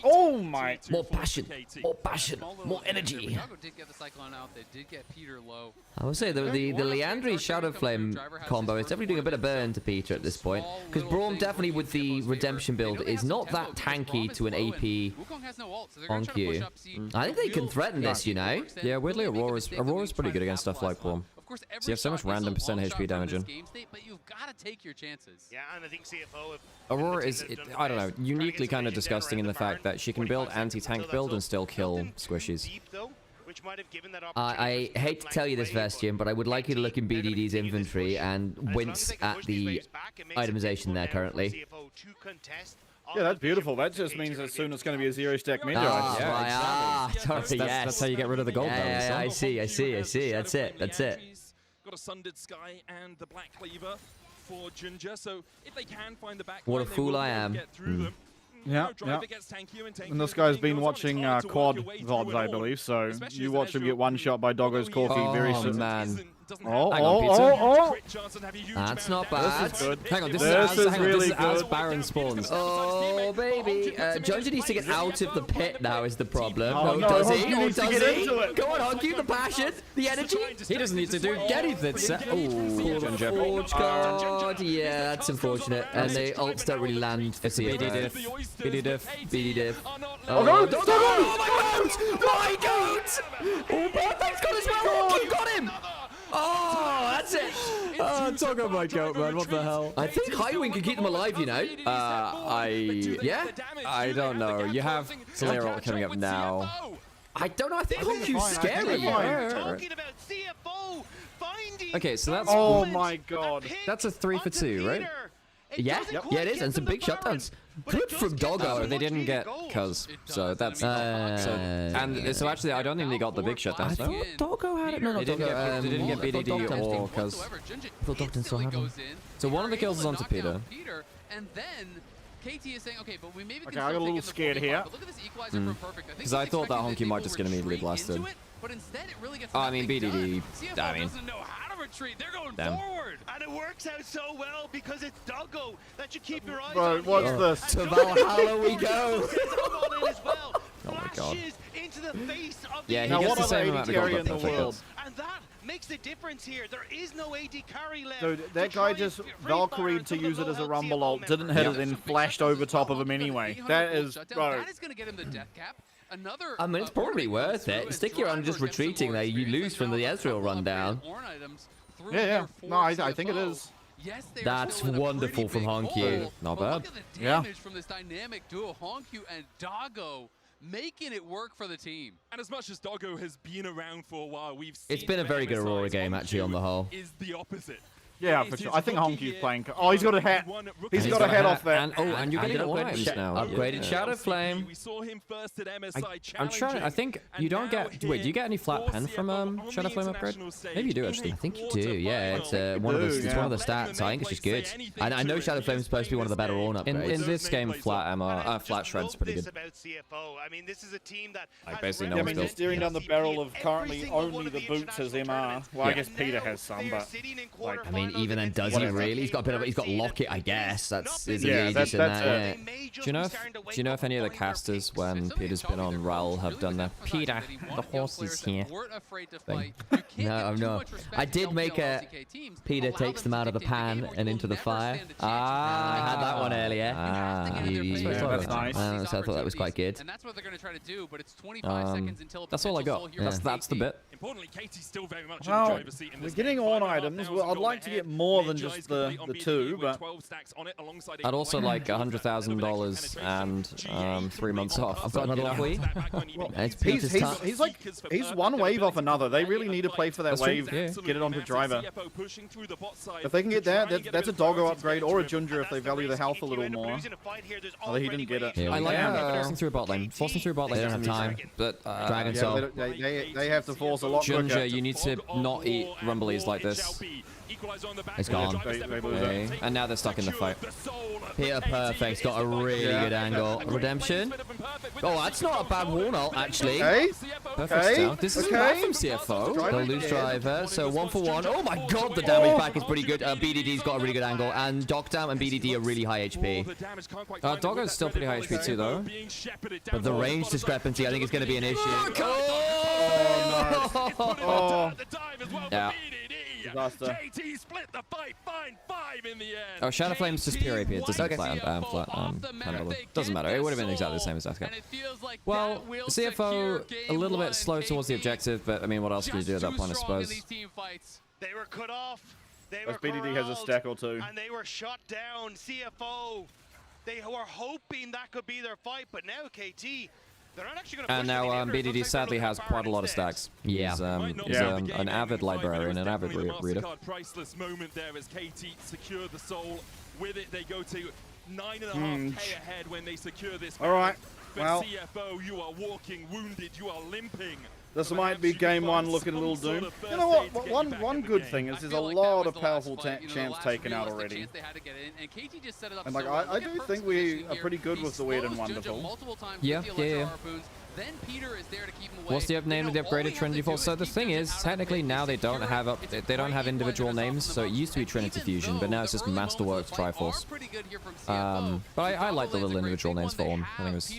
Oh my. More passion. More passion. More energy. I would say the Leandri Shadow Flame combo is definitely doing a bit of burn to Peter at this point. Because Braum definitely with the Redemption build is not that tanky to an AP Honku. I think they can threaten this, you know. Yeah, weirdly Aurora's pretty good against stuff like Braum. So you have so much random percent HP damage in. But you've got to take your chances. Yeah, and I think CFO. Aurora is, I don't know, uniquely kind of disgusting in the fact that she can build anti-tank build and still kill squishies. I hate to tell you this, Vestian, but I would like you to look in BDD's inventory and wince at the itemization there currently. Yeah, that's beautiful. That just means that soon it's going to be a zero-stack mid. That's how you get rid of the gold. Yeah, I see. That's it. Got a Sundered Sky and the Black Cleaver for Ginger, so if they can find the back what a fool I am. Yeah. And this guy's been watching quad VODs, I believe, so you watch him get one shot by Doggo's Corki very soon. Man. Oh. That's not bad. This is good. Hang on, this is really good. As Baron spawns. Oh, baby. Jonesy needs to get out of the pit now is the problem. Oh, no, does he? Honku needs to get into it. Go on, Honku, the passion, the energy. He doesn't need to do anything. Forge card. Yeah, that's unfortunate. And the ults don't really land for BD diff. Oh, my God! Oh, Perfect's got as well. Honku got him. Oh, that's it. Talk about my goat, man. What the hell? I think Highwing can keep them alive, you know. Yeah? I don't know. You have Slayer ult coming up now. I don't know. I think Honku's scary. Okay, so that's... Oh my God. That's a 3 for 2, right? Yeah, yeah, it is. And some big shutdowns. Good from Doggo. They didn't get Cuz, so that's so actually I don't think they got the big shutdown. I thought Doggo had it. No, they didn't get BDD or Cuz. I thought Dogton still had him. So one of the kills is onto Peter. And then KT is saying, okay, but we maybe Okay, I got a little scared here. Look at this equalizer for perfect. Because I thought that Honky might just get immediately blasted. But instead it really gets I mean, BDD. CFO I mean, doesn't know how to retreat. They're going damn. forward. And it works out so well because it's Doggo that you keep your eyes Bro, on. what's here. this? And To Valhalla we go. Oh my god. Into the face of Yeah, the he gets the same amount of gold in the perfect. world? And that makes the difference here. There is no AD carry left. Dude, that guy just Valkyried to use it as a rumble ult, didn't hit it, then flashed over top of him anyway. That is, bro. That is going to get him the death cap. Another, I mean, it's probably worth it. Stick your on just retreating there. You lose from the Ezreal rundown. Yeah. No, I think it is. Yes, that's wonderful from Honkyu. Not bad. Look at the damage from this dynamic duo, Honkyu and Doggo, making it work for the team. And as much as Doggo has been around for a while, we've seen It's been a very good Aurora game, actually, on the whole. Is the opposite. Yeah, for sure. I think Honky's playing. Oh, he's got a hat. He's got a hat off that. And you're getting all items now. Upgraded Shadow Flame. We saw him first at MSI I'm trying. I think you don't get. Wait, do you get any flat pen from Shadow Flame upgrade? Maybe you do actually. I think you do. Yeah, it's one of the stats. I think it's just good. And I know Shadow Flame is supposed to be one of the better Ornn upgrades. In this game, flat shred's pretty good. I mean, this is a team that Like basically no I one's mean, built. just steering down the barrel of currently only the boots as MR. Well, I guess Peter has some, but like, I mean, even then, does he really? He's got a bit of. He's got Locket, I guess. That's is Yeah, he that's in that. Yeah. Do you know if any of the casters when Peter's been on Raul have done that? Peter, the horse is here. Thing. No, I'm not. I did make a Peter takes them out of the pan and into the fire. I had that one earlier. that's nice. So I thought that was quite good. And that's what they're going to try to do, but it's 25 seconds until That's all I got. That's the bit. Importantly, Katie's still very much in the well, driver's seat in we're this getting game. Ornn items. Well, I'd like to get more than just the two, but I'd also like $100,000 and 3 months off. I've got another one for you. It's Peter's time. He's one wave off another. They really need to play for that That's wave. true, yeah. Get it onto driver. If they can get that, that's a Doggo upgrade or a Ginger if they value the health a little more. Although he didn't get it. I like forcing through bot lane. Forcing through bot lane. They don't have time. But Dragon Soul. They have to force a lot quicker. Ginger, you need to not eat rumblies like this. It's gone. They lose Okay. And now they're stuck in the fight. Peter Perfect's got a really good angle. Redemption. Oh, that's not a bad Ornn ult, actually. Perfect down. This is bad from CFO. They'll lose driver, so 1 for 1. Oh my god, the damage back is pretty good. BDD's got a really good angle, and Docdam and BDD are really high HP. Doggo's still pretty high HP too, though. But the range discrepancy, I think, is going to be an issue. Yeah. Disaster. Oh, Shadow Flame's just pure AP. It doesn't flat handle. Doesn't matter. It would have been exactly the same as Deathcap. Well, CFO a little bit slow towards the objective, but I mean, what else can you do at that point, I suppose? They were cut off. They were BDD has a stack or two. And they were shot down. CFO. They were hoping that could be their fight, but now KT. They're not actually going to And now BDD sadly has quite a lot of stacks. Yeah. He's an avid librarian, an avid reader. Priceless moment there as KT secure the soul. With it, they go to 9.5k ahead when they secure this. All right. Well, CFO, you are walking wounded. You are limping. This might be game one looking a little doomed. You know what? One good thing is there's a lot of powerful champs taken out already. And like I do think we are pretty good with the weird and wonderful. Yeah. What's the name of the upgraded Trinity Force? So the thing is, technically now they don't have individual names. So it used to be Trinity Fusion, but now it's just Masterworks Triforce. But I like the little individual names for Ornn. I think it was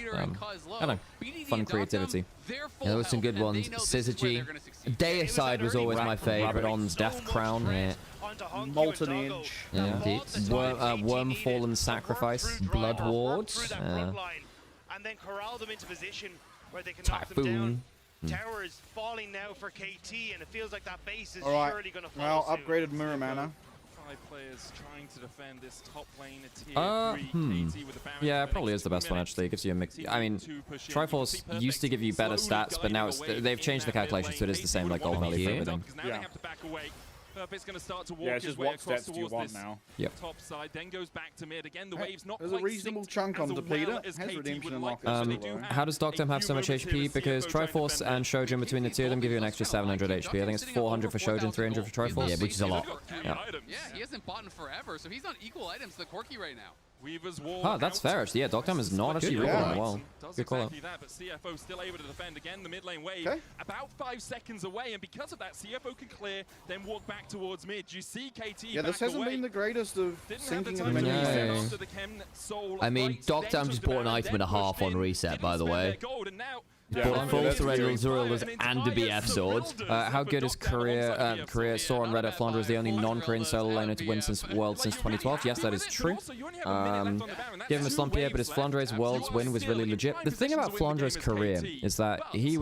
I don't know, fun creativity. Yeah, there were some good ones. Syzygy. Deicide was always my favorite. Rabadon's Death Crown. Yeah. Molten Edge. Yeah, indeed. Worm Fallen Sacrifice. Blood Wards. And then corral them into position where they can knock them down. Towers falling now for KT, and it feels like that base is surely going to fall. Well, upgraded Mirror Mana. 5 players trying to defend this top lane at tier 3. KT with the Baron Yeah, it probably is the best one actually. It gives you a mix. I mean, Triforce used to give you better stats, but now they've changed the calculation, so it is the same like gold value for everything. Now they have to back away. Perfect's going to start to walk Yeah, it's his just way what across stats do you towards want this now? Yep. top side, then goes back to mid. Again, the wave's not There's quite a reasonable synced chunk as onto well Peter. as Has KT redemption would and like lockdown. this, but they do How does Doctam have so much HP? Because Triforce and Shojin, between the two of them, give you an extra 700 HP. I think it's 400 for Shojin, 300 for Triforce. Yeah, which is a lot. Yeah, he hasn't bought in forever, so he's on equal items to Corki right now. Weaver's wall Oh, that's fair, actually. Yeah, Doctam is not actually really doing well. Does Good call out. exactly that, but CFO still able to defend again. The mid lane wave about 5 seconds away, and because of that, CFO can clear, then walk back towards mid. You see KT Yeah, this hasn't been the greatest of syncing of No. I mean, Doctam just bought an item and a half on reset, by the way. Yeah, full surrender Zerulus and a BF sword. How good is Korea? Korea saw on Reddit Flandre is the only non-Korean solo laner to win since Worlds since 2012. Yes, that is true. Give him a slump here, but his Flandre's Worlds win was really legit. The thing about Flandre's career is that he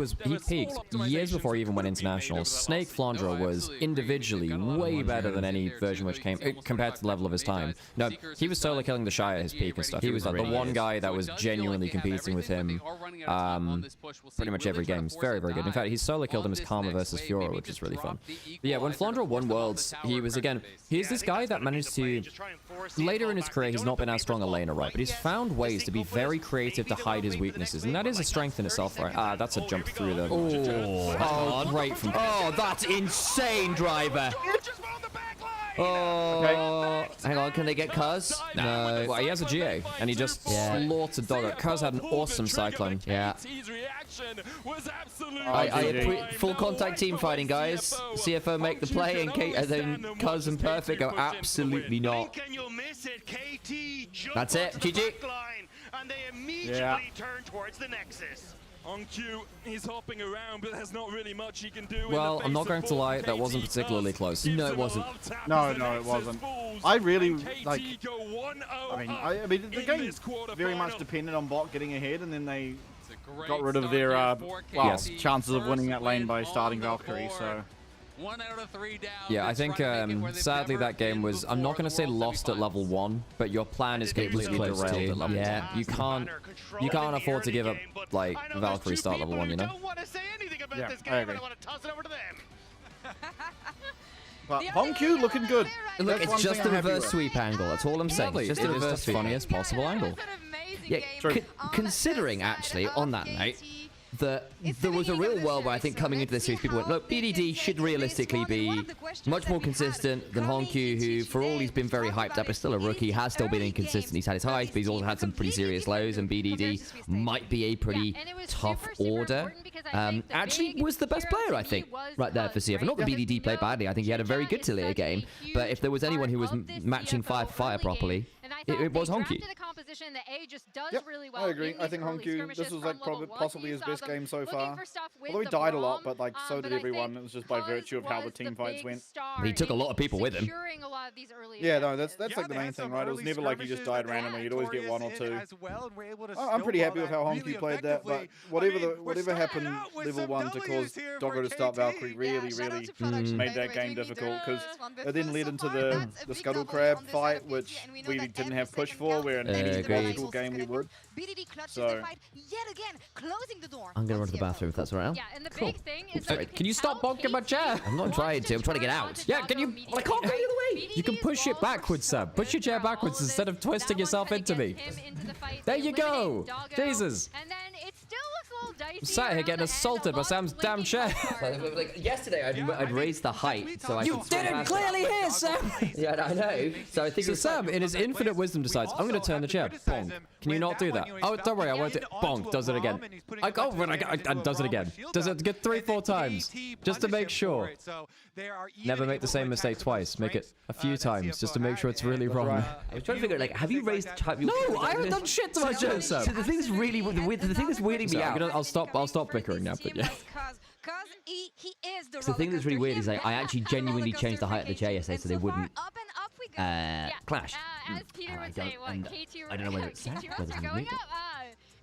peaked years before he even went international. Snake Flandre was individually way better than any version which came compared to the level of his time. No, he was solo killing the Shy at his peak and stuff. He was like the one guy that was genuinely competing with him. Pretty much every game. It's very, very good. In fact, he solo killed him as Karma versus Fiora, which is really fun. But yeah, when Flandre won Worlds, he was, again, he's this guy that managed to, later in his career, he's not been as strong a laner, right? But he's found ways to be very creative to hide his weaknesses, and that is a strength in itself, right? Ah, that's a jump through the... Oh, great from... Oh, that's insane, driver. Oh, hang on, can they get Cuz? No. Well, he has a GA, and he just slaughtered Dogger. Cuz had an awesome Cyclone. Yeah. Full contact team fighting, guys. CFO make the play, and then Cuz and Perfect go absolutely not. That's it, GG. And they immediately turn towards the Nexus. On cue, he's hopping around, but there's not really much he can do. Well, I'm not going to lie, that wasn't particularly close. No, it wasn't. No, it wasn't. I really, like, I mean, the game very much depended on bot getting ahead, and then they got rid of their, chances of winning that lane by starting Valkyrie, so... 1 out of 3 down. Yeah, I think sadly that game was, I'm not going to say lost at level 1, but your plan is completely derailed at level 1. You can't afford to give up, like, Valkyrie start level 1, you know? Yeah, I agree. But Honku looking good. Look, it's just the reverse sweep angle, that's all I'm saying. It's just the reverse funniest possible angle. Yeah, considering, actually, on that note, that there was a real world where I think coming into this series, people went, look, BDD should realistically be much more consistent than Honku, who, for all he's been very hyped up, is still a rookie, has still been inconsistent. He's had his highs, but he's also had some pretty serious lows, and BDD might be a pretty tough order. Actually was the best player, I think, right there for CFO. Not that BDD played badly, I think he had a very good Tillia game, but if there was anyone who was matching fire for fire properly, it was Honku. Yep, I agree. I think Honku, this was like possibly his best game so far. Although he died a lot, but like so did everyone. It was just by virtue of how the team fights went. He took a lot of people with him. Yeah, no, that's like the main thing, right? It was never like he just died randomly. You'd always get one or two. I'm pretty happy with how Honku played that, but whatever happened level 1 to cause Doggo to start Valkyrie really made that game difficult, because it then led into the Scuttle Crab fight, which we didn't have push for, where in any logical game we would. So I'm gonna run to the bathroom if that's alright. Yeah, and the big thing is can you stop bonking my chair? I'm not trying to. I'm trying to get out. Yeah, can you? Well, I can't go the other way. You can push it backwards, Sam. Push your chair backwards instead of twisting yourself into me. There you go. Jesus. And then it still looks a little dicey. I'm sat here getting assaulted by Sam's damn chair. Like yesterday, I'd raised the height, so I You didn't clearly hear, Sam. Yeah, I know. So I think so. Sam, in his infinite wisdom, decides I'm going to turn the chair. Bonk. Can you not do that? Oh, don't worry, I won't do it. Bonk. Does it again. I does it again. Does it get 3-4 times, just to make sure. Never make the same mistake twice. Make it a few times, just to make sure it's really wrong. I was trying to figure out, like, have you raised? No, I haven't done shit to my chair, Sam. So the thing that's really the thing that's weirding me out. I'll stop bickering now, but yeah. So the thing that's really weird is like I actually genuinely changed the height of the chair yesterday so they wouldn't clash. As Peter would say, I don't know whether it's sad, whether it's going up.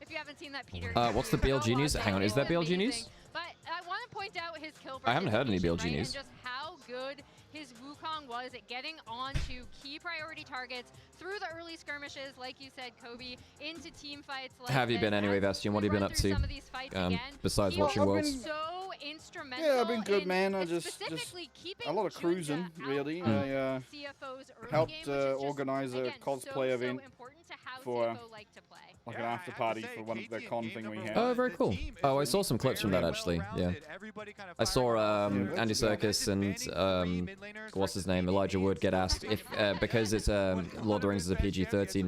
If you haven't seen that, Peter. What's the BLG news? Hang on, is there BLG news? But I want to point out his kill. I haven't heard any BLG news. And just how good his Wukong was at getting onto key priority targets through the early skirmishes, like you said, Kobe, into team fights. Like have you been anyway, Bastion? What have you been up to? Besides watching Worlds? So instrumental. Yeah, I've been good, in man. I just specifically keeping a lot of cruising, really. I CFO's early helped game, which is just, organize a again, cosplay event important to how for CFO like to play. like an after party for one of the con thing we had. Oh, very cool. Oh, I saw some clips from that actually. Yeah. I saw Andy Serkis and what's his name, Elijah Wood get asked if because it's Lord of the Rings is a PG-13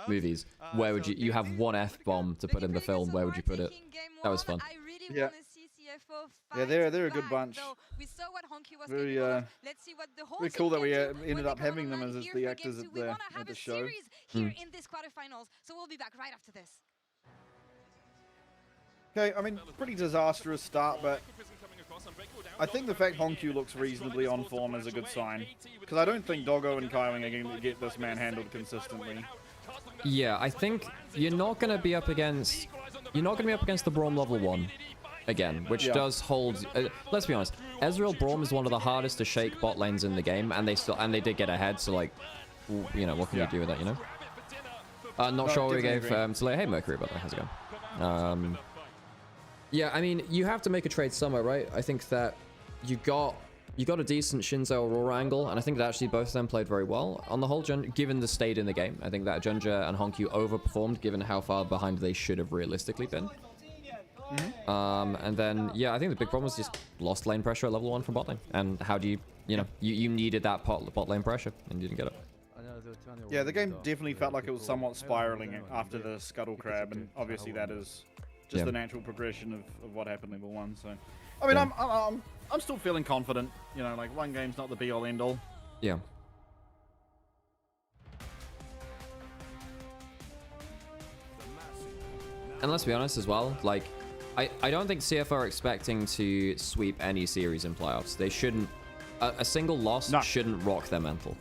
movies. Where would you have one F-bomb to put in the film? Where would you put it? That was fun. Yeah. Yeah, they're a good bunch. Very very cool that we ended up having them as the actors at the show. Here in this quarterfinals, so we'll be back right after this. Okay, I mean, pretty disastrous start, but I think the fact Honkyu looks reasonably on form is a good sign. Because I don't think Doggo and Kaiwing are going to get this man handled consistently. Yeah, I think you're not going to be up against the Braum level 1 again, which does hold. Let's be honest, Ezreal Braum is one of the hardest to shake bot lanes in the game, and they did get ahead. So like, you know, what can you do with that? You know. Not sure we gave Talaya. Hey Mercury, by the way, how's it going? Yeah, I mean, you have to make a trade somewhere, right? I think that you got a decent Shinzo Aurora angle, and I think that actually both of them played very well on the whole. Given the state in the game, I think that Junja and Honkyu overperformed given how far behind they should have realistically been. And then, yeah, I think the big problem was just lost lane pressure at level 1 from bot lane. And how do you know, you needed that bot lane pressure and you didn't get it. Yeah, the game definitely felt like it was somewhat spiraling after the Scuttle Crab, and obviously that is just the natural progression of what happened level 1. So, I mean, I'm still feeling confident. You know, like one game's not the be all end all. Yeah. And let's be honest as well, like, I don't think CFO are expecting to sweep any series in playoffs. They shouldn't. A single loss shouldn't rock their mental.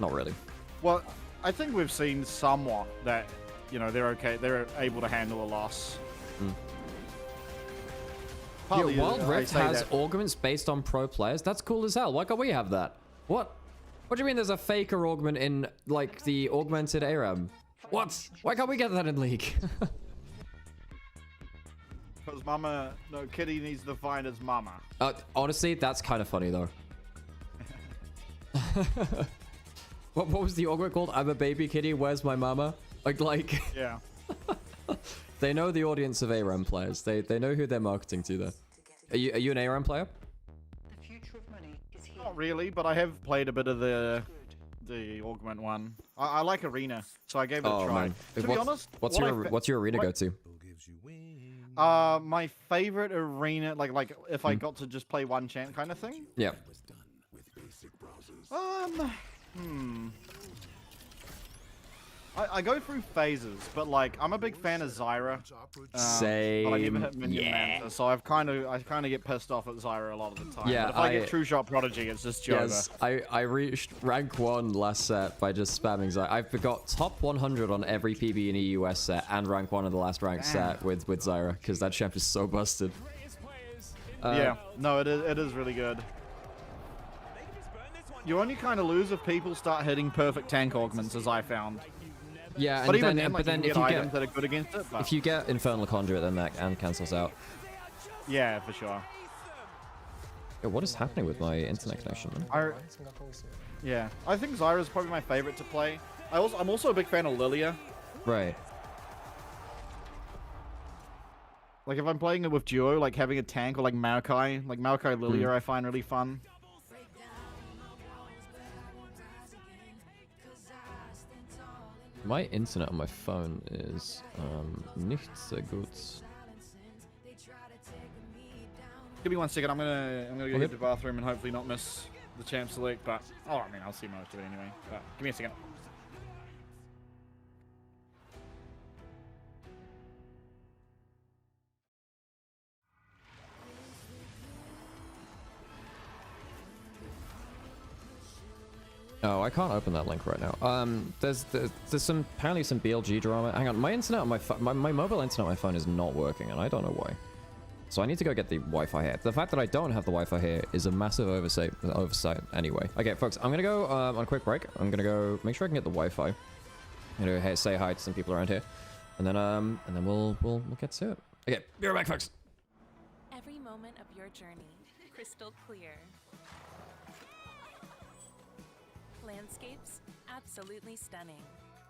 Not really. Well, I think we've seen somewhat that, you know, they're okay. They're able to handle a loss. Yeah, Wild Rift has augments based on pro players. That's cool as hell. Why can't we have that? What? What do you mean there's a faker augment in, like, the augmented ARAM? What? Why can't we get that in League? Because Kitty needs to find his mama. Honestly, that's kind of funny, though. What was the augment called? I'm a baby kitty, where's my mama? Like... Yeah. They know the audience of ARAM players. They know who they're marketing to there. Are you an ARAM player? Not really, but I have played a bit of the augment one. I like Arena, so I gave it a try. Man. To be honest, what's your Arena go to? My favorite Arena, like if I got to just play one champ kind of thing. Yeah. I go through phases, but like I'm a big fan of Zyra. Same. But I never hit Minion Manta, so I kind of get pissed off at Zyra a lot of the time. Yeah. But if I get True Shot Prodigy, it's just Jova. Yes, I reached rank 1 last set by just spamming Zyra. I've got top 100 on every PB in a US set and rank 1 in the last ranked set with Zyra because that champ is so busted. Yeah, no, it is really good. You only kind of lose if people start hitting perfect tank augments, as I found. Yeah, but and even then, like, but then you if you items get that are good against it, but... if you get Infernal Conduit, then that cancels out. Yeah, for sure. Yo, what is happening with my internet connection? Yeah, I think Zyra is probably my favorite to play. I'm also a big fan of Lilia. Right. Like if I'm playing it with duo, like having a tank or like Maokai Lilia, I find really fun. My internet on my phone is nicht so gut. Give me 1 second. I'm gonna go hit the bathroom and hopefully not miss the champ select. But I mean, I'll see most of it anyway. But give me a second. Oh, I can't open that link right now. There's apparently some BLG drama. Hang on, my internet on my mobile internet on my phone is not working, and I don't know why. So I need to go get the Wi-Fi here. The fact that I don't have the Wi-Fi here is a massive oversight anyway. Okay, folks, I'm gonna go on a quick break. I'm gonna go make sure I can get the Wi-Fi. I'm gonna say hi to some people around here, and then we'll get to it. Okay, be right back, folks. every moment of your journey crystal clear. Landscapes, absolutely stunning.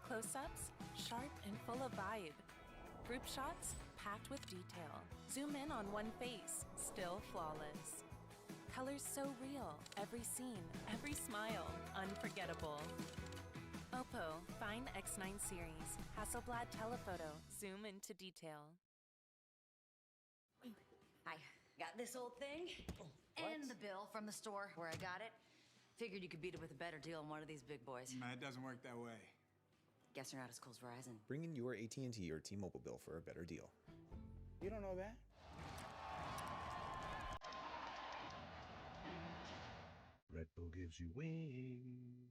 Close-ups, sharp and full of vibe. Group shots, packed with detail. Zoom in on one face, still flawless. Colors so real, every scene, every smile, unforgettable. Oppo, Find X9 series, Hasselblad telephoto, zoom into detail. I got this old thing and the bill from the store where I got it. Figured you could beat it with a better deal than one of these big boys. Nah, it doesn't work that way. Guess you're not as cool as Verizon. Bring in your AT&T or T-Mobile bill for a better deal. You don't know that? Red Bull gives you wings.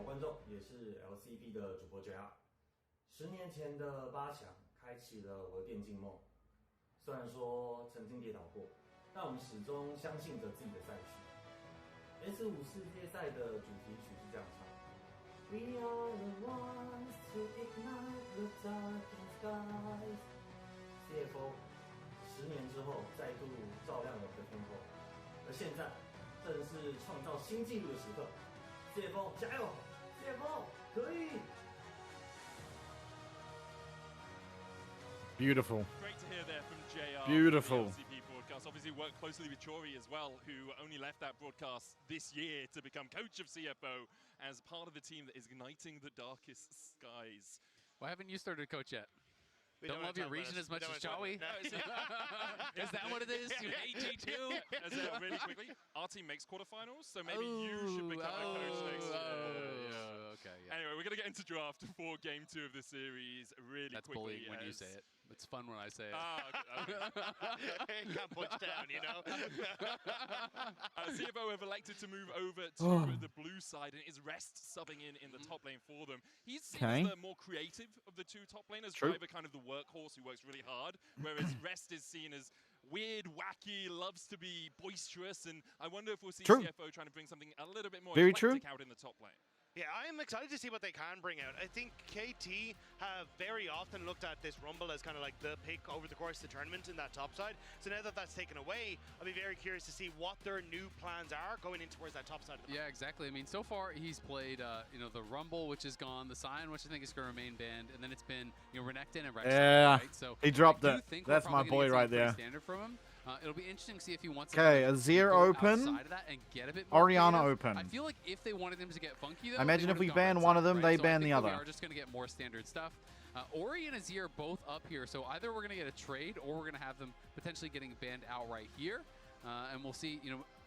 观众，也是 LCP 的主播 JR。10年前的8强开启了我的电竞梦。虽然说曾经跌倒过，但我们始终相信着自己的赛事。S5 世界赛的主题曲是这样唱 ：We are the ones to ignite the darkened skies。CFO 10年之后再度照亮了我们的天空，而现在正是创造新纪录的时刻。CFO 加油 ！CFO 可以。Beautiful. Great to hear there from JR. Beautiful. The LCP broadcast. Obviously worked closely with Chori as well, who only left that broadcast this year to become coach of CFO as part of the team that is igniting the darkest skies. Why haven't you started coach yet? Don't love your region as much as Chawi? Is that what it is? You hate G2? Really quickly, our team makes quarterfinals, so maybe you should become a coach next year. Okay, yeah. Anyway, we're going to going to get into draft for game 2 of the series really That's quickly. bullying when you say it. It's fun when I say it. Can't punch down, you know? CFO have elected to move over to the blue side, and is Rest subbing in the top lane for them. He's seen as the more creative of the 2 top laners. Driver kind of the workhorse who works really hard, whereas Rest is seen as weird, wacky, loves to be boisterous, and I wonder if we'll see CFO trying to bring something a little bit more eclectic out in the top lane. Yeah, I am excited to see what they can bring out. I think KT have very often looked at this Rumble as kind of like the pick over the course of the tournament in that top side. So now that that's taken away, I'll be very curious to see what their new plans are going in towards that top side of the map. Yeah, exactly. I mean, so far he's played, the Rumble, which is gone, the Scion, which I think is going to remain banned, and then it's been, Renekton and Rex. Yeah, right? So he dropped it. That's my boy right there. Standard from him. It'll be interesting to see if he wants to Azir open, Orianna open. I feel like if they wanted him to get funky, though, imagine if we ban one of them, they ban the other. We are just going to get more standard stuff. Ori and Azir are both up here, so either we're going to get a trade or we're going to have them potentially getting banned outright here. And we'll see,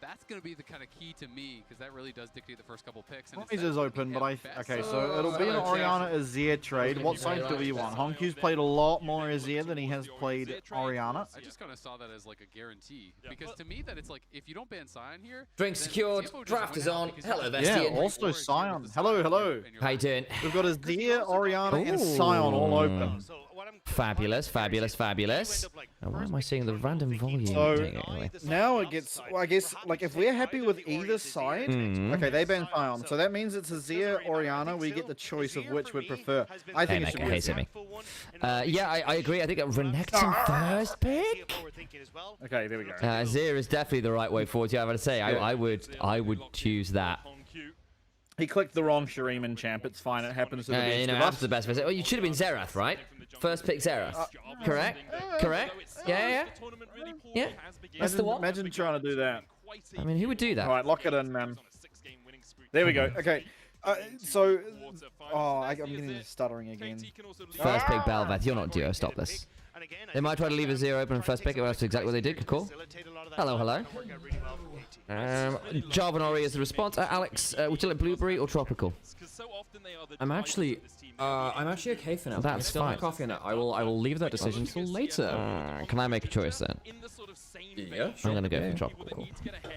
that's going to be the kind of key to me, because that really does dictate the first couple picks. Noise is open, but okay, so it'll be an Orianna Azir trade. What side do we want? Honkyu's played a lot more Azir than he has played Orianna. I just kind of saw that as like a guarantee, because to me that it's like, if you don't ban Scion here... Drink secured, draft is on. Hello, Vestian. Yeah, also Scion. Hello, hello. How you doing? We've got Azir, Orianna, and Scion all open. Fabulous, fabulous, fabulous. Now, why am I seeing the random volume? So now it gets, well, I guess, like if we're happy with either side, okay, they ban Scion, so that means it's Azir, Orianna. We get the choice of which we'd prefer. I think it should be Simi. Yeah, I agree. I think Renekton first pick. Okay, there we go. Azir is definitely the right way forward. Yeah, I gotta say, I would choose that. He clicked the wrong Shuriman champ. It's fine. It happens to the best of us. After the best. Oh, you should have been Xerath, right? First pick Xerath. Correct? Correct? Yeah. That's the one. Imagine trying to do that. I mean, who would do that? All right, lock it in, man. There we go. Okay. I'm getting stuttering again. First pick Bel'Veth. You're not duo. Stop this. They might try to leave Azir open in first pick. That's exactly what they did. Cool. Hello. Jarvan is the response. Alex, would you like blueberry or tropical? I'm actually okay for now. That's still fine. Coffee in it. I will leave that decision till later. Can I make a choice then? Yeah, I'm gonna go for tropical.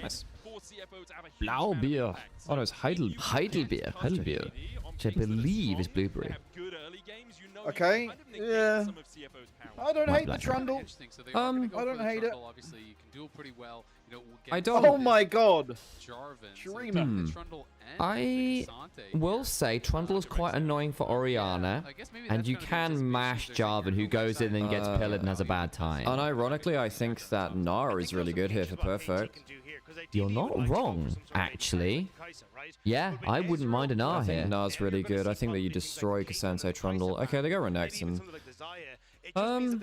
Nice. Blaubeer. Oh no, it's Heidelbeer. Which I believe is blueberry. Okay. Yeah. I don't hate the Trundle. I don't hate it. I don't. Oh my god. I will say Trundle is quite annoying for Orianna, and you can mash Jarvan, who goes in and gets pillared and has a bad time. Unironically, I think that Gnar is really good here for perfect. You're not wrong, actually. Yeah, I wouldn't mind a Gnar here. Gnar's really good. I think that you destroy Cassante Trundle. Okay, they go Renekton. I'm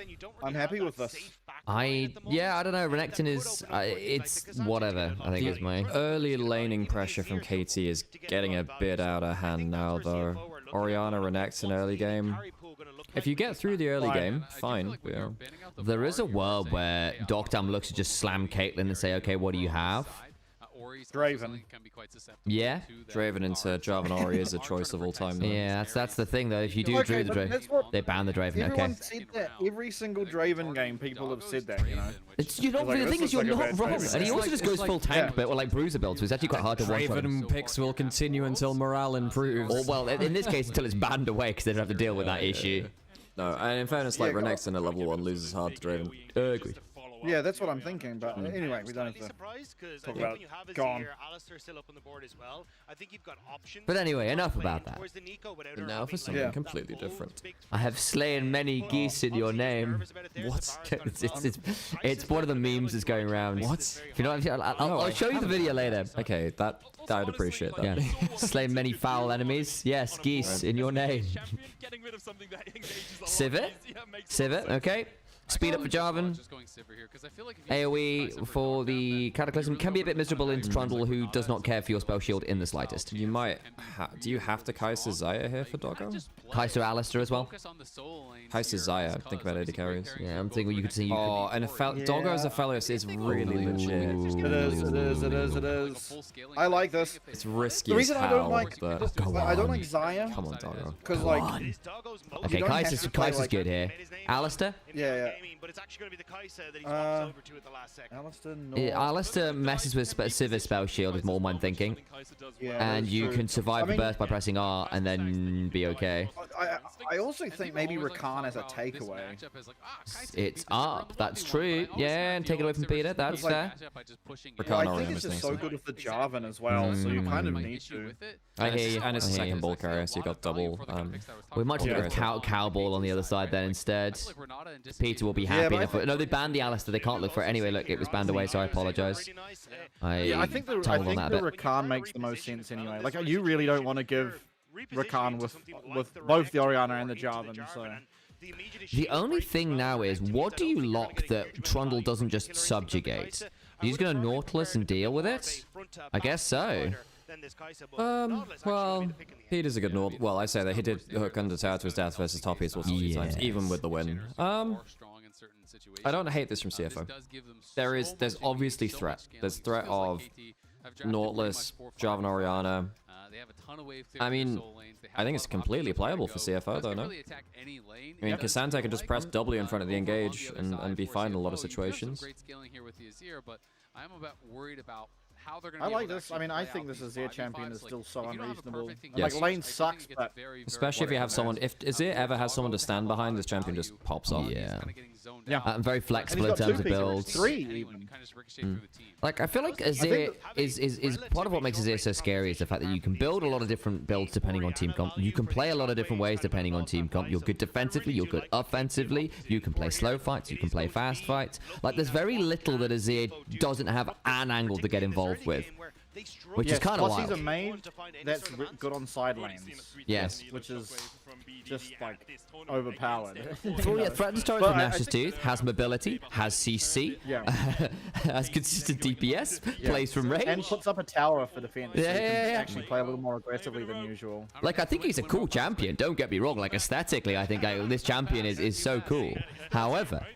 happy with this. I don't know. Renekton is, it's whatever. I think it's my early laning pressure from KT is getting a bit out of hand now, though. Orianna, Renekton early game. If you get through the early game, fine. Yeah. There is a world where Doctam looks to just slam Caitlyn and say, okay, what do you have? Draven. Yeah? Draven into Jarvan Ori is a choice of all time. Though. Yeah, that's the thing, though. If you do Draven, they ban the Draven, Everyone said that. Every single Draven game, people have said that, you know? You're not, the thing is, you're not wrong. And he also just goes full tank build, or like Bruiser build, so it's actually quite hard to watch. Draven picks will continue until morale improves. Or, well, in this case, until it's banned away, because they don't have to deal with that issue. No, and in fairness, like Renekton at level 1 loses hard to Draven. Agreed. Yeah, that's what I'm thinking, but anyway, we don't have to talk about it. Gone. But anyway, enough about that. And now for something completely different. I have slain many geese in your name. What? It's one of the memes that's going around. What? If you know, I'll show you the video later. Okay, I would appreciate that. Yeah. Slain many foul enemies. Yes, geese in your name. Civet, okay. Speed up for Jarvan. AoE for the Cataclysm can be a bit miserable into Trundle, who does not care for your spell shield in the slightest. You might... do you have to Kai'Sa Xayah here for Doggo? Kai'Sa Alistair as well. Kai'Sa Xayah, think about AD carries. Yeah, I'm thinking you could see... Oh, and Doggo's Aphelios is really legit. It is. I like this. It's risky. The reason as I don't hell, like I don't like Xayah. Come on, Doggo. Because like, okay, Kai'Sa's good here. Alistair? Yeah. But it's actually going to be the Kai'Sa that he swaps over to at the last second. Alistair messes with Sivir spell shield is more my thinking. And you can survive the burst by pressing R and then be okay. I also think maybe Rakan as a takeaway. It's up. That's true. Yeah, and take it away from Peter. That's fair. I think it's just so good with the Jarvan as well, so you kind of need to. I hear you. And it's a second ball carrier, so you got double. We might take a Cowball on the other side then instead. Peter will be happy enough. No, they banned the Alistair. They can't look for it anyway. Look, it was banned away, so I apologize. I think the Rakan makes the most sense anyway. Like, you really don't want to give Rakan with both the Orianna and the Jarvan, so... The only thing now is, what do you lock that Trundle doesn't just subjugate? He's going to Nautilus and deal with it? I guess so. Well, he is a good Nautilus. Well, I say that he did hook under tower to his death versus top esports a few times, even with the win. I don't hate this from CFO. There's obviously threat. There's threat of Nautilus, Jarvan Orianna. I mean, I think it's completely playable for CFO, though, no? I mean, Cassandra can just press W in front of the engage and be fine in a lot of situations. I like this. I mean, I think this Azir champion is still so unreasonable. Yes. Like, lane sucks, but... Especially if you have someone... If Azir ever has someone to stand behind, this champion just pops off. Yeah. I'm very flexible in terms of builds. 3 even. Like, I feel like Azir is part of what makes Azir so scary is the fact that you can build a lot of different builds depending on team comp. You can play a lot of different ways depending on team comp. You're good defensively, you're good offensively, you can play slow fights, you can play fast fights. Like, there's very little that Azir doesn't have an angle to get involved with. Which is kind of wild. Plus he's a main that's good on side lanes. Yes. Which is just, like, overpowered. Well, yeah, threatens turrets with Nash's Tooth, has mobility, has CC, has consistent DPS, plays from range. And puts up a tower for defense. So you can actually play a little more aggressively than usual. Like, I think he's a cool champion, don't get me wrong. Like, aesthetically, I think this champion is so cool. However...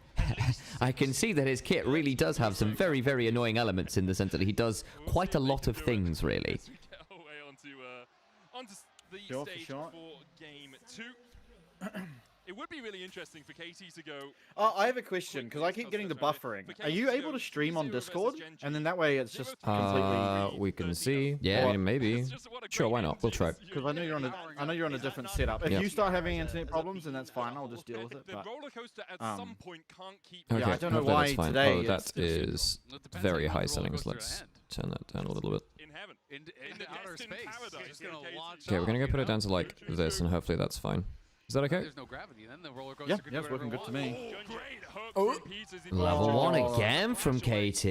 I can see that his kit really does have some very, very annoying elements in the sense that he does quite a lot of things, really. Sure. Game 2. It would be really interesting for KT to go... I have a question, because I keep getting the buffering. Are you able to stream on Discord? And then that way it's just completely... we can see. Yeah, I mean, maybe. Sure, why not? We'll try. Because I know you're on a different setup. If you start having internet problems, then that's fine. I'll just deal with it. But, okay, I don't know why fine. today... Oh, that is very high settings. Let's turn that down a little bit. In outer space. Okay, we're going to go put it down to like this, and hopefully that's fine. Is that okay? There's no gravity, then the roller coaster yeah, it's working good to me. Level 1 again from KT.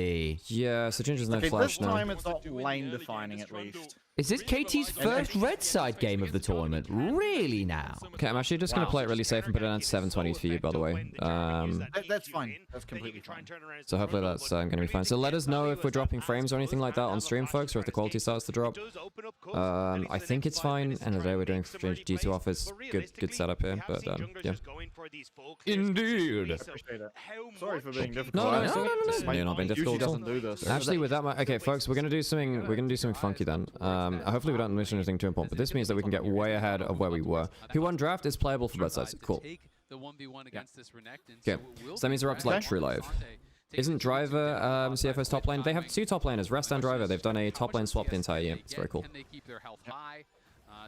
Yeah, so Ginger's no flash now. This time it's not lane defining at least. Is this KT's first red side game of the tournament? Really now? Okay, I'm actually just going to play it really safe and put it down to 720 for you, by the way. That's fine. That's completely fine. So hopefully that's going to be fine. So let us know if we're dropping frames or anything like that on stream, folks, or if the quality starts to drop. I think it's fine. End of the day, we're doing G2 office. Good setup here, but yeah. Indeed. Sorry for being difficult. No, you're not being difficult at all. Actually, with that, okay, folks, we're gonna do something. We're gonna do something funky then. Hopefully, we don't miss anything too important. But this means that we can get way ahead of where we were. Who won draft is playable for both sides. Cool. Okay, so that means we're up to like true live. Isn't Driver CFO's top lane? They have 2 top laners, Rest and Driver. They've done a top lane swap the entire year. It's very cool.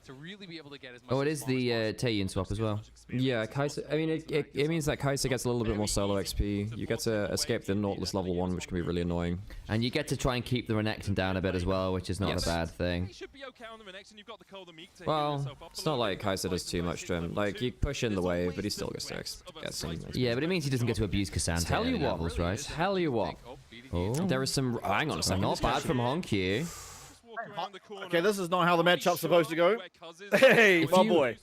To really be able to get as much oh, it is the Taeyin swap as well. Yeah, Kai'Sa. I mean, it means that Kai'Sa gets a little bit more solo XP. You get to escape the Nautilus level 1, which can be really annoying. And you get to try and keep the Renekton down a bit as well, which is not a bad thing. Well, it's not like Kai'Sa does too much to him. Like, you push in the wave, but he still gets to get some XP. Yeah, but it means he doesn't get to abuse Cassandra. Tell you what, right? Tell you what. Oh. There is some... Hang on a second. Not bad from Honkyu. Okay, this is not how the matchup's supposed to go. Hey, my boy.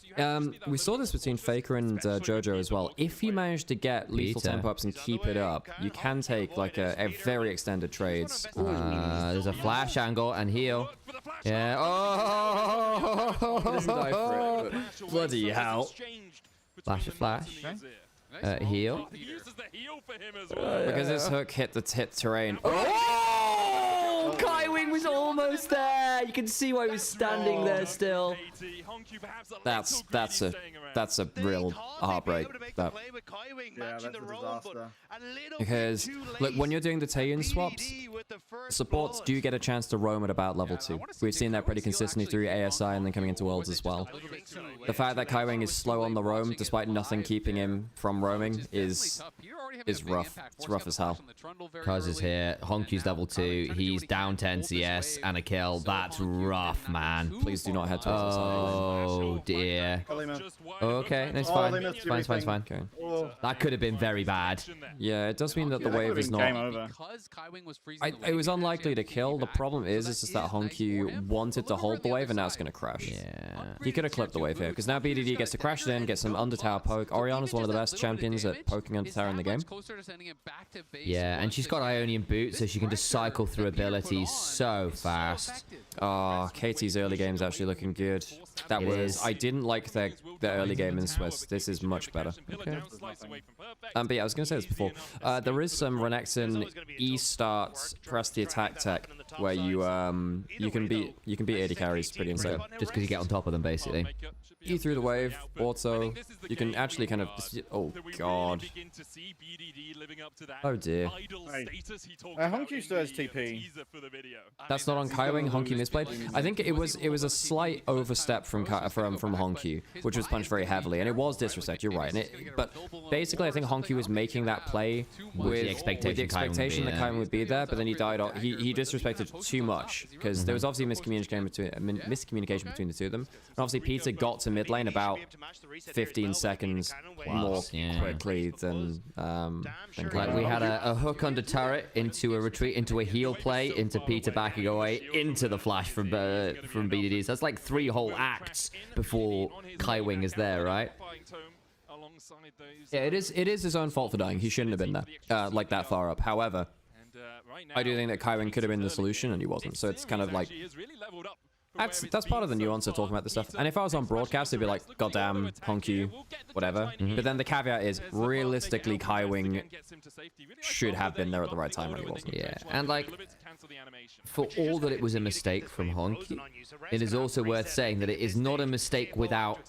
We saw this between Faker and Jojo as well. If you manage to get lethal tempo ups and keep it up, you can take like a very extended trades. There's a flash angle and heal. Yeah. Oh! Bloody hell. Flash. Heal. Because his hook hit the terrain. Oh! Kaiwing was almost there. You can see why he was standing there still. That's a real heartbreak. Yeah, that's a disaster. Because look, when you're doing the Taeyun swaps, supports do get a chance to roam at about level 2. We've seen that pretty consistently through ASI and then coming into Worlds as well. The fact that Kaiwing is slow on the roam, despite nothing keeping him from roaming, is rough. It's rough as hell. Kaz is here. Honkyu's level 2. He's down 10 CS and a kill. That's rough, man. Please do not head towards the side. Oh dear. Okay, no, it's fine. It's fine. Okay. That could have been very bad. Yeah, it does mean that the wave is not. It was unlikely to kill. The problem is just that Honkyu wanted to hold the wave, and now it's going to crash. Yeah. He could have clipped the wave here, because now BDD gets to crash it in, get some under tower poke. Oriana's one of the best champions at poking under tower in the game. Yeah, and she's got Ionian boots, so she can just cycle through abilities so fast. Oh, KT's early game's actually looking good. That was... I didn't like the early game in Swiss. This is much better. Okay. But yeah, I was going to say this before. There is some Renekton E-start press the attack tech where you can beat AD carries pretty insane. Just because you get on top of them, basically. E through the wave, auto. You can actually kind of... Oh, God. Oh, dear. Honky still has TP. That's not on Kaiwing. Honky misplayed. I think it was a slight overstep from Honky, which was punched very heavily, and it was disrespect. You're right. But basically, I think Honky was making that play with the expectation that Kaiwing would be there, but then he died. He disrespected too much because there was obviously miscommunication between the two of them. And obviously, Peter got to mid lane about 15 seconds more quickly than Like we had a hook under turret into a retreat, into a heal play, into Peter backing away, into the flash from BDD. So that's like 3 whole acts before Kaiwing is there, right? Yeah, it is his own fault for dying. He shouldn't have been there, like that far up. However, I do think that Kaiwing could have been the solution, and he wasn't. So it's kind of like... That's part of the nuance of talking about this stuff. And if I was on broadcast, it'd be like, goddamn, Honky, whatever. But then the caveat is, realistically, Kaiwing should have been there at the right time, and he wasn't. Yeah, and like, for all that it was a mistake from Honky, it is also worth saying that it is not a mistake without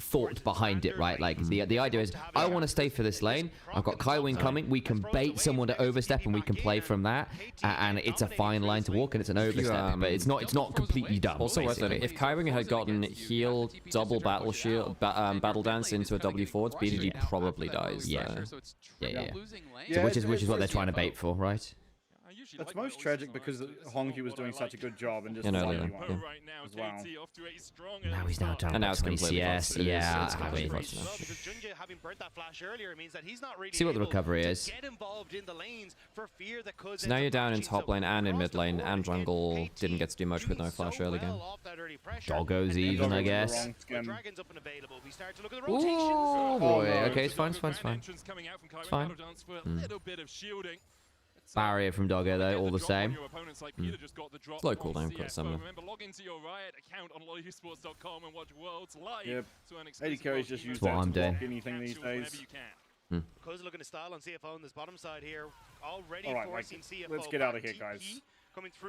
thought behind it, right? Like, the idea is, I want to stay for this lane, I've got Kaiwing coming, we can bait someone to overstep, and we can play from that, and it's a fine line to walk, and it's an overstep, but it's not completely dumb. Also worth noting, if Kaiwing had gotten heal, double battle shield, battle dance into a W forward, BDD probably dies. Yeah. So which is what they're trying to bait for, right? It's most tragic because Honky was doing such a good job and just as well. Now he's now down. And now it's 20 CS. Yeah, it's completely see what the recovery is. So now you're down in top lane and in mid lane, and jungle didn't get to do much with no flash early game. Doggo's even, I guess. Oh boy. Okay, it's fine. It's fine. Barrier from Doggo though, all the same. Low cooldown, quite similar. Yep. AD carries just use what I'm doing. Anything these days. Because looking to style on CFO on this bottom side here, already forcing CFO. Let's get out of here, guys.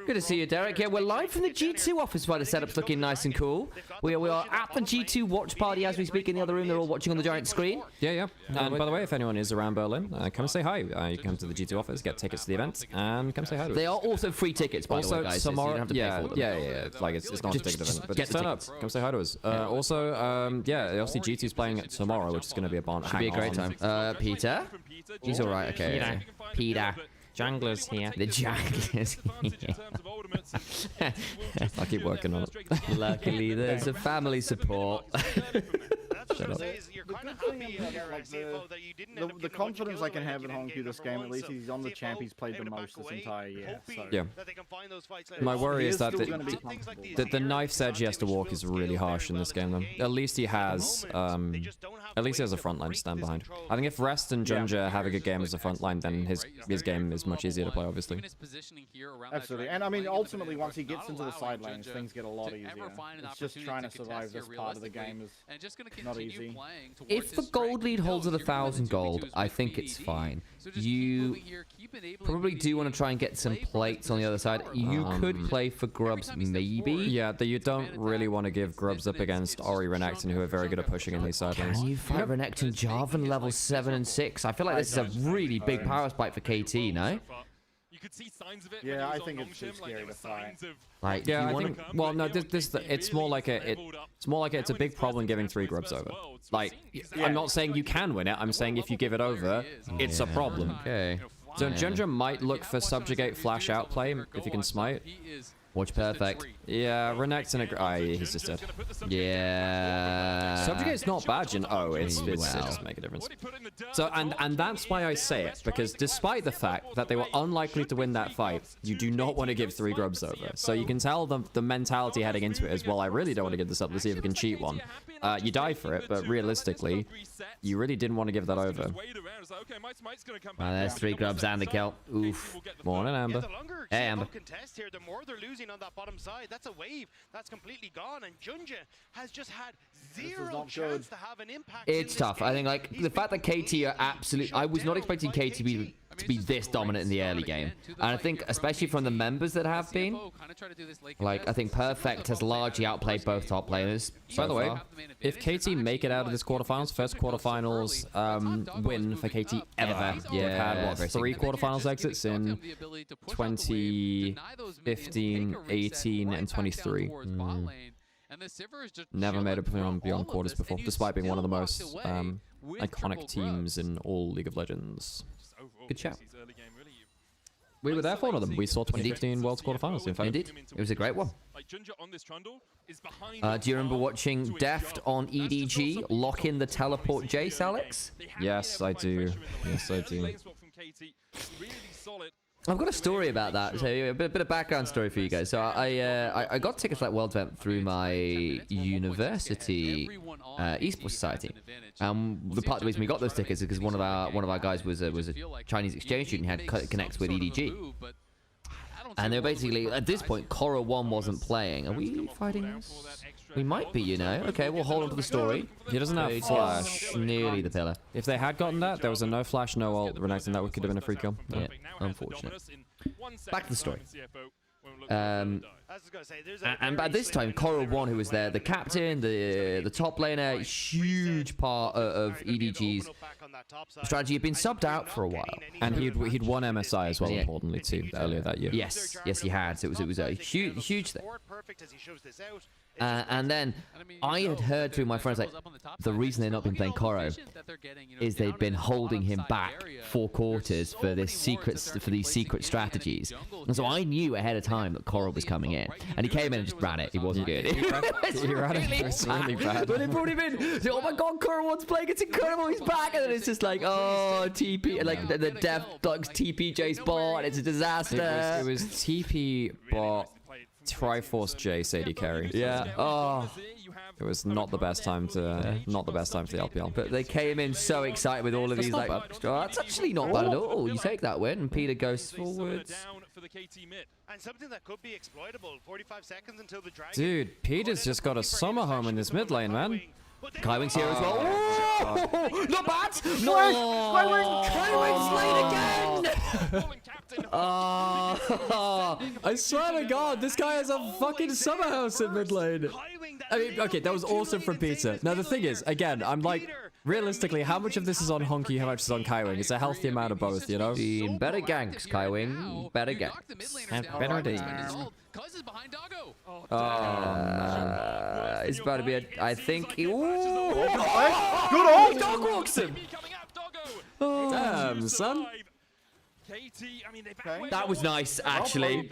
Good to see you, Derek. Yeah, we're live from the G2 office while the setup's looking nice and cool. We are at the G2 watch party as we speak in the other room. They're all watching on the giant screen. Yeah. And by the way, if anyone is around Berlin, come and say hi. You can come to the G2 office, get tickets to the event, and come say hi to us. They are also free tickets, by the way, guys. Tomorrow, so you don't have to pay for them. Yeah. Like, it's not a ticket event, but just turn up. Come say hi to us. Also, obviously G2's playing tomorrow, which is going to be a barn. Should be a great time. Peter? He's all right, okay. Peter. Jungler's here. The jungler's here. I'll keep working on it. Luckily, there's a family support. that up. The confidence I can have in Hongkyu this game, at least he's on the champ he's played the most this entire year. So. Yeah. My worry is that the knife's edge he has to walk is really harsh in this game, though. At least he has a front line to stand behind. I think if Rest and Junja have a good game as a front line, then his game is much easier to play, obviously. Absolutely, and I mean, ultimately, once he gets into the side lanes, things get a lot easier. It's just trying to survive this part of the game is not easy. If the gold lead holds at 1,000 gold, I think it's fine. You probably do want to try and get some plates on the other side. You could play for Grubs, maybe. Yeah, you don't really want to give Grubs up against Ori Renekton, who are very good at pushing in these side lanes. Can you fight Renekton Jarvan level 7 and 6? I feel like this is a really big power spike for KT, no? Yeah, I think it's too scary to fight. Like, yeah, I think. Well, no, it's more like it's a big problem giving 3 Grubs over. Like, I'm not saying you can win it. I'm saying if you give it over, it's a problem. Okay. So Junja might look for subjugate flash outplay if he can smite. Watch perfect. Yeah, Renekton. He's just dead. Yeah. Subjugate's not bad, it doesn't make a difference. So, and that's why I say it, because despite the fact that they were unlikely to win that fight, you do not want to give 3 Grubs over. So you can tell the mentality heading into it is, well, I really don't want to give this up to see if we can cheat one. You die for it, but realistically, you really didn't want to give that over. Well, there's 3 Grubs and the kill. Oof. Morning, Amber. Hey, Amber. The more they're losing on that bottom side, that's a wave that's completely gone, and Junja has just had zero chance to have an impact. It's tough. I think, like, the fact that KT are absolute. I was not expecting KT to be this dominant in the early game, and I think especially from the members that have been, like, I think Perfect has largely outplayed both top laners. By the way, if KT make it out of this quarterfinals, first quarterfinals win for KT ever. Yeah, they've had what, 3 quarterfinals exits in 2015, 18, and 23. Never made it beyond quarters before, despite being one of the most iconic teams in all League of Legends. Good shout. We were there for one of them. We saw 2015 World's quarterfinals, in fact. Indeed. It was a great one. Do you remember watching Deft on EDG lock in the teleport Jace, Alex? Yes, I do. Yes, I do. I've got a story about that, so a bit of background story for you guys. So I got tickets to that World event through my university esports society. The part of the reason we got those tickets is because one of our guys was a Chinese exchange student and had connects with EDG. And they were basically, at this point, Korra 1 wasn't playing. Are we fighting this? We might be, you know. Okay, we'll hold on to the story. He doesn't have flash. Nearly the pillar. If they had gotten that, there was a no flash, no ult Renekton. That could have been a free kill. Yeah, unfortunate. Back to the story. And by this time, Korra 1, who was there, the captain, the top laner, huge part of EDG's strategy, had been subbed out for a while. And he'd won MSI as well, importantly, too, earlier that year. Yes, he had. So it was a huge thing. And then I had heard through my friends, like, the reason they've not been playing Korra is they've been holding him back 4 quarters for these secret strategies. And so I knew ahead of time that Korra was coming in, and he came in and just ran it. He wasn't good. He ran it. It's really bad. But they brought him in. So, oh my god, Korra 1's playing. It's incredible. He's back, and then it's just like, oh, TP, like the dev ducks TP Jace bot, and it's a disaster. It was TP bot. Triforce Jace AD carry. Yeah. Oh. It was not the best time to the LPL. But they came in so excited with all of these, like, oh, that's actually not bad at all. You take that win, and Peter goes forwards. And something that could be exploitable. 45 seconds until the dragon. Dude, Peter's just got a summer home in this mid lane, man. Kaiwing's here as well. Oh, not bad. No. Kaiwing's late again. I swear to God, this guy has a fucking summer house in mid lane. I mean, okay, that was awesome from Peter. Now the thing is, again, I'm like, realistically, how much of this is on Honky, how much is on Kaiwing? It's a healthy amount of both, you know? Better ganks, Kaiwing. Better ganks. And better days. Oh, man. It's about to be I think... Good ult! Dog walks him! Damn, son. That was nice, actually.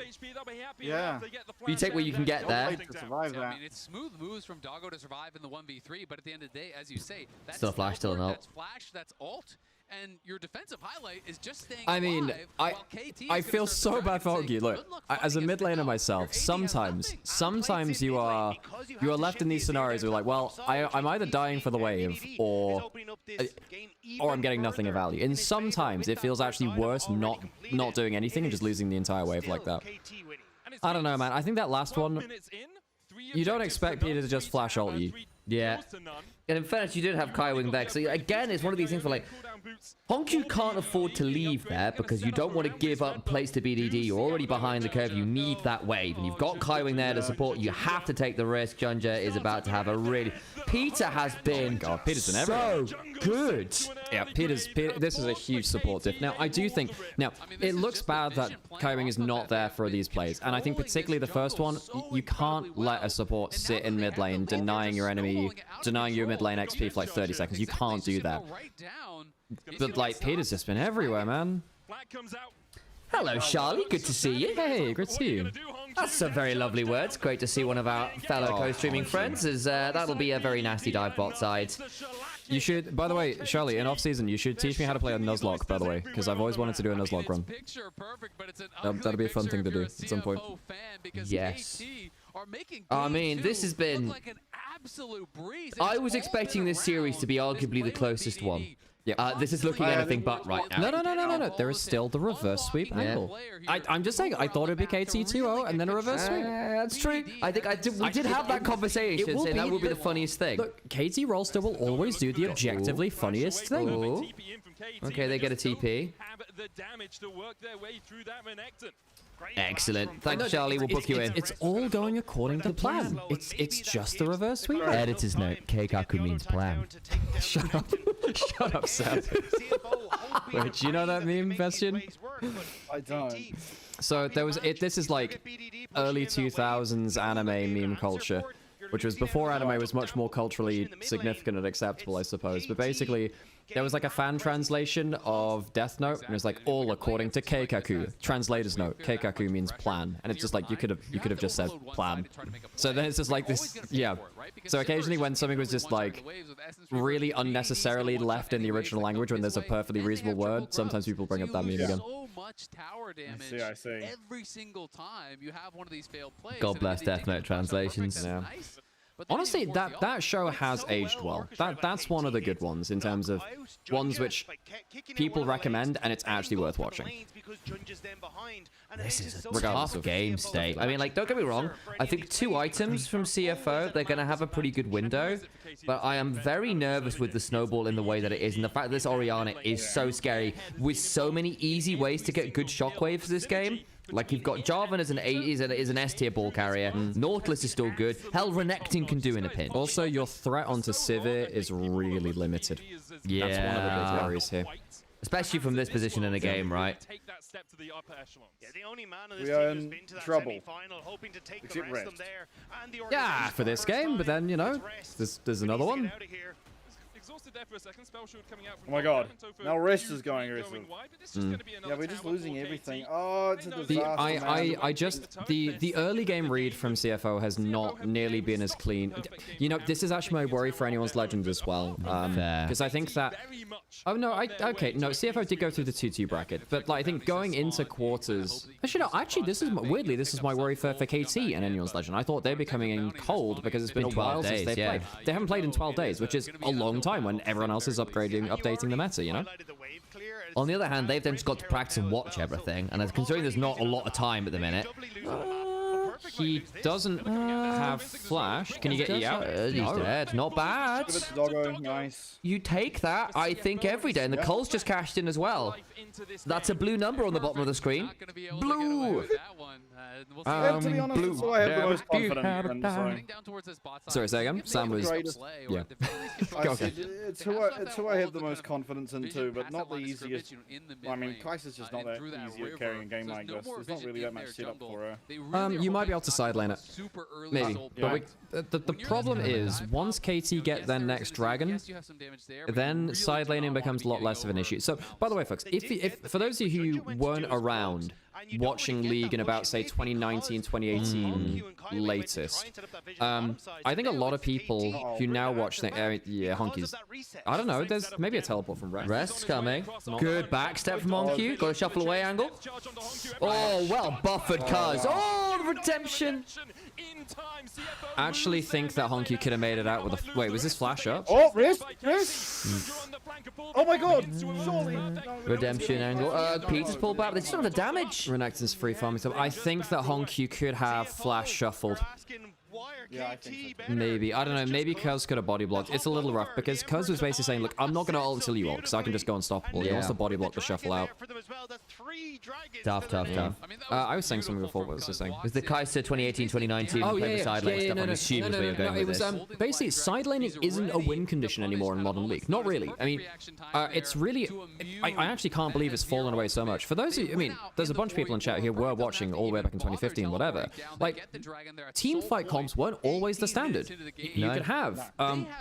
Yeah. You take what you can get there. I mean, it's smooth moves from Doggo to survive in the 1v3, but at the end of the day, as you say, that's Still flash, still an ult. That's flash, that's ult, and your defensive highlight is just staying I mean, alive, I while KT is I gonna feel start so bad for saying, Oggy. Look, as a mid laner myself, sometimes you are left in these scenarios where like, well, I'm either dying for the wave or I'm getting nothing of value. And sometimes it feels actually worse not doing anything and just losing the entire wave like that. I don't know, man. I think that last one, you don't expect Peter to just flash ult you. Yeah. And in fairness, you did have Kaiwing there. So again, it's one of these things where like, Hongqiu can't afford to leave there because you don't want to give up place to BDD. You're already behind the curve. You need that wave. And you've got Kaiwing there to support. You have to take the risk. Junja is about to have a really... Peter has been Peter's been so good. Yeah, Peter, this is a huge support diff. Now, I do think... Now, it looks bad that Kaiwing is not there for these plays. And I think particularly the first one, you can't let a support sit in mid lane, denying your enemy, denying your mid lane XP for like 30 seconds. You can't do that. But like, Peter's just been everywhere, man. Hello, Charlie. Good to see you. Hey, great to see you. That's some very lovely words. Great to see one of our fellow co-streaming friends. As that'll be a very nasty dive bot side. You should, by the way, Charlie, in off-season, you should teach me how to play a Nuzlocke, by the way, because I've always wanted to do a Nuzlocke run. That'll be a fun thing to do at some point. Yes. I mean, this has been... I was expecting this series to be arguably the closest one. Yeah. This is looking anything but right now. No. There is still the reverse sweep angle. I'm just saying, I thought it'd be KT 2-0 and then a reverse sweep. That's true. I think we did have that conversation, saying that would be the funniest thing. Look, KT Rolster will always do the objectively funniest thing. Ooh. Okay, they get a TP. Excellent. Thanks, Charlie. We'll book you in. It's all going according to plan. It's just the reverse sweep. Editor's note: Keikaku means plan. Shut up. Shut up, Sam. Wait, do you know that meme, Bastion? I don't. So there was this is like early 2000s anime meme culture, which was before anime was much more culturally significant and acceptable, I suppose. But basically, there was like a fan translation of Death Note, and it was like all according to Keikaku. Translator's note: Keikaku means plan, and it's just like you could have just said plan. So then it's just like this, yeah. So occasionally when something was just like really unnecessarily left in the original language when there's a perfectly reasonable word, sometimes people bring up that meme again. So much tower damage. I see. Every single time you have one of these failed plays. God bless Death Note translations. Yeah. Honestly, that show has aged well. That's one of the good ones in terms of ones which people recommend and it's actually worth watching. This is a tough game state. I mean, like, don't get me wrong. I think 2 items from CFO, they're going to have a pretty good window. But I am very nervous with the snowball in the way that it is. And the fact that this Orianna is so scary with so many easy ways to get good shockwaves this game. Like, you've got Jarvan as an S tier ball carrier. Nautilus is still good. Hell, Renekton can do in a pinch. Also, your threat onto Sivir is really limited. Yeah. That's one of the big worries here. Especially from this position in the game, right? We are in trouble. Yeah, for this game, but then, you know, there's another one. Oh my god. Now Rest is going aggressive. Yeah, we're just losing everything. Oh, it's a disaster. The early game read from CFO has not nearly been as clean. You know, this is actually my worry for anyone's Legend as well. Because I think that... Oh, no, okay, no, CFO did go through the 2-2 bracket. But like, I think going into quarters... Actually, no, this is... Weirdly, this is my worry for KT and anyone's Legend. I thought they'd be coming in cold because it's been a while since they've played. They haven't played in 12 days, which is a long time when everyone else is updating the meta, you know? On the other hand, they've then just got to practice and watch everything, and considering there's not a lot of time at the minute... He doesn't have flash. Can you get E out? He's dead. Not bad. Give it to Doggo. Nice. You take that, I think, every day. And the Cole's just cashed in as well. That's a blue number on the bottom of the screen. Blue! To be honest, that's who I have the most confidence in. Sorry, say again? Sam was... Yeah. It's who I have the most confidence in too, but not the easiest. I mean, Kaiser's just not that easy at carrying a game like this. There's not really that much setup for her. You might be able to sidelane it. Maybe. Yeah. But the problem is, once KT get their next dragon, then side laning becomes a lot less of an issue. So, by the way, folks, if for those of you who weren't around watching League in about, say, 2019, 2018 latest, I think a lot of people who now watch think, yeah, Honky's... I don't know, there's maybe a teleport from Rest. Rest's coming. Good backstep from Honky. Got a shuffle away angle. Oh, well buffered, cuz. Oh, the redemption. I actually think that Honky could have made it out with a... Wait, was this flash up? Oh, Rest! Oh my god! Surely! Redemption angle. Peter's pulled back, but they still have the damage. Renekton's free farming stuff. I think that Honky could have flash shuffled. Yeah, I think so. Maybe. I don't know. Maybe Cuz could have body blocked. It's a little rough because Cuz was basically saying, look, I'm not going to ult until you ult because I can just go unstoppable. He wants to body block the shuffle out. Tough. I was saying something before. What was I saying? It was the Kaiser 2018-2019 side lane stuff. I'm assuming where you're going with this. Basically, side laning isn't a win condition anymore in Modern League. Not really. I mean, it's really... I actually can't believe it's fallen away so much. For those of you... I mean, there's a bunch of people in chat who were watching all the way back in 2015, whatever. Like, team fight comps weren't always the standard. You could have,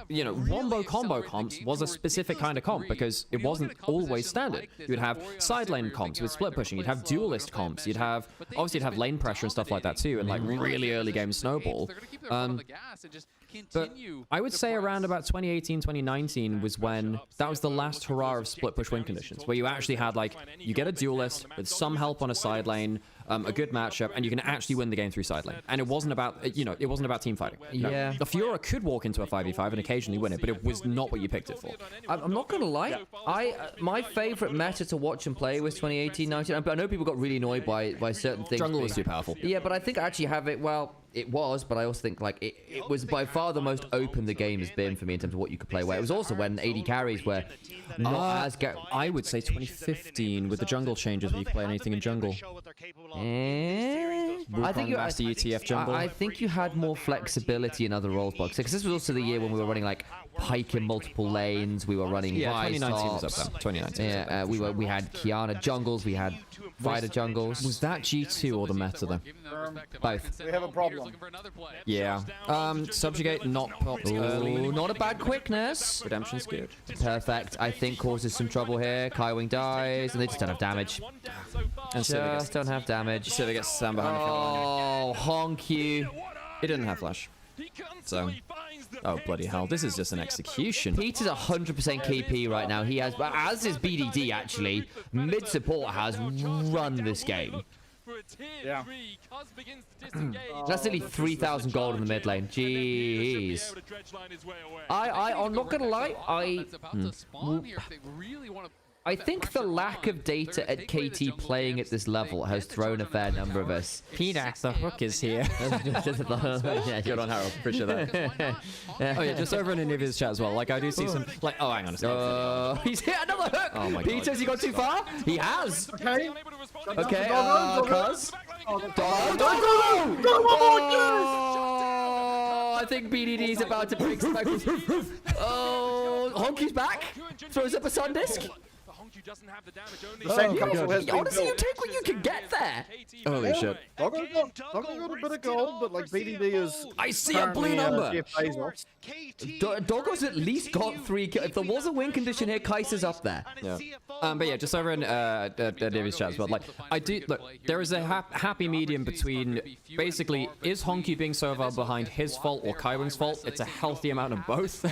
you know, wombo combo comps was a specific kind of comp because it wasn't always standard. You'd have side lane comps with split pushing. You'd have duelist comps. You'd have, obviously, you'd have lane pressure and stuff like that too, and like really early game snowball. But I would say around about 2018, 2019 was when that was the last hurrah of split push win conditions, where you actually had like, you get a duelist with some help on a side lane, a good matchup, and you can actually win the game through side lane. And it wasn't about, you know, it wasn't about team fighting. No. Yeah. The Fiora could walk into a 5v5 and occasionally win it, but it was not what you picked it for. I'm not gonna lie, my favorite meta to watch and play was 2018-19. I know people got really annoyed by certain things. Jungle was too powerful. Yeah, but I think I actually have it, well, it was, but I also think like it was by far the most open the game has been for me in terms of what you could play. Where it was also when AD carries were not as... I would say 2015 with the jungle changes where you could play anything in jungle. I think you Master UTF jungle. I think you had more flexibility in other roles, because this was also the year when we were running like Pike in multiple lanes. We were running 2019 was up there. 2019. Yeah, we had Kiana jungles. We had Fighter jungles. Was that G2 or the meta though? Both. We have a problem. Yeah. Subjugate not popped early. Not a bad quickness. Redemption's good. Perfect. I think causes some trouble here. Kaiwing dies, and they just don't have damage. And just don't have damage. So they get Sam behind the Oh, Honky. He didn't have flash. So, oh bloody hell, this is just an execution. Peter's 100% KP right now. He has, as is BDD actually, mid support has run this game. Yeah. That's nearly 3,000 gold in the mid lane. Jeez. I'm not gonna lie, I think the lack of data at KT playing at this level has thrown a fair number of us. Peter, the hook is here. Yeah, good on Harold. Appreciate that. Oh yeah, just over in Onivia's chat as well. Like I do see some, like, oh hang on a second. He's hit another hook. Oh my god. Peter, has he gone too far? He has. Okay. Okay, cuz. I think BDD's about to break some. Oh, Honky's back. Throws up a sun disc. The same console has been honestly, you built. take what you can get there. Holy shit. Doggo got a bit of gold, but like BDD is... I see a blue number. Doggo's at least got 3 kills. If there was a win condition here, Kaiser's up there. Yeah. But yeah, just over in Davies chat as well. Like, I do look. There is a happy medium between basically is Honky being so far behind his fault or Kaiwing's fault. It's a healthy amount of both.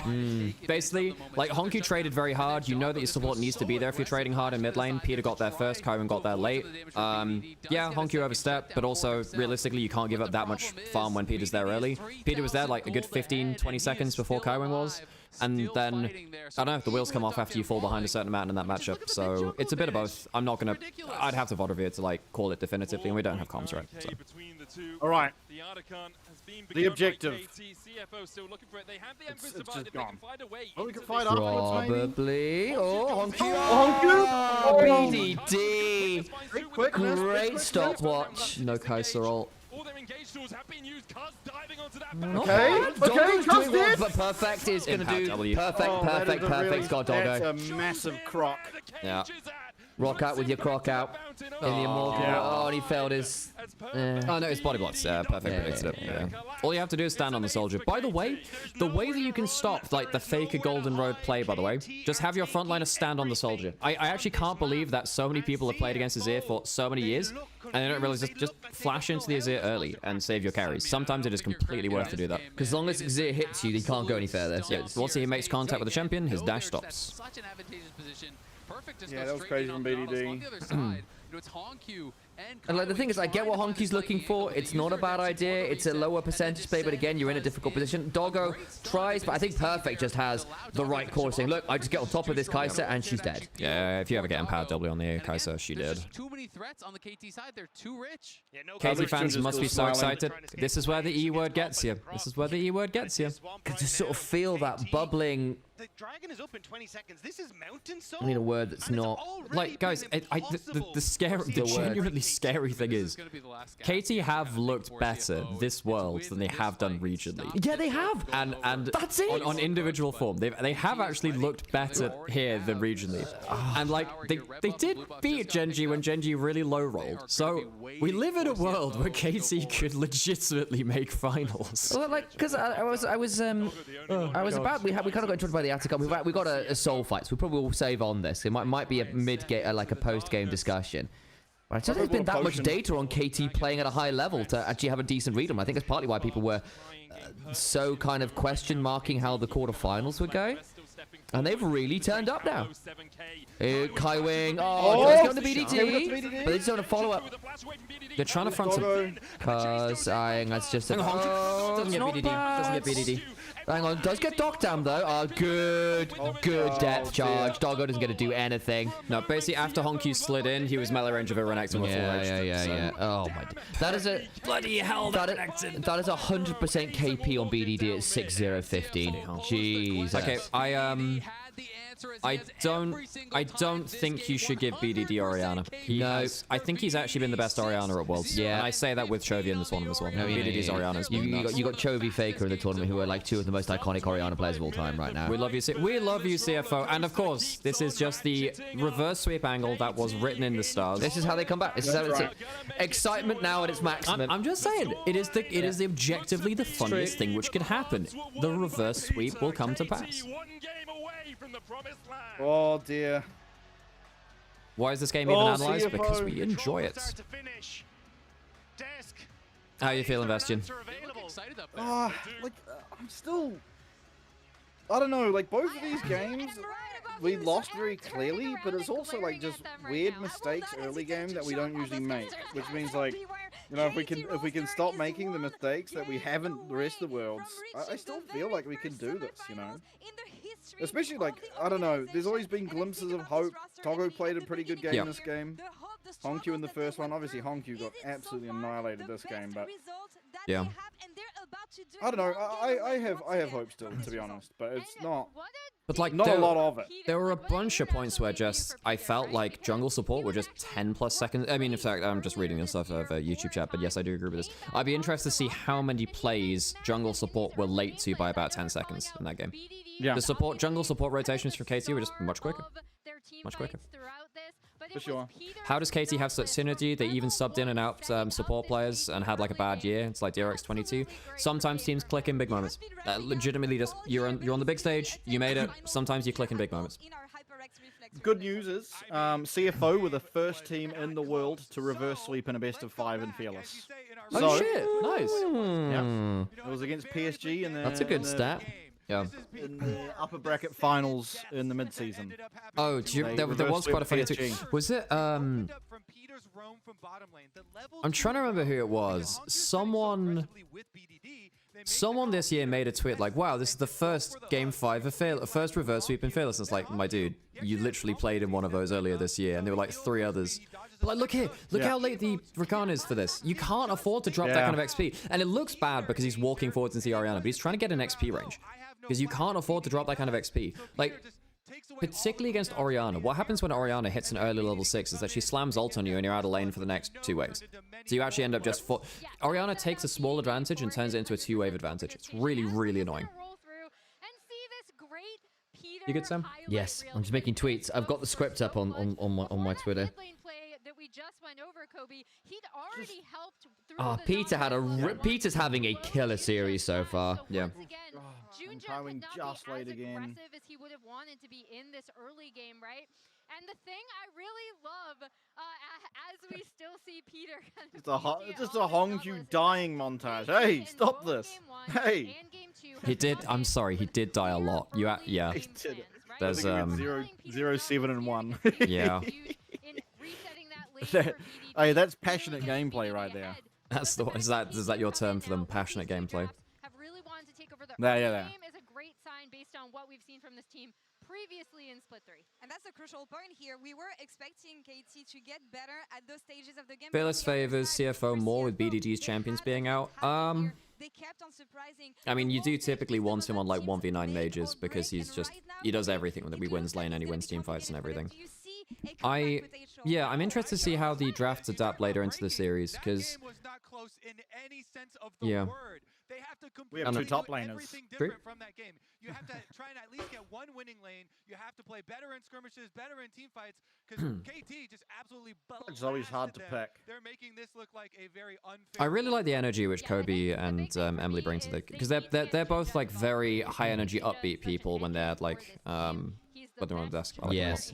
Basically, like Honky traded very hard. You know that your support needs to be there if you're trading hard in mid lane. Peter got there first. Kaiwing got there late. Yeah, Honky overstepped, but also realistically, you can't give up that much farm when Peter's there early. Peter was there like a good 15-20 seconds before Kaiwing was. And then, I don't know, the wheels come off after you fall behind a certain amount in that matchup. So it's a bit of both. I'm not going to... I'd have to VOD to like call it definitively, and we don't have comms, right? So. All right. The objective. It's just gone. Well, we can fight afterwards, Probably. Oh, Honku. Oh, Honku. BDD. Great stopwatch. No Kaiser ult. Okay, Cuz did. but perfect is going to do W. perfect. It's got Doggo. That's a massive croc. Yeah. Rock out with your croc out. In the immortal. yeah. Oh, and he failed his... Oh, no, it's body blocks. Perfect predicted it. Yeah. All you have to do is stand on the soldier. By the way that you can stop, like, the faker Golden Road play, by the way, just have your frontliner stand on the soldier. I actually can't believe that so many people have played against Azir for so many years, and they don't realize just flash into the Azir early and save your carries. Sometimes it is completely worth to do that. Because as long as Azir hits you, they can't go any further. So Once he makes contact with the champion, his dash stops. Such an advantageous position. Perfect just Yeah, goes that was straight crazy in from on the BDD. On the other side, it's Honku And like the thing is, I get what Honky's looking for. It's not a bad idea. It's a lower percentage play, but again, you're in a difficult position. Doggo tries, but I think Perfect just has the right call, saying, look, I just get on top of this Kai'Sa and she's dead. Yeah, if you ever get empowered W on the Kai'Sa, she did. Too many threats on the KT side. They're too rich. Yeah, no KT fans must be so excited. This is where the E word gets you. This is where the E word gets you. Can just sort of feel that bubbling. The dragon is up in 20 seconds. This is Mountain Soul. I need a word that's not... Like, guys, the genuinely scary thing is, KT have looked better this world than they have done regionally. Yeah, they have. And that's it. On individual form, they have actually looked better here than regionally. And like, they did beat Genji when Genji really low rolled. So we live in a world where KT could legitimately make finals. Well, like, because we kind of got interrupted by the Atacom. We got a soul fight, so we probably will save on this. It might be a mid-game, like a post-game discussion. But I don't think there's been that much data on KT playing at a high level to actually have a decent read on. I think that's partly why people were so kind of question marking how the quarterfinals would go. And they've really turned up now. Kai Wing. Oh, it's going to BDT. But they just don't have follow-up. They're trying to front some... Because, that's just a... Doesn't get BDD. Doesn't get BDD. Hang on, does get Doc down though. Oh, good depth charge. Doggo doesn't get to do anything. No, basically after Honku slid in, he was melee range of a Renekton with full edge. Yeah. Oh my... That is a... Bloody hell, that is 100% KP on BDD at 6-0-15. Jesus. Okay, I don't think you should give BDD Orianna. I think he's actually been the best Orianna at Worlds. Yeah. And I say that with Chovy in this one as well. No, BDD's Orianna's been nuts. You got Chovy, Faker in the tournament, who are like two of the most iconic Orianna players of all time right now. We love you, CFO. And of course, this is just the reverse sweep angle that was written in the stars. This is how they come back. This is how it's excitement now at its maximum. I'm just saying, it is the objectively the funniest thing which could happen. The reverse sweep will come to pass. Oh dear. Why is this game even analyzed? CFO. Because we enjoy it. How are you feeling, Bastion? I'm still... I don't know, like both of these games, we lost very clearly, but it's also like just weird mistakes early game that we don't usually make, which means like, you know, if we can stop making the mistakes that we haven't the rest of the worlds, I still feel like we can do this, you know. Especially like, I don't know, there's always been glimpses of hope. Togo played a pretty good game this game. Honku in the first one, obviously Honku got absolutely annihilated this game, but yeah. I don't know, I have hope still, to be honest, but it's not. But like, not a lot of it. There were a bunch of points where just I felt like jungle support were just 10+ seconds. I mean, in fact, I'm just reading this off of a YouTube chat, but yes, I do agree with this. I'd be interested to see how many plays jungle support were late to by about 10 seconds in that game. Yeah. The jungle support rotations for KT were just much quicker. Much quicker. For sure. How does KT have such synergy? They even subbed in and out support players and had like a bad year. It's like DRX22. Sometimes teams click in big moments. Legitimately, just you're on the big stage, you made it. Sometimes you click in big moments. Good news is, CFO were the first team in the world to reverse sweep in a best of 5 in Fearless. Oh shit! Nice. Yeah. It was against PSG in the... That's a good stat. Yeah. In the upper bracket finals in the mid-season. Oh, there was quite a funny tweet. Was it, I'm trying to remember who it was. Someone Someone this year made a tweet like, wow, this is the first game 5 of first reverse sweep in Fearless. It's like, my dude, you literally played in one of those earlier this year, and there were like 3 others. But like, look here, look how late the Rakan is for this. You can't afford to drop that kind of XP. And it looks bad because he's walking forwards into the Orianna, but he's trying to get an XP range. Because you can't afford to drop that kind of XP. Like, particularly against Orianna, what happens when Orianna hits an early level 6 is that she slams ult on you and you're out of lane for the next 2 waves. So you actually end up just... Orianna takes a small advantage and turns it into a 2-wave advantage. It's really, really annoying. You good, Sam? Yes, I'm just making tweets. I've got the script up on my Twitter. Oh, Peter had Peter's having a killer series so far. Yeah. I'm trying just late again. As he would have wanted to be in this early game, right? And the thing I really love, as we still see Peter just a Hongyu dying montage. Hey, stop this. Hey. He did. I'm sorry. He did die a lot. Yeah. He did. There's 0, 7, and 1. Yeah. Hey, that's passionate gameplay right there. That's the. Is that your term for them? Passionate gameplay. Yeah. Is a great sign based on what we've seen from this team previously in Split 3. And that's a crucial point here. We were expecting KT to get better at those stages of the game. Fearless favors CFO more with BDG's champions being out. I mean, you do typically want him on like 1v9 mages because he does everything with it. He wins lane and he wins team fights and everything. I'm interested to see how the drafts adapt later into the series because we have 2 top laners. True. From that game. You have to try and at least get 1 winning lane. You have to play better in skirmishes, better in team fights, because KT just absolutely It's always hard to pick. They're making this look like a very unfair. I really like the energy which Kobe and Emily bring to the, because they're both like very high energy, upbeat people when they're like when they're on the desk. Yes.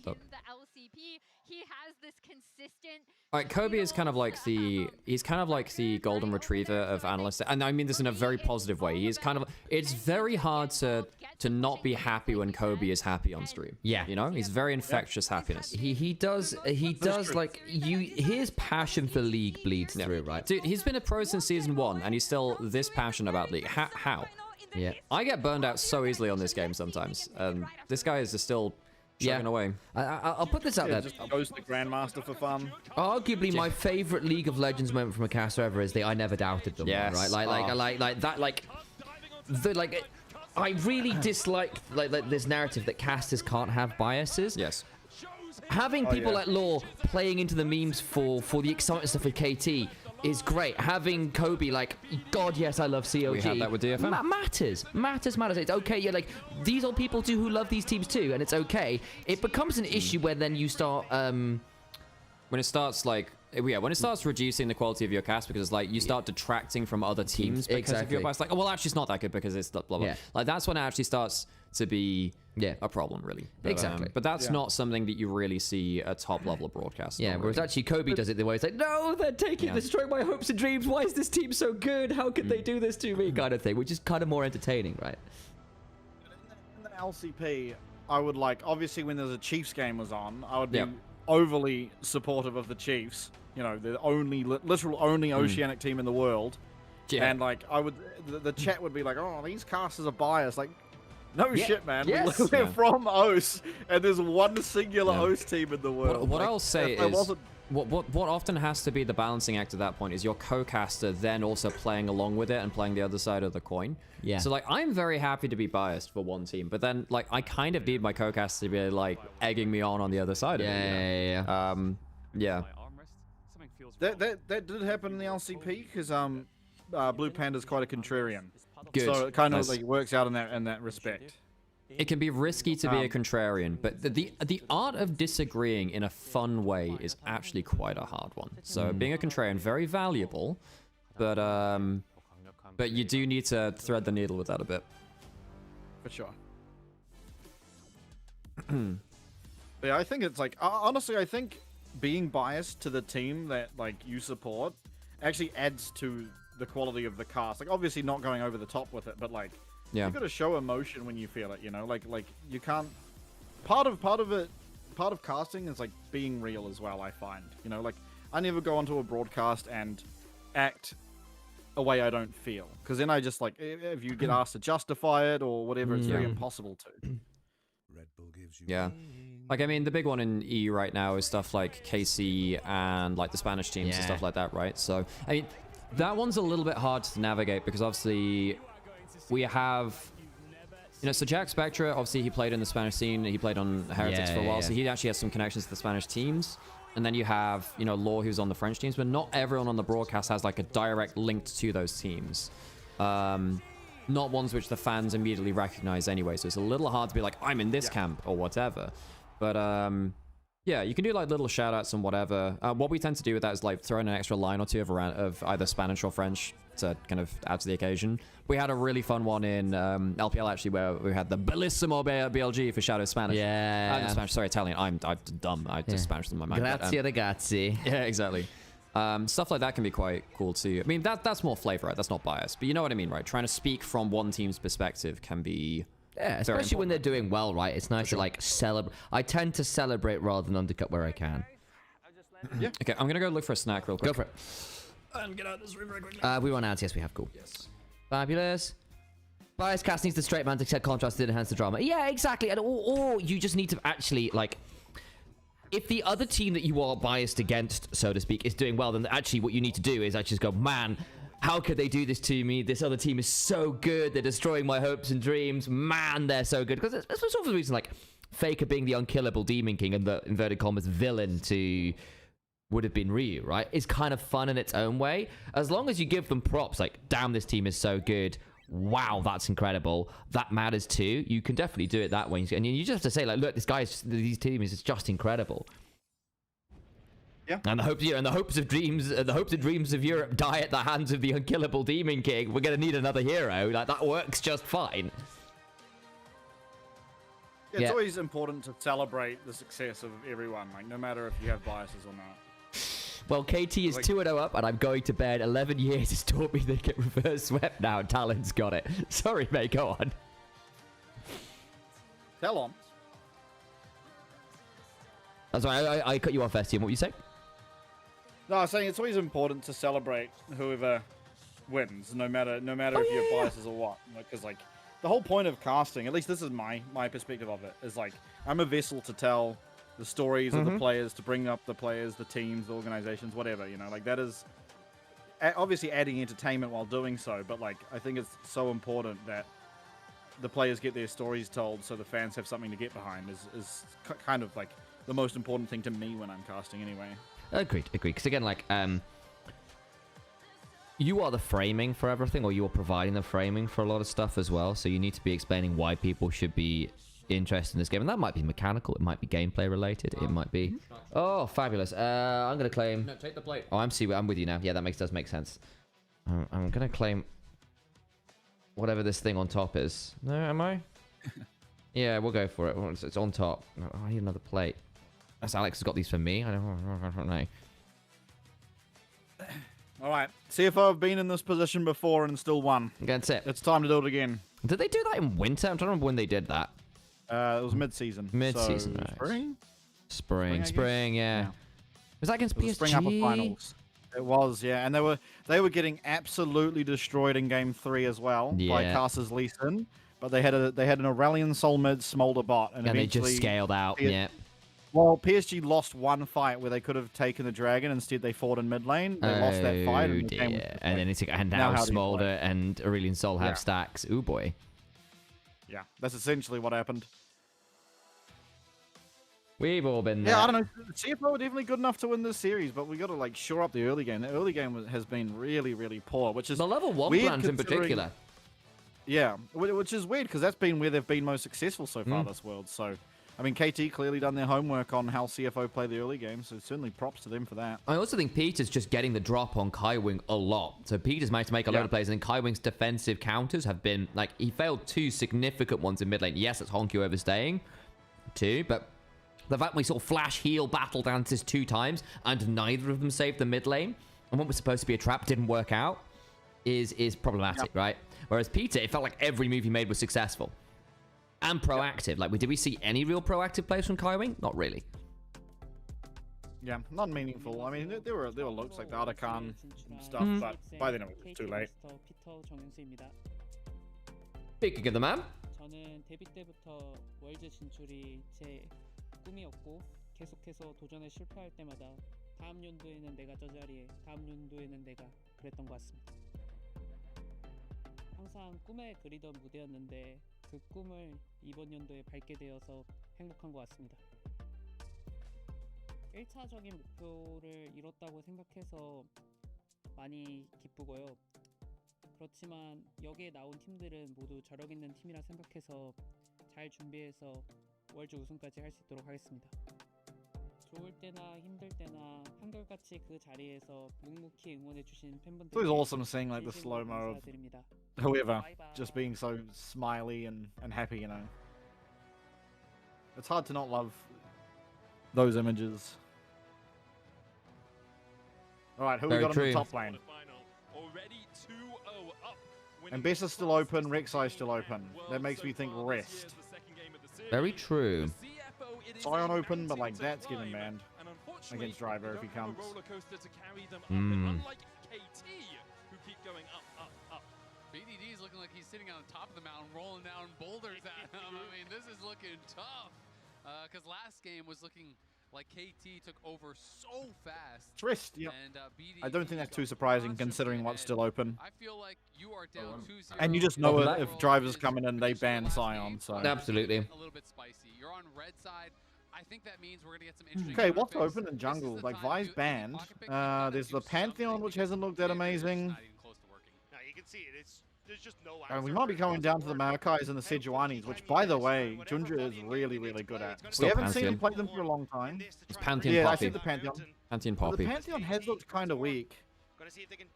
He has this consistent. Alright, Kobe is kind of like the golden retriever of analysts, and I mean this in a very positive way. He is kind of, it's very hard to not be happy when Kobe is happy on stream. Yeah, you know, he's very infectious happiness. He does like his passion for League bleeds through, right? Dude, he's been a pro since season 1, and he's still this passionate about League. How? Yeah, I get burned out so easily on this game sometimes, and this guy is just still chugging away. I'll put this out there. Just goes to Grandmaster for fun. Arguably, my favorite League of Legends moment from a caster ever is the I never doubted them. Yes. Right? I really dislike this narrative that casters can't have biases. Yes. Having people like Law playing into the memes for the excitement stuff with KT is great. Having Kobe like, God, yes, I love COG. We had that with DFM. Matters. It's okay. Yeah, like these are people too who love these teams too, and it's okay. It becomes an issue when then you start when it starts like. Yeah, when it starts reducing the quality of your cast because it's like you start detracting from other teams because of your bias. Like, oh, well, actually, it's not that good because it's blah, blah, blah. Yeah. Like, that's when it actually starts to be a problem, really. But, exactly. But that's not something that you really see at top level of broadcast. Yeah, whereas actually Kobe does it the way it's like, no, they're destroying my hopes and dreams. Why is this team so good? How could they do this to me? Kind of thing, which is kind of more entertaining, right? In the LCP, I would like, obviously when there's a Chiefs game was on, I would be overly supportive of the Chiefs. You know, the literal only Oceanic team in the world. Yeah. And like, the chat would be like, oh, these casters are biased. Like, no shit, man. Yes. We're from OS, and there's one singular OS team in the world. What I'll say is, what often has to be the balancing act at that point is your co-caster then also playing along with it and playing the other side of the coin. Yeah. So like, I'm very happy to be biased for one team, but then like, I kind of need my co-caster to be like egging me on the other side of it. Yeah. That did happen in the LCP because Blue Panda's quite a contrarian. Good. So it kind of like works out in that respect. It can be risky to be a contrarian, but the art of disagreeing in a fun way is actually quite a hard one. So being a contrarian, very valuable, but you do need to thread the needle with that a bit. For sure. Yeah, I think it's like honestly, I think being biased to the team that like you support actually adds to the quality of the cast. Like obviously not going over the top with it, but like you got to show emotion when you feel it, you know? Like you can't part of casting is like being real as well, I find. You know, like I never go onto a broadcast and act a way I don't feel. Because then I just like, if you get asked to justify it or whatever, it's very impossible to. Yeah. Like, I mean, the big one in EU right now is stuff like KC and like the Spanish teams and stuff like that, right? So, I mean, that one's a little bit hard to navigate because obviously we have, you know, so Jack Spectra, obviously he played in the Spanish scene, he played on Heretics for a while, so he actually has some connections to the Spanish teams. And then you have, you know, Law, who's on the French teams, but not everyone on the broadcast has like a direct link to those teams. Not ones which the fans immediately recognize anyway, so it's a little hard to be like, I'm in this camp or whatever. But yeah, you can do like little shout outs and whatever. What we tend to do with that is like throw in an extra line or two of either Spanish or French to kind of add to the occasion. We had a really fun one in LPL actually, where we had the Bellissimo BLG for shout out Spanish. Yeah. Spanish, sorry, Italian. I'm dumb. I just Spanish in my mind. Grazie ragazzi. Yeah, exactly. Stuff like that can be quite cool too. I mean, that's more flavor, right? That's not bias, but you know what I mean, right? Trying to speak from one team's perspective can be especially when they're doing well, right? It's nice to like celebrate. I tend to celebrate rather than undercut where I can. Yeah. Okay, I'm gonna go look for a snack real quick. Go for it. And get out of this room very quickly. We run ads. Yes, we have. Cool. Yes. Fabulous. Bias cast needs the straight man to set contrast to enhance the drama. Yeah, exactly. And or you just need to actually like. If the other team that you are biased against, so to speak, is doing well, then actually what you need to do is actually just go, man, how could they do this to me? This other team is so good. They're destroying my hopes and dreams. Man, they're so good. Because that's sort of the reason, like, Faker being the unkillable Demon King and the inverted commas villain to would have been Ryu, right? Is kind of fun in its own way. As long as you give them props, like, damn, this team is so good. Wow, that's incredible. That matters too. You can definitely do it that way. And you just have to say, like, look, these teams is just incredible. Yeah. And the hopes of dreams of Europe die at the hands of the unkillable Demon King. We're gonna need another hero. Like, that works just fine. Yeah, it's always important to celebrate the success of everyone, like no matter if you have biases or not. Well, KT is 2-0 up, and I'm going to bed. 11 years has taught me they get reverse swept now. Talon's got it. Sorry, mate. Go on. Tell on. I'm sorry, I cut you off, Estienne. What were you saying? No, I was saying it's always important to celebrate whoever wins, no matter if you have biases or what. Because like the whole point of casting, at least this is my perspective of it, is like I'm a vessel to tell the stories of the players, to bring up the players, the teams, the organizations, whatever, you know, like that is obviously adding entertainment while doing so, but like I think it's so important that the players get their stories told so the fans have something to get behind is kind of like the most important thing to me when I'm casting anyway. Agreed. Because again, like, you are the framing for everything, or you are providing the framing for a lot of stuff as well, so you need to be explaining why people should be interested in this game, and that might be mechanical, it might be gameplay related, it might be... Oh, fabulous. I'm going to claim... No, take the plate. Oh, I'm with you now. Yeah, that does make sense. I'm going to claim whatever this thing on top is. No, am I? Yeah, we'll go for it. It's on top. Oh, I need another plate. That's Alex has got these for me. I don't know. All right. CFO have been in this position before and still won. That's it. It's time to do it again. Did they do that in winter? I'm trying to remember when they did that. It was mid-season. Mid-season, so nice. Spring, yeah. Was that against PSG? Spring Upper Finals. It was, yeah. And they were getting absolutely destroyed in Game 3 as well by Cars's Lee Sin. But they had an Aurelion Soul mid Smolder bot. And they just scaled out, yeah. Well, PSG lost one fight where they could have taken the dragon. Instead, they fought in mid lane. They lost that fight. And, the game was and now Smolder and Aurelion Soul have stacks. Ooh, boy. Yeah, that's essentially what happened. We've all been there. Yeah, I don't know. CFO are definitely good enough to win this series, but we got to like shore up the early game. The early game has been really, really poor, which is the level 1 plans in particular. Yeah, which is weird because that's been where they've been most successful so far this world. So, I mean, KT clearly done their homework on how CFO play the early game, so certainly props to them for that. I also think Peter's just getting the drop on Kaiwing a lot. So Peter's managed to make a lot of plays, and Kaiwing's defensive counters have been like he failed 2 significant ones in mid lane. Yes, it's Honkyu overstaying 2, but the fact we saw Flash heal battle dances 2 times and neither of them saved the mid lane, and what was supposed to be a trap didn't work out is problematic, right? Whereas Peter, it felt like every move he made was successful and proactive. Like, did we see any real proactive plays from Kaiwing? Not really. Yeah, not meaningful. I mean, there were looks like the Arakan stuff, but by then it was too late. Speaking of the man. 저는 데뷔 때부터 월드 진출이 제 꿈이었고 계속해서 도전에 실패할 때마다 다음 연도에는 내가 저 자리에, 다음 연도에는 내가 그랬던 것 같습니다. 항상 꿈에 그리던 무대였는데 그 꿈을 이번 연도에 밟게 되어서 행복한 것 같습니다. 1차적인 목표를 이뤘다고 생각해서 많이 기쁘고요. 그렇지만 여기에 나온 팀들은 모두 저력 있는 팀이라 생각해서 잘 준비해서 월드 우승까지 할 수 있도록 하겠습니다. 좋을 때나 힘들 때나 한결같이 그 자리에서 묵묵히 응원해 주신 팬분들께 It was awesome seeing like the 진심으로 slow-mo of 감사드립니다. whoever just being so smiley and happy, you know. It's hard to not love those images. Alright, who we got on the top lane? And Bess is still open, Rek'Sai's still open. That makes me think Rest. Very true. Sion open, but like that's getting banned against Driver if he comes. BDD's looking like he's sitting on the top of the mountain, rolling down boulders at him. I mean, this is looking tough. Because last game was looking like KT took over so fast. It's Rest, yeah. And, I don't think that's too surprising considering what's still open. I feel like you are down 2-0. And you just know if Driver's coming in, they ban Sion, so. Absolutely. A little bit spicy. You're on red side. I think that means we're going to get some interesting Okay, what's open in jungle? Like, Vi's banned. There's the Pantheon, which hasn't looked that amazing. Now you can see it. There's just no And we might be going down to the Maokais and the Sejuanis, which, by the way, Junja is really, really good at. Still We haven't seen Pantheon. him play them for a long time. It's Pantheon Yeah, I Poppy. see the Pantheon. Pantheon But Poppy. the Pantheon has looked kind of weak.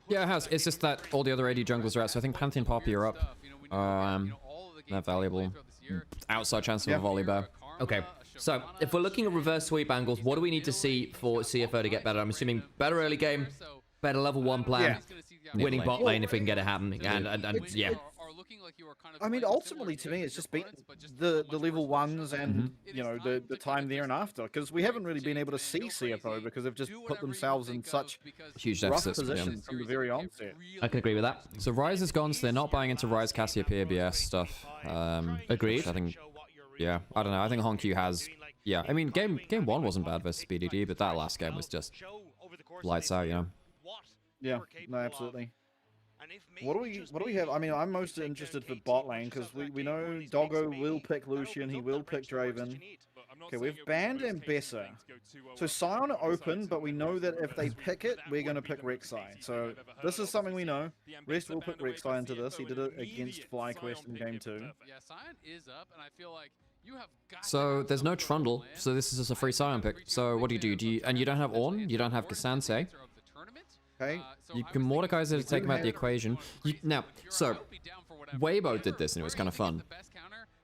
Yeah, it has. It's just that all the other AD junglers are out, so I think Pantheon Poppy are up. They're valuable. Outside chance of a volley bear. Okay, so if we're looking at reverse sweep angles, what do we need to see for CFO to get better? I'm assuming better early game, better level 1 plan, winning bot lane if we can get it happening, and yeah. I mean, ultimately, to me, it's just been the level 1s and, you know, the time there and after. Because we haven't really been able to see CFO because they've just put themselves in such huge rough deficits, positions from the very onset. I can agree with that. So Ryze is gone, so they're not buying into Ryze Cassiopeia BS stuff. Agreed. I think, yeah, I don't know. I think Honku has, yeah. I mean, game 1 wasn't bad versus BDD, but that last game was just lights out, you know. Yeah, no, absolutely. What do we have? I mean, I'm most interested for bot lane because we know Doggo will pick Lucian, he will pick Draven. Okay, we've banned Ambessa. So Sion are open, but we know that if they pick it, we're going to pick Rek'Sai. So this is something we know. Rest will put Rek'Sai into this. He did it against FlyQuest in game 2. Yeah, Sion is up, and I feel like you have got So there's no Trundle, so this is just a free Sion pick. So what do you do? And you don't have Ornn, you don't have Cassante. Okay. You can Mordekaiser to take him out the equation. Now, so Weibo did this and it was kind of fun.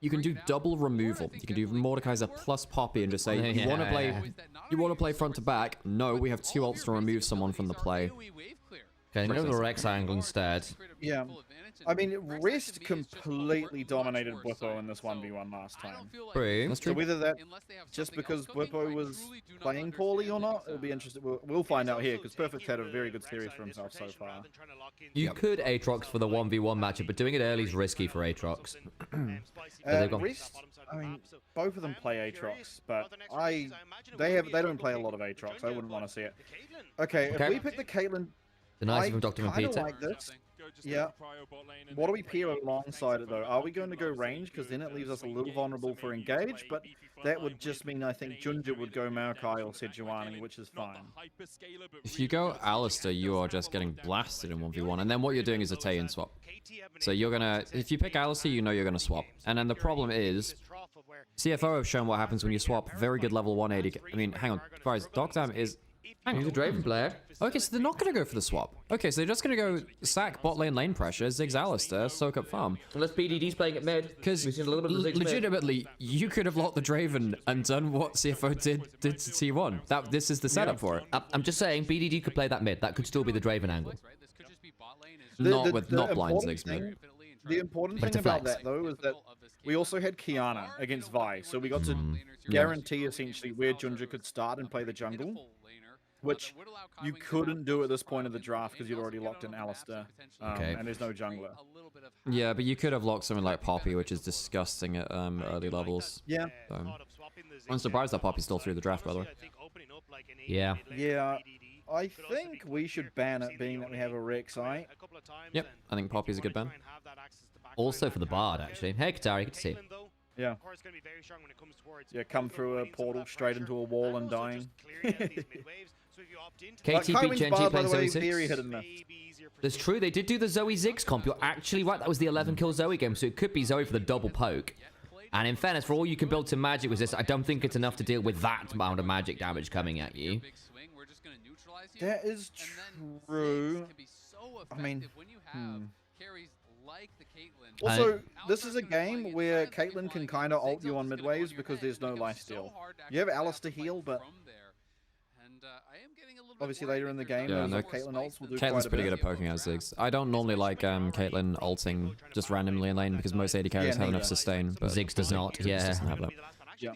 You can do double removal. You can do Mordekaiser plus Poppy and just say, you want to play front to back? No, we have 2 ults to remove someone from the play. Okay, go to the Rex angle instead. Yeah. I mean, Rest completely dominated Bwipo in this 1v1 last time. True. That's true. So whether that's just because Bwipo was playing poorly or not, it'll be interesting. We'll find out here, because Perfect had a very good series for himself so far. You could Aatrox for the 1v1 matchup, but doing it early is risky for Aatrox. Rest, I mean, both of them play Aatrox, but they don't play a lot of Aatrox. I wouldn't want to see it. Okay, if we pick the Caitlyn, The nice from Dr. I kind of Peter. like this. Yeah. What do we pair alongside it though? Are we going to go range? Because then it leaves us a little vulnerable for engage, but that would just mean I think Junja would go Maokai or Sejuani, which is fine. If you go Alistair, you are just getting blasted in 1v1, and then what you're doing is a Taeyin swap. So you're gonna, if you pick Alistair, you know you're gonna swap. And then the problem is, CFO have shown what happens when you swap very good level 180. I mean, hang on, guys, Dogdam is... He's a Draven player. Okay, so they're not going to go for the swap. Okay, so they're just going to go sack bot lane pressure, Ziggs Alistair, soak up farm. Unless BDD's playing it mid. Because we've seen a little bit of Ziggs mid. legitimately, you could have locked the Draven and done what CFO did to T1. This is the setup for it. I'm just saying, BDD could play that mid. That could still be the Draven angle. Not blind Ziggs mid. The important thing about that, though, is that we also had Kiana against Vi, so we got to guarantee, essentially, where Junja could start and play the jungle. which you couldn't do at this point of the draft because you'd already locked in Alistair, and there's no jungler. Yeah, but you could have locked something like Poppy, which is disgusting at early levels. Yeah. So. I'm surprised that Poppy's still through the draft, by the way. Yeah. Yeah. I think we should ban it, being that we have a Rek'Sai. Yep, I think Poppy's a good ban. Also for the Bard, actually. Hey, Katari, good to see you. Yeah. Yeah, come through a portal straight into a wall and dying. KT beat Genji playing Zoe Theory 6. hit and miss. That's true, they did do the Zoe Ziggs comp. You're actually right, that was the 11 kill Zoe game, so it could be Zoe for the double poke. And in fairness, for all you can build to magic with this, I don't think it's enough to deal with that amount of magic damage coming at you. That is true. I mean, Also, this is a game where Caitlyn can kind of ult you on midways because there's no lifesteal. You have Alistair heal, but obviously later in the game, Caitlyn ults will do Caitlyn's pretty good at poking out Ziggs. I don't normally like Caitlyn ulting just randomly in lane because most AD carries have enough sustain, but Ziggs does not, yeah. Doesn't have that. Yeah.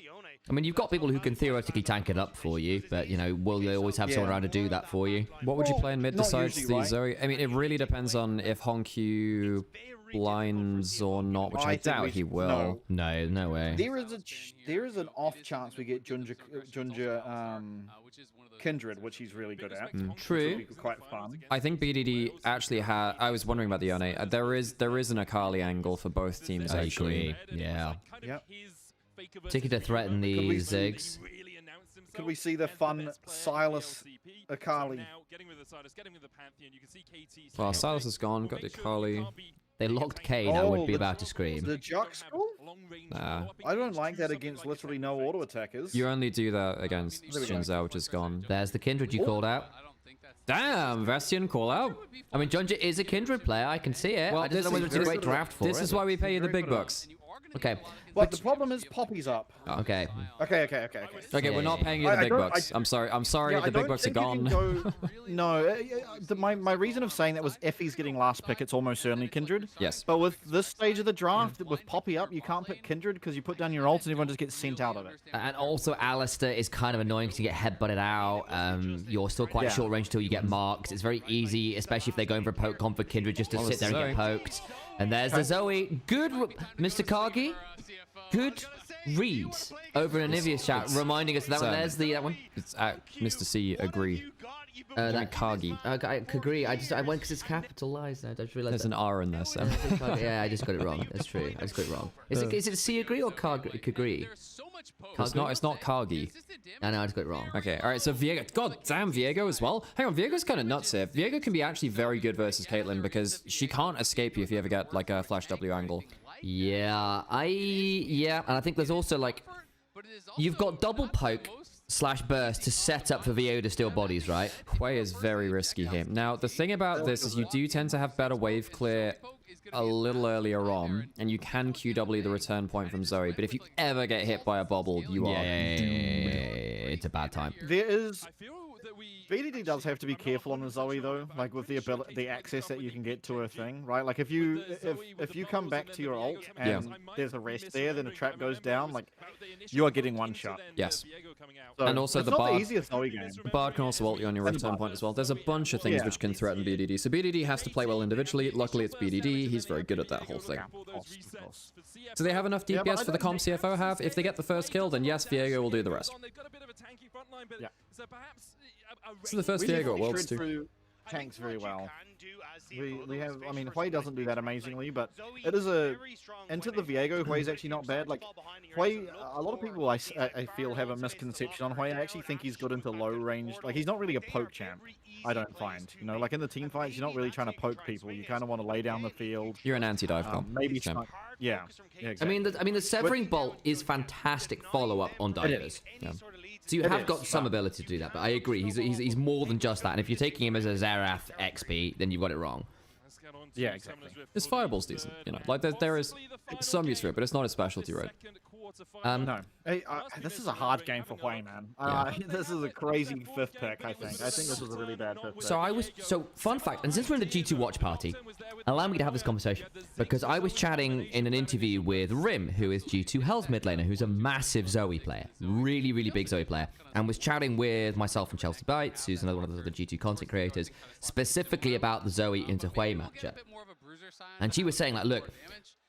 I mean, you've got people who can theoretically tank it up for you, but, you know, will they always have someone around to do that for you? What would you play in mid besides usually, the right? Zoe? I mean, it really depends on if Honkyu blinds or not, which I doubt he will. No way. There is an off chance we get Junja Kindred, which he's really good at. True. Which would be quite fun. I think BDD actually had. I was wondering about the Yone. There is an Akali angle for both teams. I actually. agree. Yeah. Yep. Particularly to threaten the Ziggs. Could we see the fun Silas Akali? Well, Silas is gone. Got the Akali. They locked Kane. I would be about to scream. The Juck School? Nah. I don't like that against literally no auto attackers. You only do that against Shinzao, which is gone. There's the Kindred you called out. Damn, Vestian call out. I mean, Junja is a Kindred player. I can see it. Well, I just don't know whether it's a great draft for This is why we pay you the big bucks. Okay. But the problem is Poppy's up. Okay. Okay, we're not paying you the big bucks. I'm sorry, yeah, the big bucks are gone. No, my reason of saying that was if he's getting last pick, it's almost certainly Kindred. Yes. But with this stage of the draft, with Poppy up, you can't pick Kindred because you put down your ult and everyone just gets sent out of it. And also, Alistair is kind of annoying because you get headbutted out. You're still quite short range until you get marked. It's very easy, especially if they're going for a poke comp for Kindred, just to sit there and get poked. And there's the Zoe. Good, Mr. Kagi. Good read over in Onivia's chat, reminding us of that one. There's that one. It's Mr. C. Agree. That Kagi. I agree. I went because it's capitalized. I just realized there's an R in there, Sam. Yeah, I just got it wrong. That's true. I just got it wrong. Is it C agree or Kagri? It's not Kagi. I know, I just got it wrong. Okay, all right. So Viego. God damn, Viego as well. Hang on, Viego's kind of nuts here. Viego can be actually very good versus Caitlyn because she can't escape you if you ever get like a flash W angle. Yeah, and I think there's also like you've got double poke / burst to set up for VO to steal bodies, right? Hwei is very risky here. Now, the thing about this is you do tend to have better wave clear a little earlier on, and you can QW the return point from Zoe, but if you ever get hit by a bubble, you are doomed. It's a bad time. VDD does have to be careful on the Zoe though, like with the access that you can get to her thing, right? Like if you come back to your ult and there's a rest there, then a trap goes down, like you are getting one shot. Yes. So and also it's the not Bard, the easiest Zoe game. The Bard can also ult you on your return point as well. There's a bunch of things which can threaten BDD. So BDD has to play well individually. Luckily it's BDD. He's very good at that whole thing. Do they have enough DPS for the comp CFO have? If they get the first kill, then yes, Viego will do the rest. Yeah. So the first Viego at Worlds too. Tanks very well. We have, I mean, Hwei doesn't do that amazingly, but it is into the Viego, Hwei's actually not bad. Like, Hwei, a lot of people I feel have a misconception on Hwei. I actually think he's good into low range. Like, he's not really a poke champ, I don't find. You know, like in the team fights, you're not really trying to poke people. You kind of want to lay down the field. You're an anti-dive comp. Maybe champ. Yeah, exactly. I mean, the Severing Bolt is fantastic follow-up on divers. Yeah. So you have got some ability to do that, but I agree, he's more than just that. And if you're taking him as a Xerath XP, then you've got it wrong. Yeah, exactly. His Fireball's decent, you know. Like there is some use for it, but it's not his specialty, right? No. This is a hard game for Hui, man. This is a crazy 5th pick, I think. I think this was a really bad 5th pick. So fun fact, and since we're in the G2 watch party, allow me to have this conversation, because I was chatting in an interview with Rim, who is G2 Hell's mid laner, who's a massive Zoe player, really, really big Zoe player, and was chatting with myself and Chelsea Bites, who's another one of the other G2 content creators, specifically about the Zoe into Hui matchup. And she was saying, like, look,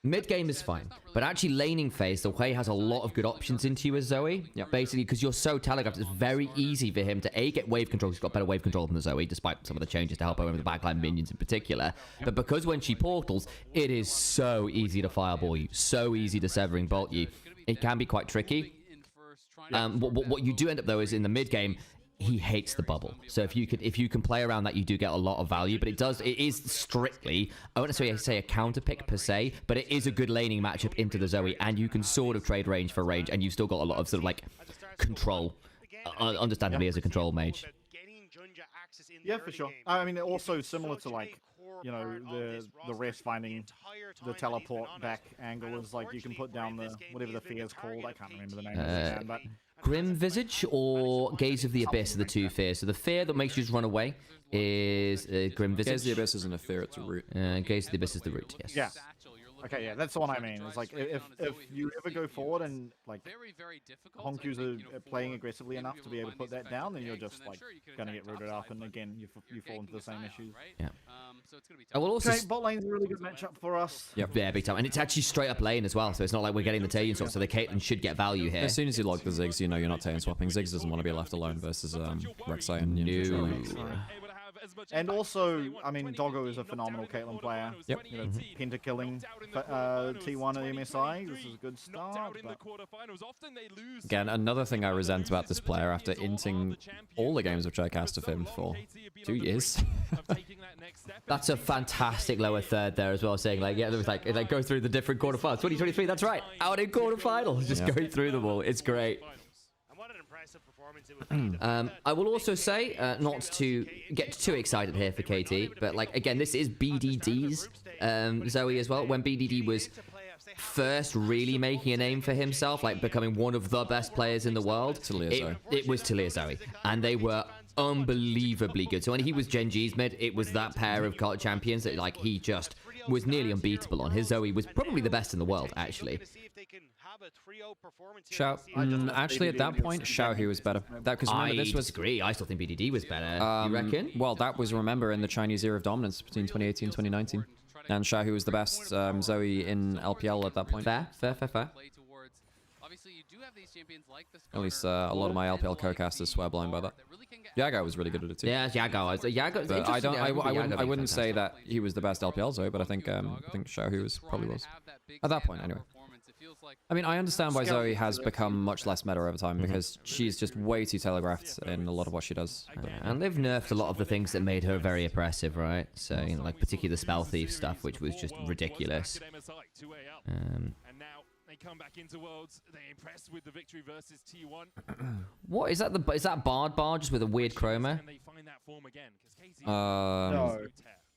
mid-game is fine, but actually laning phase, the Hui has a lot of good options into you as Zoe. Basically, because you're so telegraphed, it's very easy for him to, A, get wave control. He's got better wave control than the Zoe, despite some of the changes to help her with the backline minions in particular. But because when she portals, it is so easy to fireball you, so easy to severing bolt you. It can be quite tricky. What you do end up, though, is in the mid-game, he hates the bubble. So if you can play around that, you do get a lot of value. But it is strictly, I wouldn't necessarily say a counter pick per se, but it is a good laning matchup into the Zoe, and you can sort of trade range for range, and you've still got a lot of sort of like control, understandably as a control mage. Yeah, for sure. I mean, also similar to like, you know, the rest finding the teleport back angle is like you can put down the whatever the fear is called. I can't remember the name of it, but Grim Visage or Gaze of the Abyss are the two fears. So the fear that makes you just run away is Grim Visage. Gaze of the Abyss isn't a fear, it's a root. Gaze of the Abyss is the root, yes. Yeah. Okay, yeah, that's the one I mean. It's like if you ever go forward and like Honkyus are playing aggressively enough to be able to put that down, then you're just like gonna get rooted up, and again you fall into the same issues. Yeah. I will also. Okay, bot lane's a really good matchup for us. Yeah, big time, and it's actually straight up lane as well. So it's not like we're getting the Taeyeon swap. So the Caitlyn should get value here. As soon as you log the Ziggs, you know you're not Taeyeon swapping. Ziggs doesn't want to be left alone versus Rek'Sai and No. And also, I mean, Doggo is a phenomenal Caitlyn player. Yep. You know, penta killing T1 at MSI. This is a good start. But... Again, another thing I resent about this player after inting all the games which I casted him for 2 years. That's a fantastic lower third there as well, saying like, yeah, there was like go through the different quarterfinals. 2023, that's right. Out in quarterfinals, just going through them all. It's great. I will also say, not to get too excited here for KT, but like again, this is BDD's Zoe as well. When BDD was first really making a name for himself, like becoming one of the best players in the world, it was Talia Zoe, and they were unbelievably good. So when he was Gen G's mid, it was that pair of champions that like he just was nearly unbeatable on. His Zoe was probably the best in the world, actually. Xiao, actually, at that point, Xiaohu was better. Because remember, this was. I disagree. I still think BDD was better. You reckon? Well, that was, remember, in the Chinese era of dominance between 2018 and 2019. And Xiaohu was the best Zoe in LPL at that point. Fair. At least a lot of my LPL co-casters swear blind by that. Yago was really good at it too. Yeah, Yago. But I wouldn't say that he was the best LPL Zoe, but I think Xiaohu probably was. At that point, anyway. I mean, I understand why Zoe has become much less meta over time, because she's just way too telegraphed in a lot of what she does. And they've nerfed a lot of the things that made her very oppressive, right? So, you know, like particularly the spell thief stuff, which was just ridiculous. They come back into Worlds. They impressed with the victory versus T1. What is that? Is that Bard bar just with a weird chroma? No.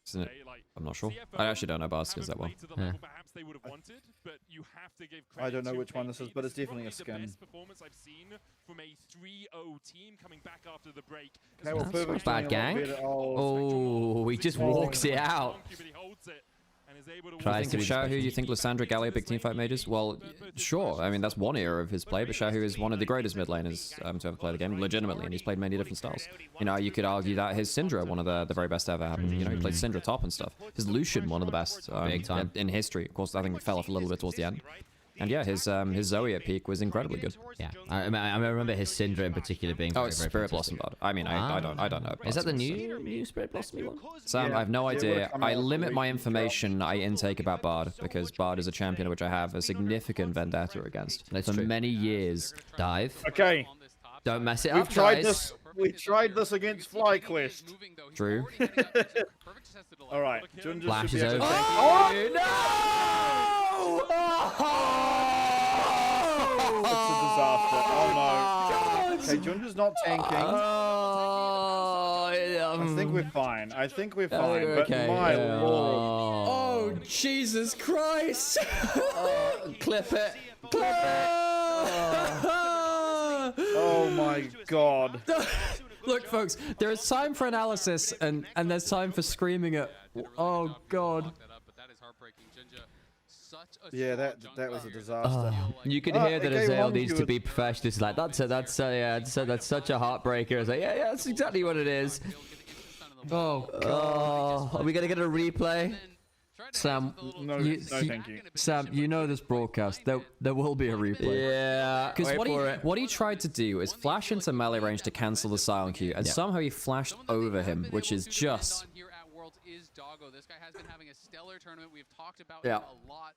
Isn't it? I'm not sure. I actually don't know Bard skills that well. Yeah. I don't know which one this is, but it's definitely a skin. Okay, well, That's bad gang. Oh, he just walks it out. I think of Xiaohu, you think Lissandra Gallia big teamfight mages? Well, sure. I mean, that's one era of his play, but Xiaohu is one of the greatest mid laners to ever play the game, legitimately, and he's played many different styles. You know, you could argue that his Syndra, one of the very best ever happened. You know, he played Syndra top and stuff. His Lucian, one of the best in history. Of course, I think it fell off a little bit towards the end. And yeah, his Zoe at peak was incredibly good. Yeah, I remember his Syndra in particular being. Oh, it's Spirit Blossom Bard. I mean, I don't know. Is that the new Spirit Blossom one? Sam, I have no idea. I limit my information I intake about Bard because Bard is a champion which I have a significant vendetta against for many years. Dive. Okay. Don't mess it We've up, tried guys. We tried this against FlyQuest. True. All right. Flash is over. It's a disaster. Oh no. Okay, Junja's not tanking. I think we're fine. But my lord. Oh, Jesus Christ. Clip it. Oh my god. Look, folks, there is time for analysis and there's time for screaming at. Oh god. Yeah, that was a disaster. You can hear that Azael needs to good. be professional. It's like that's such a heartbreaker. It's like yeah, that's exactly what it is. Oh god. Are we gonna get a replay? Sam, no, thank you. Sam, you know this broadcast. There will be a replay. Yeah. Because what he tried to do is flash into melee range to cancel the silent Q, and somehow he flashed over him, which is just. This guy has been having a stellar tournament. We've talked about him a lot.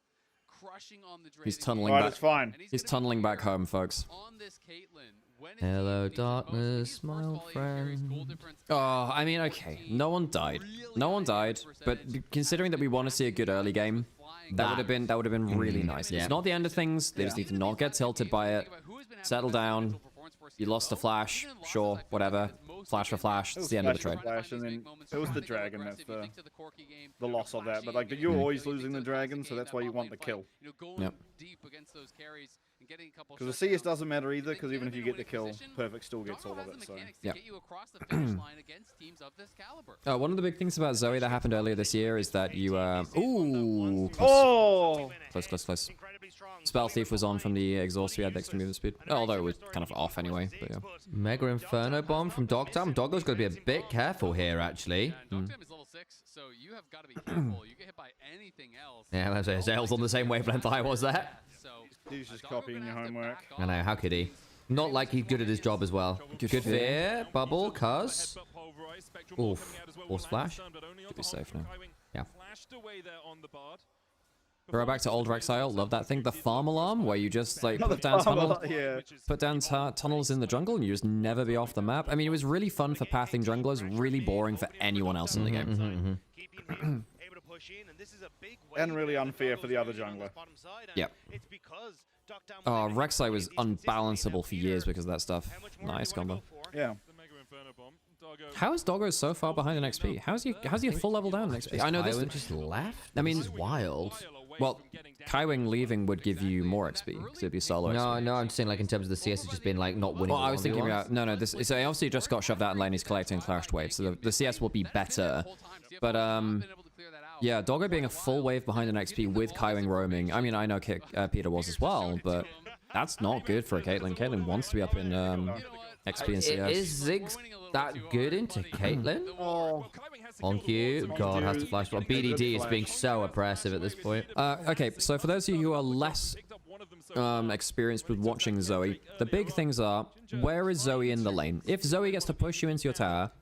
Crushing on the He's tunneling back. It's fine. He's tunneling back home, folks. Hello, darkness, my old friend. Oh, I mean, okay. No one died. No one died. But considering that we want to see a good early game, that would have been really nice. It's not the end of things. They just need to not get tilted by it. Settle down. You lost the flash. Sure, whatever. Flash for flash. It's the end of the trade. Flash, and then it was the dragon. That's the loss of that. But like you're always losing the dragon, so that's why you want the kill. Yep. Because the CS doesn't matter either, because even if you get the kill, Perfect still gets all of it. So yeah. One of the big things about Zoe that happened earlier this year is that you ooh. Close. Spell Thief was on from the exhaust. We had the extra movement speed. Although it was kind of off anyway. But yeah. Mega Inferno Bomb from Dogtam. Doggo's got to be a bit careful here, actually. Dogtam is level 6, so you have got to be careful. You get hit by anything else. Yeah, I was saying, Zale's on the same wavelength I was there. He's just copying your homework. I know, how could he? Not like he's good at his job as well. Good fear, bubble, cuz. Oof. Force flash. Should be safe now. Yeah. Throw back to old Rexile. Love that thing. The farm alarm, where you just like put down tunnels in the jungle and you just never be off the map. I mean, it was really fun for pathing junglers, really boring for anyone else in the game. And really unfair for the other jungler. Yep. Oh, Rexile was unbalanceable for years because of that stuff. Nice combo. Yeah. How is Doggo so far behind in XP? How's he a full level down in XP? I know this just left. I mean, this is wild. Well, Kaiwing leaving would give you more XP because it'd be solo XP. No, I'm saying like in terms of the CS, it's just been like not winning. Well, I was thinking about no. This so obviously just got shoved out in lane. He's collecting clashed waves, so the CS will be better. But yeah, Doggo being a full wave behind in XP with Kaiwing roaming. I mean, I know Peter was as well, but that's not good for a Caitlyn. Caitlyn wants to be up in XP and CS. Is Ziggs that good into Caitlyn? On cue. God, has to flash. BDD is being so oppressive at this point. Okay, so for those of you who are less experienced with watching Zoe, the big things are, where is Zoe in the lane? If Zoe gets to push you into your tower,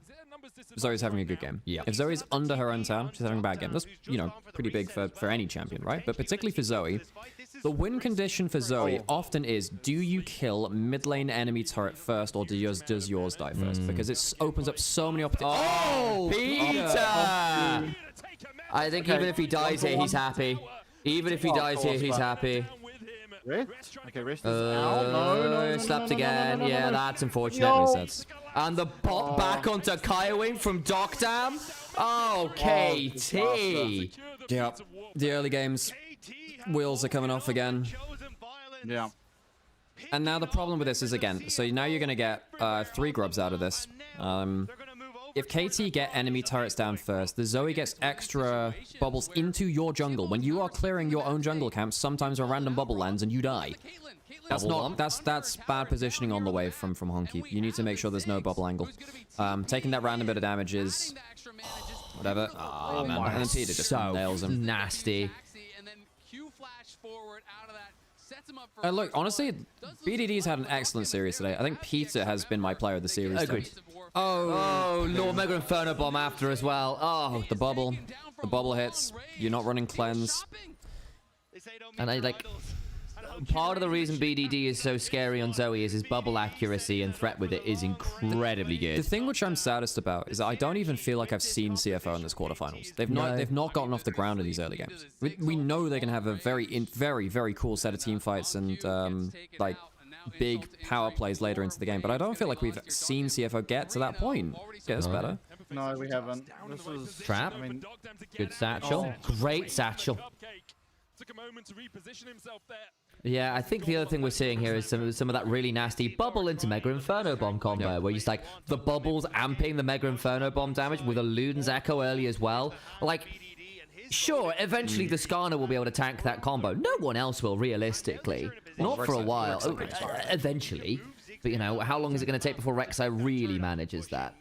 Zoe's having a good game. Yeah. If Zoe's under her own tower, she's having a bad game. That's, you know, pretty big for any champion, right? But particularly for Zoe, the win condition for Zoe often is, do you kill mid lane enemy turret first, or does yours die first? Because it opens up so many opportunities. Oh, Peter! I think even if he dies here, he's happy. Even if he dies here, he's happy. Rest? Okay, rest is out. No, slapped again. Yeah, that's unfortunate. And the bot back onto Kaiwing from Dogtam. Oh, KT. Yep. The early games, wheels are coming off again. Yeah. And now the problem with this is, again, so now you're going to get 3 grubs out of this. If KT get enemy turrets down first, the Zoe gets extra bubbles into your jungle. When you are clearing your own jungle camp, sometimes a random bubble lands and you die. That's bad positioning on the wave from Honky. You need to make sure there's no bubble angle. Taking that random bit of damage is whatever. Oh man, and then Peter just nails him. Nasty. Look, honestly, BDD's had an excellent series today. I think Peter has been my player of the series. Agreed. Oh, Lord Mega Inferno Bomb after as well. Oh, the bubble hits. You're not running cleanse. And I like. Part of the reason BDD is so scary on Zoe is his bubble accuracy and threat with it is incredibly good. The thing which I'm saddest about is that I don't even feel like I've seen CFO in this quarterfinals. They've not gotten off the ground in these early games. We know they can have a very cool set of team fights and like big power plays later into the game, but I don't feel like we've seen CFO get to that point. Get us better. No, we haven't. This is Trap. Good satchel. Great satchel. Took a moment to reposition himself there. Yeah, I think the other thing we're seeing here is some of that really nasty bubble into Mega Inferno Bomb combo, where you just like the bubbles amping the Mega Inferno Bomb damage with a Luden's Echo early as well. Like, sure, eventually the Skarner will be able to tank that combo. No one else will, realistically. Not for a while. Eventually. But, you know, how long is it going to take before Rek'Sai really manages that?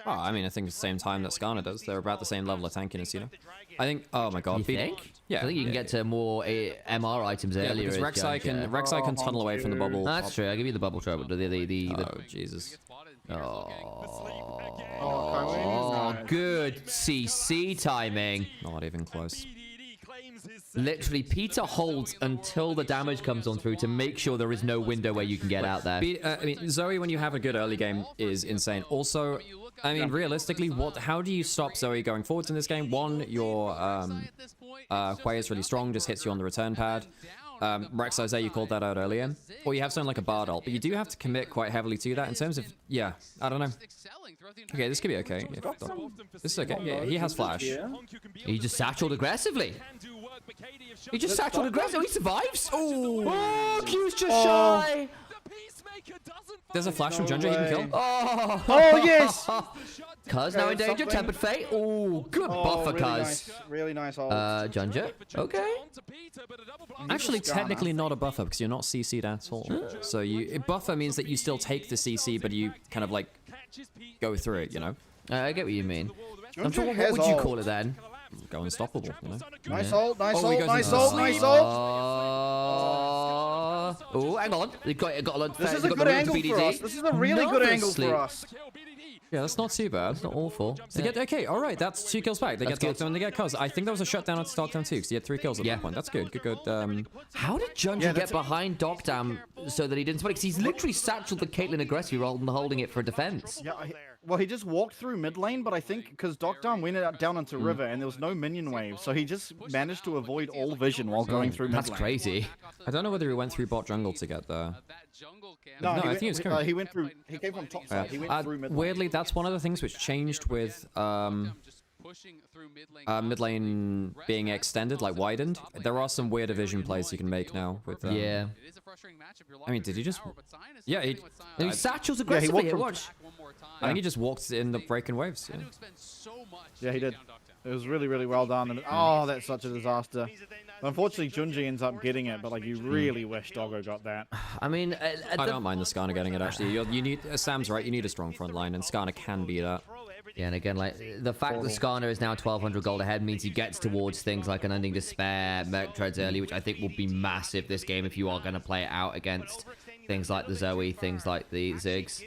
Oh, I mean, I think at the same time that Skarner does. They're about the same level of tankiness, you know? I think, oh my god. You think? Yeah. I think you can get to more MR items earlier. Because Rek'Sai can tunnel away from the bubble. That's true. I'll give you the bubble trouble. Oh, Jesus. Oh, good CC timing. Not even close. Literally, Peter holds until the damage comes on through to make sure there is no window where you can get out there. I mean, Zoe, when you have a good early game, is insane. Also, I mean, realistically, how do you stop Zoe going forwards in this game? One, your Hwei is really strong, just hits you on the return pad. Rek'Sai's there, you called that out earlier. Or you have something like a Bard ult, but you do have to commit quite heavily to that in terms of, yeah, I don't know. Okay, this could be okay. Yeah, this is okay. Yeah, he has flash. He just satcheled aggressively. He just satcheled aggressively. He survives. Oh, Q's just shy. There's a flash from Junja he can kill. Oh yes! Cuz now in danger, Tempered Fate. Oh, good buffer, Cuz. Really nice ult. Junja? Okay. Actually, technically not a buffer because you're not CC'd at all. So buffer means that you still take the CC, but you kind of like go through it, you know? I get what you mean. I'm sure, what would you call it then? Go unstoppable, you know? Nice ult, nice ult, nice ult, nice ult! Oh, hang on. They've got a lot. This is a good angle for us. This is a really good angle for us. Yeah, that's not too bad. It's not awful. So okay, all right, that's 2 kills back. They get Darkdown and they get Cuz. I think that was a shutdown onto Darkdown too, because he had 3 kills at that point. That's good, good. How did Junja get behind Darkdown so that he didn't spot it? Because he's literally satcheled the Caitlyn aggressively rather than holding it for defense. Yeah, well, he just walked through mid lane, but I think because Darkdown went down into River and there was no minion wave, so he just managed to avoid all vision while going through mid lane. That's crazy. I don't know whether he went through bot jungle to get there. No, I think it's he went through. He came from top side. He went through mid lane. Weirdly, that's one of the things which changed with mid lane being extended, like widened. There are some weirder vision plays you can make now with yeah. I mean, did he just? Yeah, he satchels aggressively. Yeah, watch. I think he just walked in the breaking waves. Yeah, he did. It was really, really well done. And oh, that's such a disaster. Unfortunately, Junji ends up getting it, but like you really wish Doggo got that. I mean, I don't mind the Skarner getting it actually. You need Sam's right. You need a strong front line, and Skarner can be that. Yeah, and again, like the fact that Skarner is now 1,200 gold ahead means he gets towards things like Unending Despair, Merc Treads early, which I think will be massive this game if you are going to play it out against things like the Zoe, things like the Ziggs.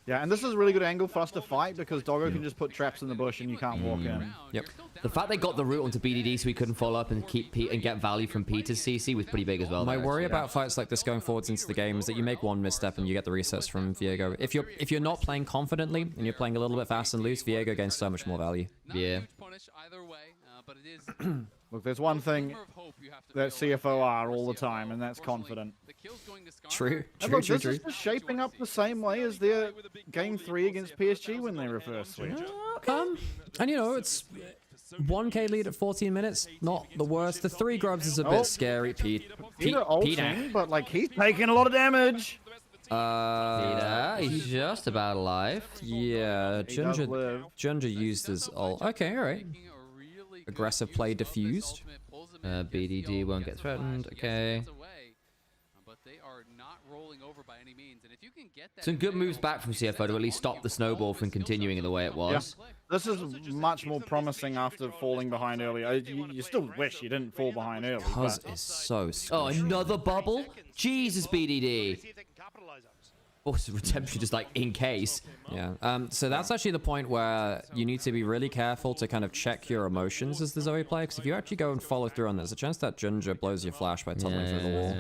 Yeah, and this is a really good angle for us to fight because Doggo can just put traps in the bush and you can't walk in. Yep. The fact they got the route onto BDD so we couldn't follow up and keep and get value from Peter's CC was pretty big as well. My worry about fights like this going forwards into the game is that you make one misstep and you get the resets from Viego. If you're not playing confidently and you're playing a little bit fast and loose, Viego gains so much more value. Yeah. Look, there's one thing that CFO are all the time, and that's confident. True. This is just shaping up the same way as their Game 3 against PSG when they reverse switched. And you know, it's 1k lead at 14 minutes, not the worst. The 3 grubs is a bit scary, Peter, but like he's taking a lot of damage. Peter, he's just about alive. Yeah, Junja used his ult. Okay, alright. Aggressive play diffused. BDD won't get threatened. Okay. Some good moves back from CFO to at least stop the snowball from continuing in the way it was. Yeah. This is much more promising after falling behind earlier. You still wish you didn't fall behind early. Cuz is so squishy. Oh, another bubble? Jesus, BDD. Oh, redemption just like in case. Yeah. So that's actually the point where you need to be really careful to kind of check your emotions as the Zoe player. Because if you actually go and follow through on this, there's a chance that Junja blows your flash by tunneling through the wall.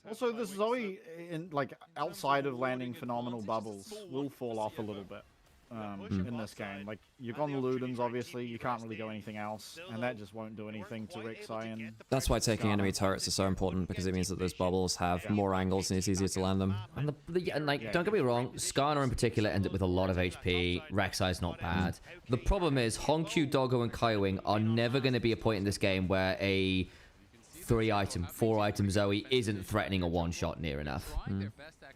Also, this Zoe, in like outside of landing phenomenal bubbles, will fall off a little bit. in this game. Like, you've gone Ludens, obviously, you can't really go anything else, and that just won't do anything to Rek'Sai and... That's why taking enemy turrets is so important, because it means that those bubbles have more angles and it's easier to land them. And, don't get me wrong, Skarner in particular ended up with a lot of HP. Rek'Sai's not bad. The problem is, Honkyu, Doggo, and Kaiwing are never going to be a point in this game where a 3-item, 4-item Zoe isn't threatening a one-shot near enough.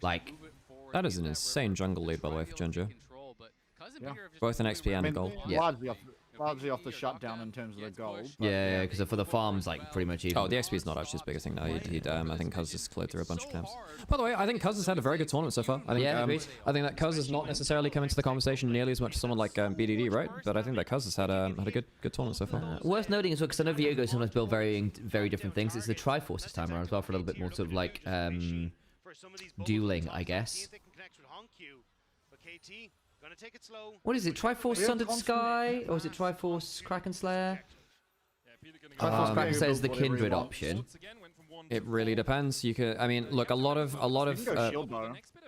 Like... That is an insane jungle lead, by the way, for Ginger. Yeah. Both an XP and a gold. Largely off the shutdown in terms of the gold. Yeah, because for the farms, like, pretty much even. Oh, the XP is not actually his biggest thing now. I think Cuz has cleared through a bunch of camps. By the way, I think Cuz has had a very good tournament so far. I think, I think that Cuz has not necessarily come into the conversation nearly as much as someone like BDD, right? But I think that Cuz has had a good tournament so far. Worth noting as well, because I know Viego sometimes build very different things. It's the Triforce this time around as well, for a little bit more sort of like dueling, I guess. What is it? Triforce Sundered Sky? Or is it Triforce Kraken Slayer? Triforce Kraken Slayer is the Kindred option. It really depends. You could, I mean, look, a lot of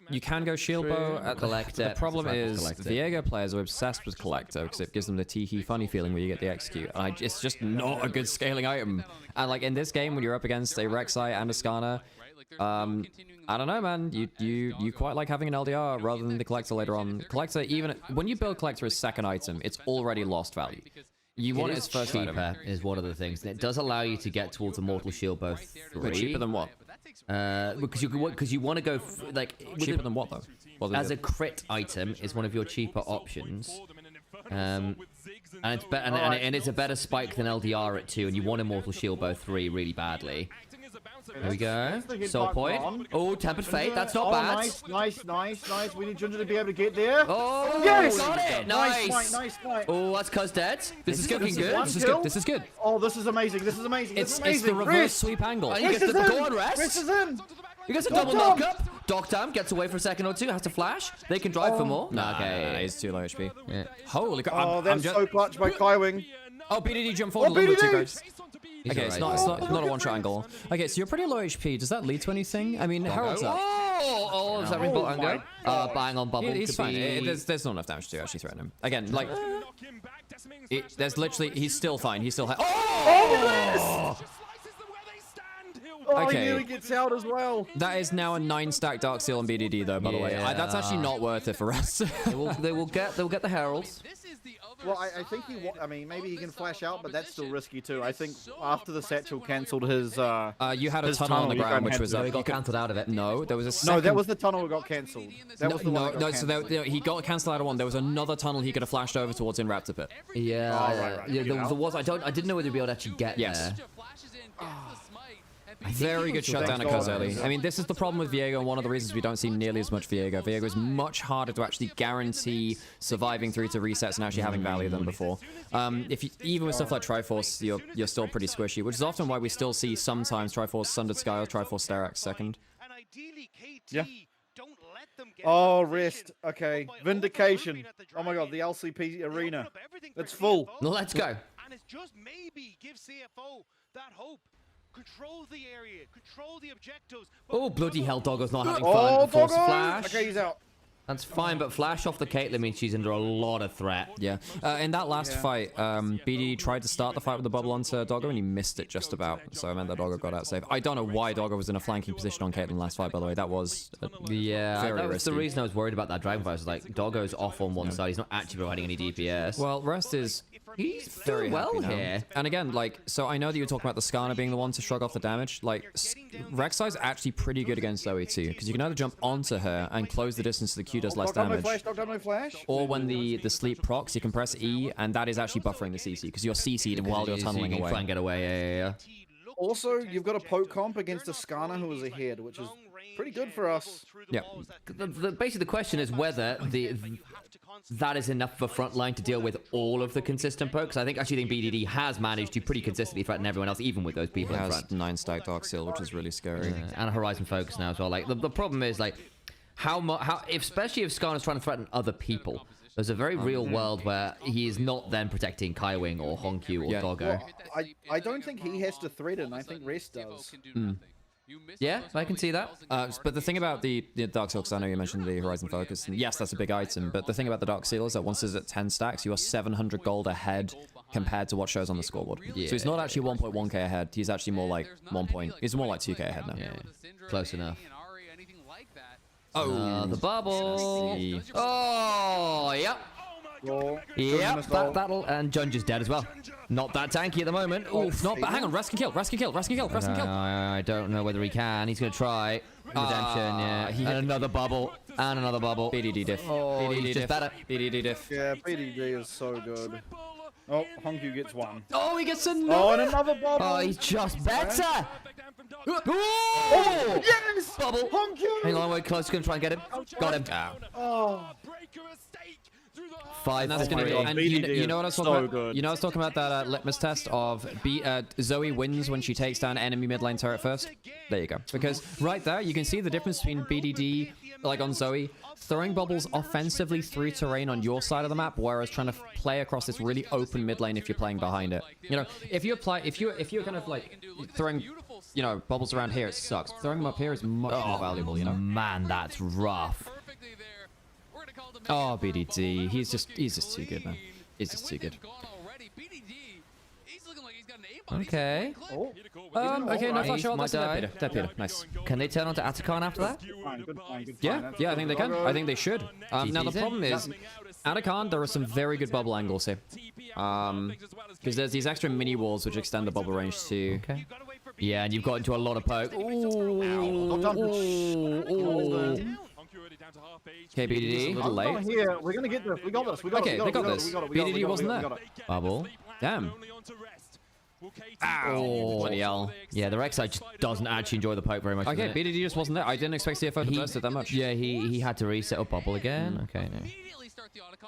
you can go shield bow at Collector. The problem is Viego players are obsessed with Collector because it gives them the tee-hee funny feeling where you get the execute. And it's just not a good scaling item. And like in this game, when you're up against a Rek'Sai and a Skarner, I don't know, man. You quite like having an LDR rather than the Collector later on. Collector, even when you build Collector as second item, it's already lost value. You want it as first item. Is one of the things. And it does allow you to get towards Immortal Shield bow 3. But cheaper than what? Because you want to go cheaper than what though? As a crit item is one of your cheaper options. And it's a better spike than LDR at 2, and you want Immortal Shield bow 3 really badly. There we go. Soul point. Oh, Tempered Fate. That's not bad. Nice. We need Ginger to be able to get there. Oh, yes! Got it. Nice. Oh, that's Cuz dead. This is looking good. This is good. Oh, this is amazing. It's the reverse sweep angle. And he gets the go on rest. Rest is in. He gets a double knock-up. Doctam gets away for a second or two. Has to flash. They can drive for more. Okay. He's too low HP. Yeah. Holy crap. Oh, that's so clutch by Kaiwing. Oh, BDD jump forward a little bit too, guys. Okay, it's not a one-shot angle. Okay, so you're pretty low HP. Does that lead to anything? I mean, Herald's up. Oh, is that Ringbot Ango? Bang on bubble. He's fine. There's not enough damage to actually threaten him. Again, like, there's literally, he's still fine. He's still. Okay. He nearly gets out as well. That is now a 9-stack Dark Seal on BDD, though. By the way, that's actually not worth it for us. They'll get the heralds. Well, I think I mean, maybe he can flash out, but that's still risky too. I think after the Satchel cancelled his, you had a tunnel on the ground, which was he got cancelled out of it. No, there was a second... No, that was the tunnel that got cancelled. That was the one that got cancelled. So he got cancelled out of one. There was another tunnel he could have flashed over towards in Raptor Pit. Yeah, right. There was. I didn't know whether he'd be able to actually get there. Very good shutdown at Cuz early. I mean, this is the problem with Viego, and one of the reasons we don't see nearly as much Viego. Viego is much harder to actually guarantee surviving through to resets and actually having value than before. Even with stuff like Triforce, you're still pretty squishy, which is often why we still see sometimes Triforce Sundered Sky or Triforce Sterax second. Yeah. Oh, rest. Okay. Vindication. Oh my god, the LCP arena. It's full. Let's go. And it's just maybe give CFO that hope. Control the area, control the objectives. Oh, bloody hell, Doggo's not having fun. Force flash. Okay, he's out. That's fine, but flash off the Caitlyn means she's under a lot of threat. Yeah. In that last fight, BD tried to start the fight with the bubble onto Doggo, and he missed it just about. So it meant that Doggo got out safe. I don't know why Doggo was in a flanking position on Caitlyn last fight, by the way. That was that was the reason I was worried about that Dragonfire. I was like, Doggo's off on one side. He's not actually providing any DPS. Well, Rest is... He's very well here. And again, like, so I know that you were talking about the Skarner being the one to shrug off the damage. Like, Rek'Sai's actually pretty good against Zoe too, because you can either jump onto her and close the distance so the Q does less damage. Or when the sleep procs, you can press E, and that is actually buffering the CC, because you're CC'd while you're tunneling away. Try and get away, yeah. Also, you've got a poke comp against a Skarner who is ahead, which is pretty good for us. Yeah. Basically, the question is whether that is enough of a front line to deal with all of the consistent pokes. I actually think BDD has managed to pretty consistently threaten everyone else, even with those people in front. 9-stack Dark Seal, which is really scary. And a Horizon Focus now as well. Like the problem is like especially if Skarner's trying to threaten other people. There's a very real world where he is not then protecting Kaiwing or Honkyu or Doggo. Well, I don't think he has to threaten. I think Rest does. Yeah, I can see that. But the thing about the Dark Seal, because I know you mentioned the Horizon Focus, and yes, that's a big item, but the thing about the Dark Seal is that once it's at 10 stacks, you are 700 gold ahead compared to what shows on the scoreboard. Yeah. So he's not actually 1.1k ahead, he's actually more like he's more like 2k ahead now. Yeah. Close enough. Oh, the bubble. Oh, yep. Yep, that'll, and Junja's dead as well. Not that tanky at the moment. Oof, not bad. Hang on, Rest can kill. I don't know whether he can. He's going to try. Redemption, yeah. And another bubble. And another bubble. BDD diff. Oh, BDD he's diff. just better. BDD diff. Yeah, BDD is so good. Oh, Honkyu gets one. Oh, he gets another. Oh, and another bubble. Oh, he's just better. Oh, yes! Bubble. Honkyu. Hang on, wait, close. Going to try and get him. Got him. Oh. 5 That's gonna be, and you know what I was talking about? You know I was talking about that litmus test of Zoe wins when she takes down enemy mid lane turret first? There you go. Because right there, you can see the difference between BDD, like on Zoe, throwing bubbles offensively through terrain on your side of the map, whereas trying to play across this really open mid lane if you're playing behind it. You know, if you're kind of like throwing, you know, bubbles around here, it sucks. Throwing them up here is much more valuable, you know? Man, that's rough. Oh, BDD. He's just too good, man. He's just too good. Okay. Okay, no flash shot. Dead Peter. Nice. Can they turn on to Atakan after that? Yeah, I think they can. I think they should. Now, the problem is, Atakan, there are some very good bubble angles here. Because there's these extra mini walls which extend the bubble range too. Okay. Yeah, and you've got into a lot of poke. Okay, BDD, a little late. Here, we're gonna get this. We got this. Okay, they got this. BDD wasn't there. Bubble. Damn. Oh, bloody hell. Yeah, the Rek'Sai just doesn't actually enjoy the poke very much. Okay, BDD just wasn't there. I didn't expect CFO to burst it that much. Yeah, he had to reset up bubble again. Okay, no.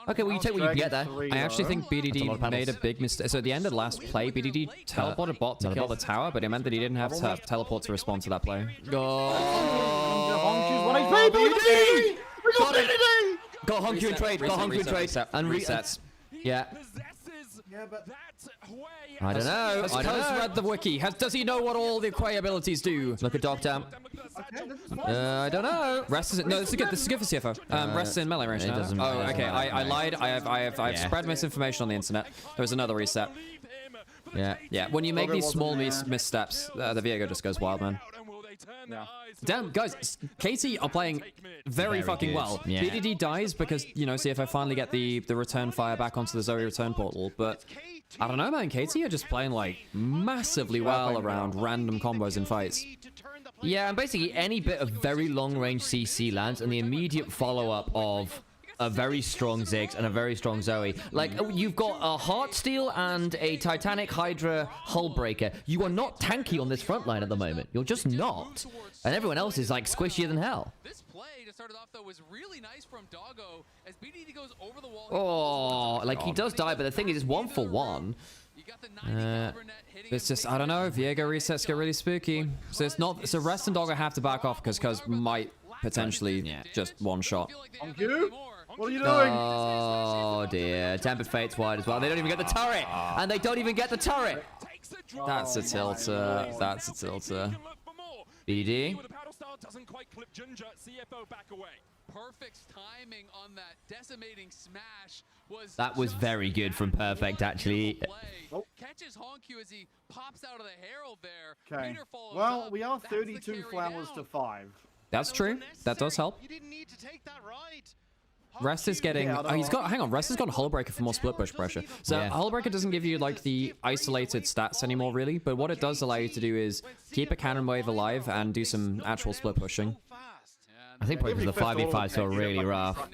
Okay, well, you take what you can get there. I actually think BDD made a big mistake. So at the end of last play, BDD teleported bot to kill the tower, but it meant that he didn't have to teleport to respond to that play. Go! Got Honkyu and trade. Got Honkyu and trade. And resets. Yeah. Yeah, but I don't know. Has Coz read the wiki? Does he know what all the Quay abilities do? Look at Dogtown. I don't know. Rest is no. This is good. This is good for CFO. Rest in melee range now. Oh, okay. I lied. I've spread misinformation on the internet. There was another reset. Yeah. When you make these small missteps, the Viego just goes wild, man. Yeah. Damn, guys, KT are playing very fucking good. well. Yeah. BDD dies because, you know, CFO finally get the return fire back onto the Zoe return portal, but I don't know, man. KT are just playing, like, massively well around random combos in fights. Yeah, and basically any bit of very long-range CC lands and the immediate follow-up of a very strong Ziggs and a very strong Zoe. Like, you've got a Heartsteel and a Titanic Hydra Hullbreaker. You are not tanky on this front line at the moment. You're just not. And everyone else is, like, squishier than hell. This play to start it off, though, was really nice from Doggo as BDD goes over the wall. Oh, like, he does die, but the thing is, it's 1 for 1. It's just, I don't know, Viego resets get really spooky. So it's not, so Rest and Doggo have to back off because Coz might potentially just one shot. What are you doing? Oh dear, Tempered Fate's wide as well. They don't even get the turret, and they don't even get the turret. That's a tilter. That's a tilter. BD. Perfect timing on that decimating smash was That was very good from Perfect, actually. Catches Honkyu as he pops out of the Herald there. Okay. Peter follows Well, up. we are That's the 32 carry flowers down. to 5. That's true. That does help. You didn't need to take that ride. Rest is getting. He's got. Hang on. Rest has got Hullbreaker for more split push pressure. So Hullbreaker doesn't give you like the isolated stats anymore, really. But what it does allow you to do is keep a cannon wave alive and do some actual split pushing. I think probably the 5v5s feel really rough.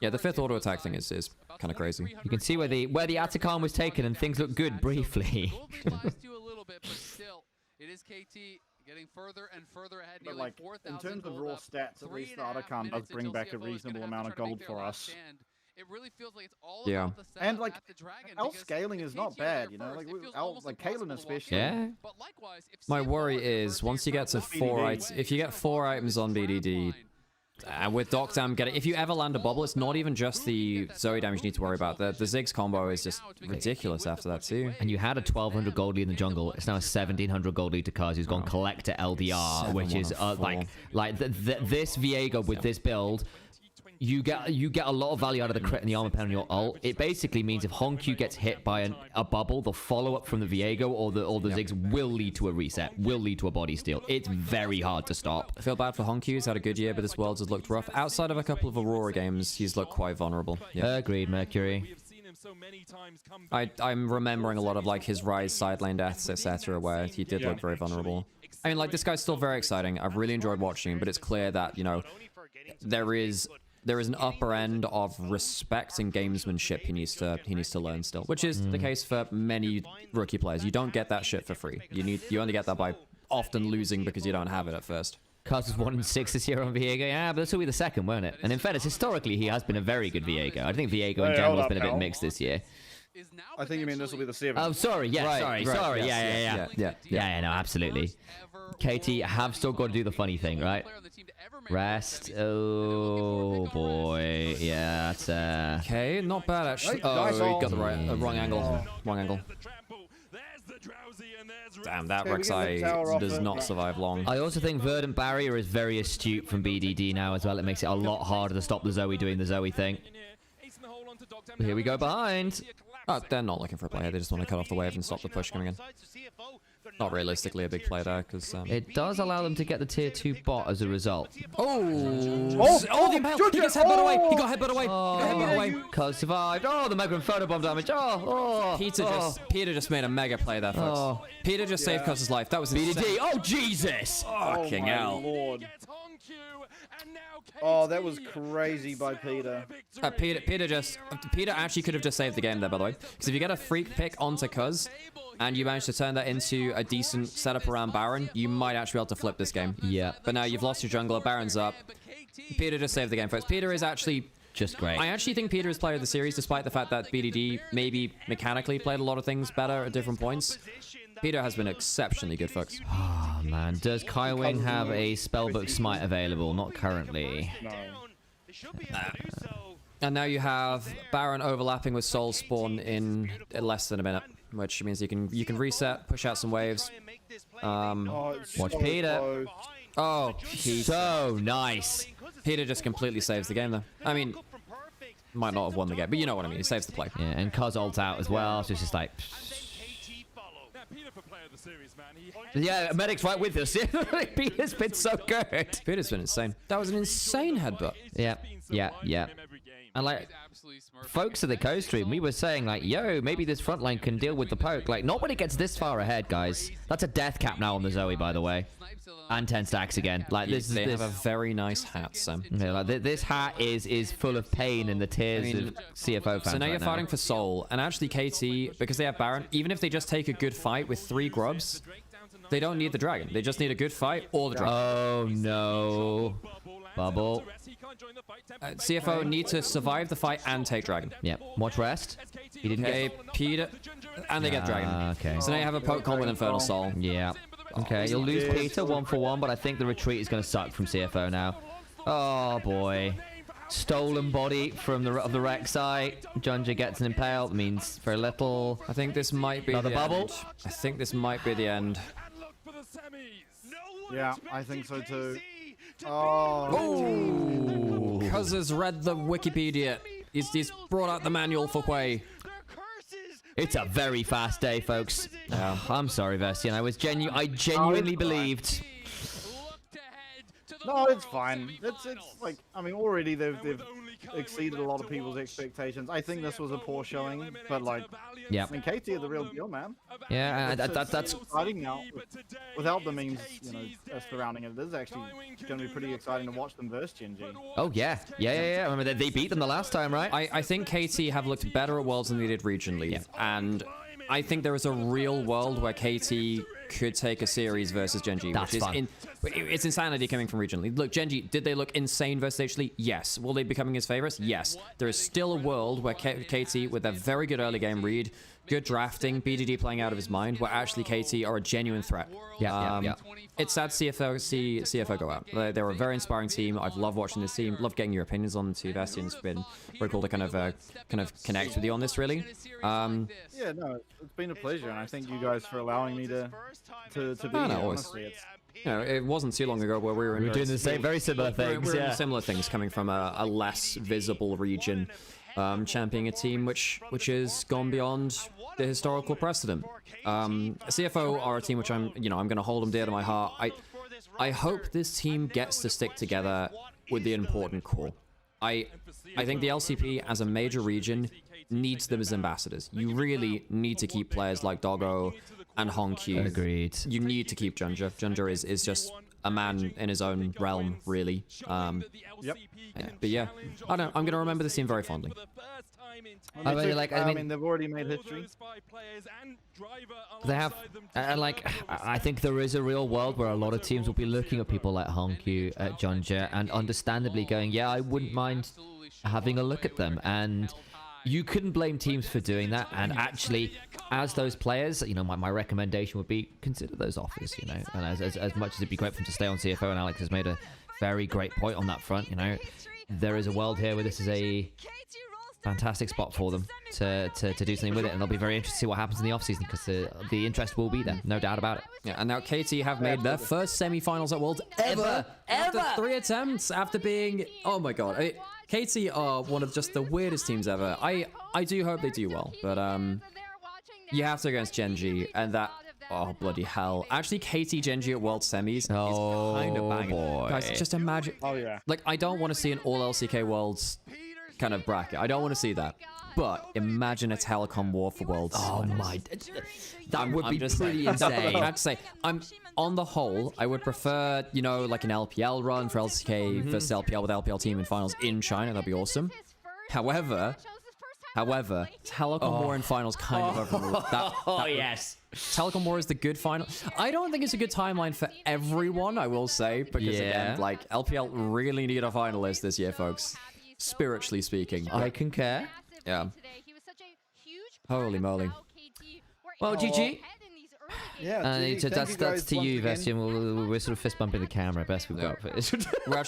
Yeah, the 5th auto attack thing is kind of crazy. You can see where the Atakan was taken and things look good briefly. It is KT getting further and further ahead. But like, in terms of raw stats, at least the Atakan does bring back a reasonable amount of gold for us. It really feels like it's all Yeah. about the setup And like, at the Dragon our because scaling is not KT bad, are you know, first. like, It feels our, almost like impossible Caitlyn to walk especially. Yeah. But likewise, if My CFO worry are the is first once you here get to for 4 BDD. items, if you get 4 items on BDD, And with Doctam getting, if you ever land a bubble, it's not even just the Zoe damage you need to worry about. The Ziggs combo is just ridiculous after that too. And you had a 1200 gold lead in the jungle. It's now a 1700 gold lead to Kaz, who's gone Collector LDR, which is this Viego with this build. You get a lot of value out of the crit and the armor pen on your ult. It basically means if Honku gets hit by a bubble, the follow-up from the Viego or the Ziggs will lead to a reset, will lead to a body steal. It's very hard to stop. I feel bad for Honku. He's had a good year, but this Worlds has looked rough. Outside of a couple of Aurora games, he's looked quite vulnerable. Yeah. Agreed, Mercury. I'm remembering a lot of like his Rise side lane deaths, etc., where he did look very vulnerable. I mean, like, this guy's still very exciting. I've really enjoyed watching him, but it's clear that, you know, there is an upper end of respect and gamesmanship he needs to learn still, which is the case for many rookie players. You don't get that shit for free. You only get that by often losing because you don't have it at first. Kaz was 1-6 this year on Viego. Yeah, but this will be the second, won't it? And in fairness, historically, he has been a very good Viego. I think Viego in general has been a bit mixed this year. I think you mean this will be the CFO. Oh, sorry. Yeah, Right, sorry. yes, Yeah, no, absolutely. KT have still got to do the funny thing, right? Rest. Oh, boy. Yeah, that's... Okay, not bad, actually. Oh, he got the wrong angle. Wrong angle. Damn, that Rek'Sai does not survive long. I also think Verdant Barrier is very astute from BDD now as well. It makes it a lot harder to stop the Zoe doing the Zoe thing. Here we go behind. Oh, they're not looking for a play here. They just want to cut off the wave and stop the push coming in. Not realistically a big play there, because... it does allow them to get the tier 2 bot as a result. The impale! He gets headbutt away! He got headbutt away! He got headbutt away! Kaz survived. Oh, the Mega and photobomb damage. Peter just made a mega play there, folks. Peter just saved Kaz's life. That was insane. BDD. Oh, Jesus! Fucking hell. Lord. Oh, that was crazy by Peter. Peter actually could have just saved the game there, by the way. Because if you get a freak pick onto Kaz, and you manage to turn that into a decent setup around Baron, you might actually be able to flip this game. Yeah. But now you've lost your jungler, Baron's up. Peter just saved the game, folks. Peter is actually... just great. I actually think Peter is player of the series, despite the fact that BDD maybe mechanically played a lot of things better at different points. Peter has been exceptionally good, folks. Oh, man. Does Kai Wing have a Spellbook Smite available? Not currently. No. And now you have Baron overlapping with Soul Spawn in less than a minute, which means you can reset, push out some waves. Watch Peter. Oh, Peter. So nice. Peter just completely saves the game, though. I mean, might not have won the game, but you know what I mean. He saves the play. Yeah, and Kaz ult out as well, so it's just like... Yeah, Medic's right with us. Peter's been so good. Peter's been insane. That was an insane headbutt. Yeah. And like, folks at the co-stream, we were saying like, yo, maybe this frontline can deal with the poke. Like, not when it gets this far ahead, guys. That's a death cap now on the Zoe, by the way. And 10 stacks again. Like, they have a very nice hat, Sam. Yeah, like this hat is full of pain in the tears of CFO fans. So now you're fighting for Soul, and actually KT, because they have Baron, even if they just take a good fight with 3 grubs, they don't need the dragon. They just need a good fight or the dragon. Oh no. Bubble. CFO need to survive the fight and take dragon. Yep. Watch Rest. He didn't get Peter. And they get dragon. Okay. So now you have a poke combo with Infernal Soul. Yeah. Okay, you'll lose Peter 1-for-1, but I think the retreat is going to suck from CFO now. Oh boy. Stolen body from the Rek'Sai. Junja gets an impale. Means very little. I think this might be another bubble. End. I think this might be the end. Yeah, I think so too. Oh, Kaz has read the Wikipedia. He's brought out the manual for Quay. It's a very fast day, folks. I'm sorry, Vestian. I genuinely believed. No, it's fine. It's like, I mean, already they've exceeded a lot of people's expectations. I think this was a poor showing, but like, yeah. I mean, KT are the real deal, man. Yeah, that's exciting now. Without the memes, you know, surrounding it, this is actually going to be pretty exciting to watch them versus Gen G. Oh yeah. I remember they beat them the last time, right? I think KT have looked better at Worlds than they did regionally, and I think there is a real world where KT could take a series versus Gen G, which is fun. It's insanity coming from regionally. Look, Gen G, did they look insane versus HLE? Yes. Will they be becoming his favorites? Yes. There is still a world where KT, with a very good early game read, good drafting, BDD playing out of his mind, where actually KT are a genuine threat. Yeah. It's sad CFO go out. They're a very inspiring team. I've loved watching this team. Love getting your opinions on them too, Vestian. It's been very cool to kind of connect with you on this, really. Yeah, no, it's been a pleasure, and I thank you guys for allowing me to be here. Honestly, it wasn't too long ago where we were doing the same, very similar things. We were similar things coming from a less visible region, championing a team which has gone beyond the historical precedent. CFO are a team which I'm going to hold them dear to my heart. I hope this team gets to stick together with the important core. I think the LCP as a major region needs them as ambassadors. You really need to keep players like Doggo and Honkyu. Agreed. You need to keep Junja. Junja is just a man in his own realm, really. Yep. Yeah. But yeah, I don't know. I'm going to remember this team very fondly. I mean, they've already made history. They have, and I think there is a real world where a lot of teams will be looking at people like Honkyu, at Junja, and understandably going, yeah, I wouldn't mind having a look at them. And you couldn't blame teams for doing that. And actually, as those players, my recommendation would be consider those offers, And as much as it'd be great for them to stay on CFO, and Alex has made a very great point on that front, there is a world here where this is a fantastic spot for them to do something with it, and they'll be very interested to see what happens in the offseason, because the interest will be there, no doubt about it. Yeah, and now KT have made their first semi-finals at Worlds ever! After 3 attempts, after being... Oh my god. KT are one of just the weirdest teams ever. I do hope they do well, but you have to go against Genji, and that... Oh, bloody hell. Actually, KT Genji at World Semis is kind of banging. Boy. Guys, just imagine... Oh, yeah. I don't want to see an all-LCK Worlds kind of bracket. I don't want to see that. But imagine a telecom war for Worlds. Oh, my... That would be pretty insane. I have to say, on the whole, I would prefer, like an LPL run for LCK versus LPL with LPL team in finals in China. That'd be awesome. However, Telecom War in finals kind of overruled. Yes. Telecom War is the good final. I don't think it's a good timeline for everyone, I will say, because again, LPL really need a finalist this year, folks. Spiritually speaking. I concur. Yeah. Holy moly. Well, GG. Yeah, that's to you, Vestian. We're sort of fist bumping the camera. Best we've got for this.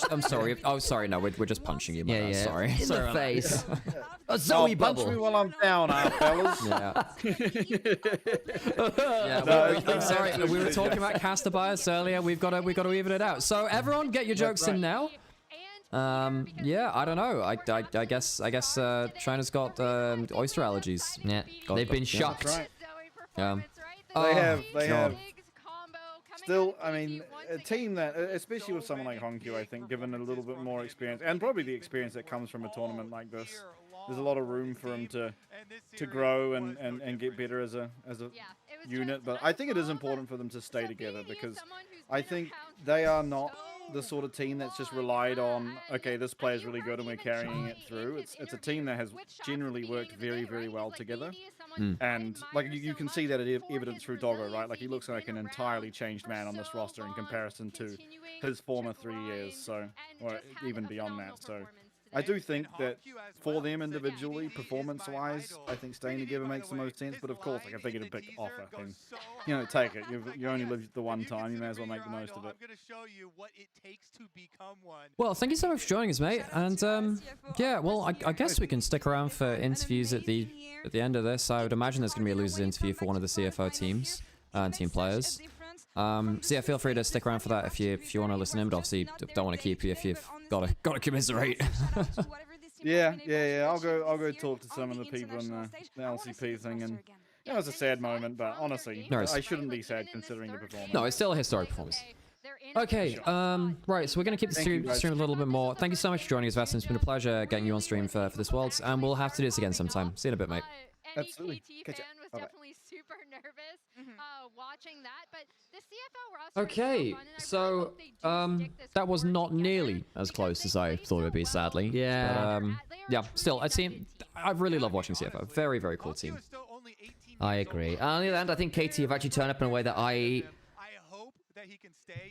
I'm sorry. Oh, sorry. No, we're just punching you. Yeah. Sorry. In the face. A Zoe bubble. Punch me while I'm down, fellas. I'm sorry. We were talking about caster bias earlier. We've got to even it out. So everyone, get your jokes in now. Yeah, I don't know. I guess China's got oyster allergies. Yeah, they've been shocked. Right. Yeah. They have. Still, I mean, a team that, especially with someone like Honkyu, I think, given a little bit more experience, and probably the experience that comes from a tournament like this, there's a lot of room for him to grow and get better as a unit. But I think it is important for them to stay together, because I think they are not the sort of team that's just relied on, okay, this player's really good and we're carrying it through. It's a team that has generally worked very, very well together. And you can see that evidence through Doggo, right? He looks like an entirely changed man on this roster in comparison to his former 3 years, so, or even beyond that. So I do think that for them individually, performance-wise, I think staying together makes the most sense. But of course, if they get a big offer, then take it. You only live the one time. You may as well make the most of it. Well, thank you so much for joining us, mate. And yeah, well, I guess we can stick around for interviews at the end of this. I would imagine there's going to be a losers interview for one of the CFO teams and team players. So yeah, feel free to stick around for that if you want to listen in, but obviously don't want to keep you if you've got to commiserate. Yeah. I'll go talk to some of the people in the LCP thing, and it was a sad moment, but honestly, I shouldn't be sad considering the performance. No, it's still a historic performance. Okay, right, so we're going to keep the stream a little bit more. Thank you so much for joining us, Vestian. It's been a pleasure getting you on stream for this Worlds, and we'll have to do this again sometime. See you in a bit, mate. Absolutely. Catch ya. Definitely super nervous watching that, but the CFO roster. Okay, so that was not nearly as close as I thought it would be, sadly. Yeah. But, yeah. Still, I really love watching CFO. Very, very cool team. I agree. On the other hand, I think KT have actually turned up in a way that I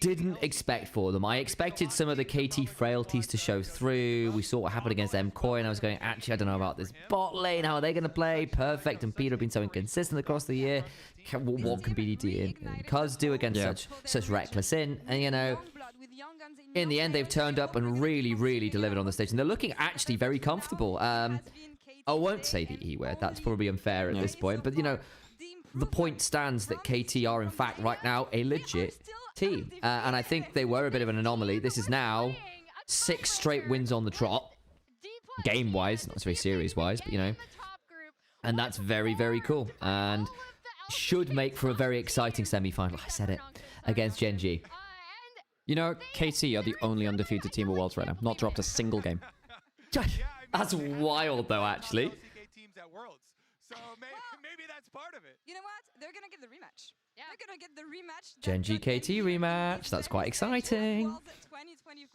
didn't expect for them. I expected some of the KT frailties to show through. We saw what happened against MCoy, and I was going, actually, I don't know about this bot lane. How are they going to play? Perfect, and Peter have been so inconsistent across the year. What can BDD and Cuz do against such reckless in? And, you know, in the end, they've turned up and really, really delivered on the stage. And they're looking actually very comfortable. I won't say the E word. That's probably unfair at this point. But, you know, the point stands that KT are, in fact, right now, a legit team. And I think they were a bit of an anomaly. This is now 6 straight wins on the trot. Game-wise, not very series-wise, but, you know. And that's very, very cool. And should make for a very exciting semi-final. I said it. Against Gen G. You know, KT are the only undefeated team of Worlds right now. Not dropped a single game. That's wild, though, actually. So maybe that's part of it. You know what? They're going to get the rematch. Yeah. They're going to get the rematch. Gen G KT rematch. That's quite exciting. 2025.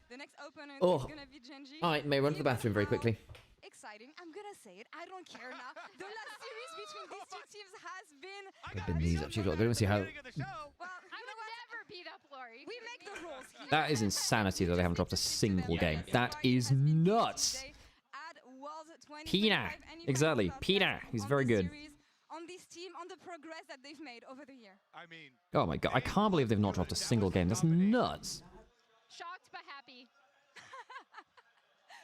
The next opponent is going to be Gen G. All right, may run to the bathroom very quickly. Exciting. I'm going to say it. I don't care now. The last series between these two teams has been... I've been these up. She's got to see how... Well, I would never beat up Lori. We make the rules here. That is insanity that they haven't dropped a single game. That is nuts. Pina. Exactly. Pina. He's very good. On this team, on the progress that they've made over the year. I mean... Oh my god. I can't believe they've not dropped a single game. That's nuts. Shocked but happy.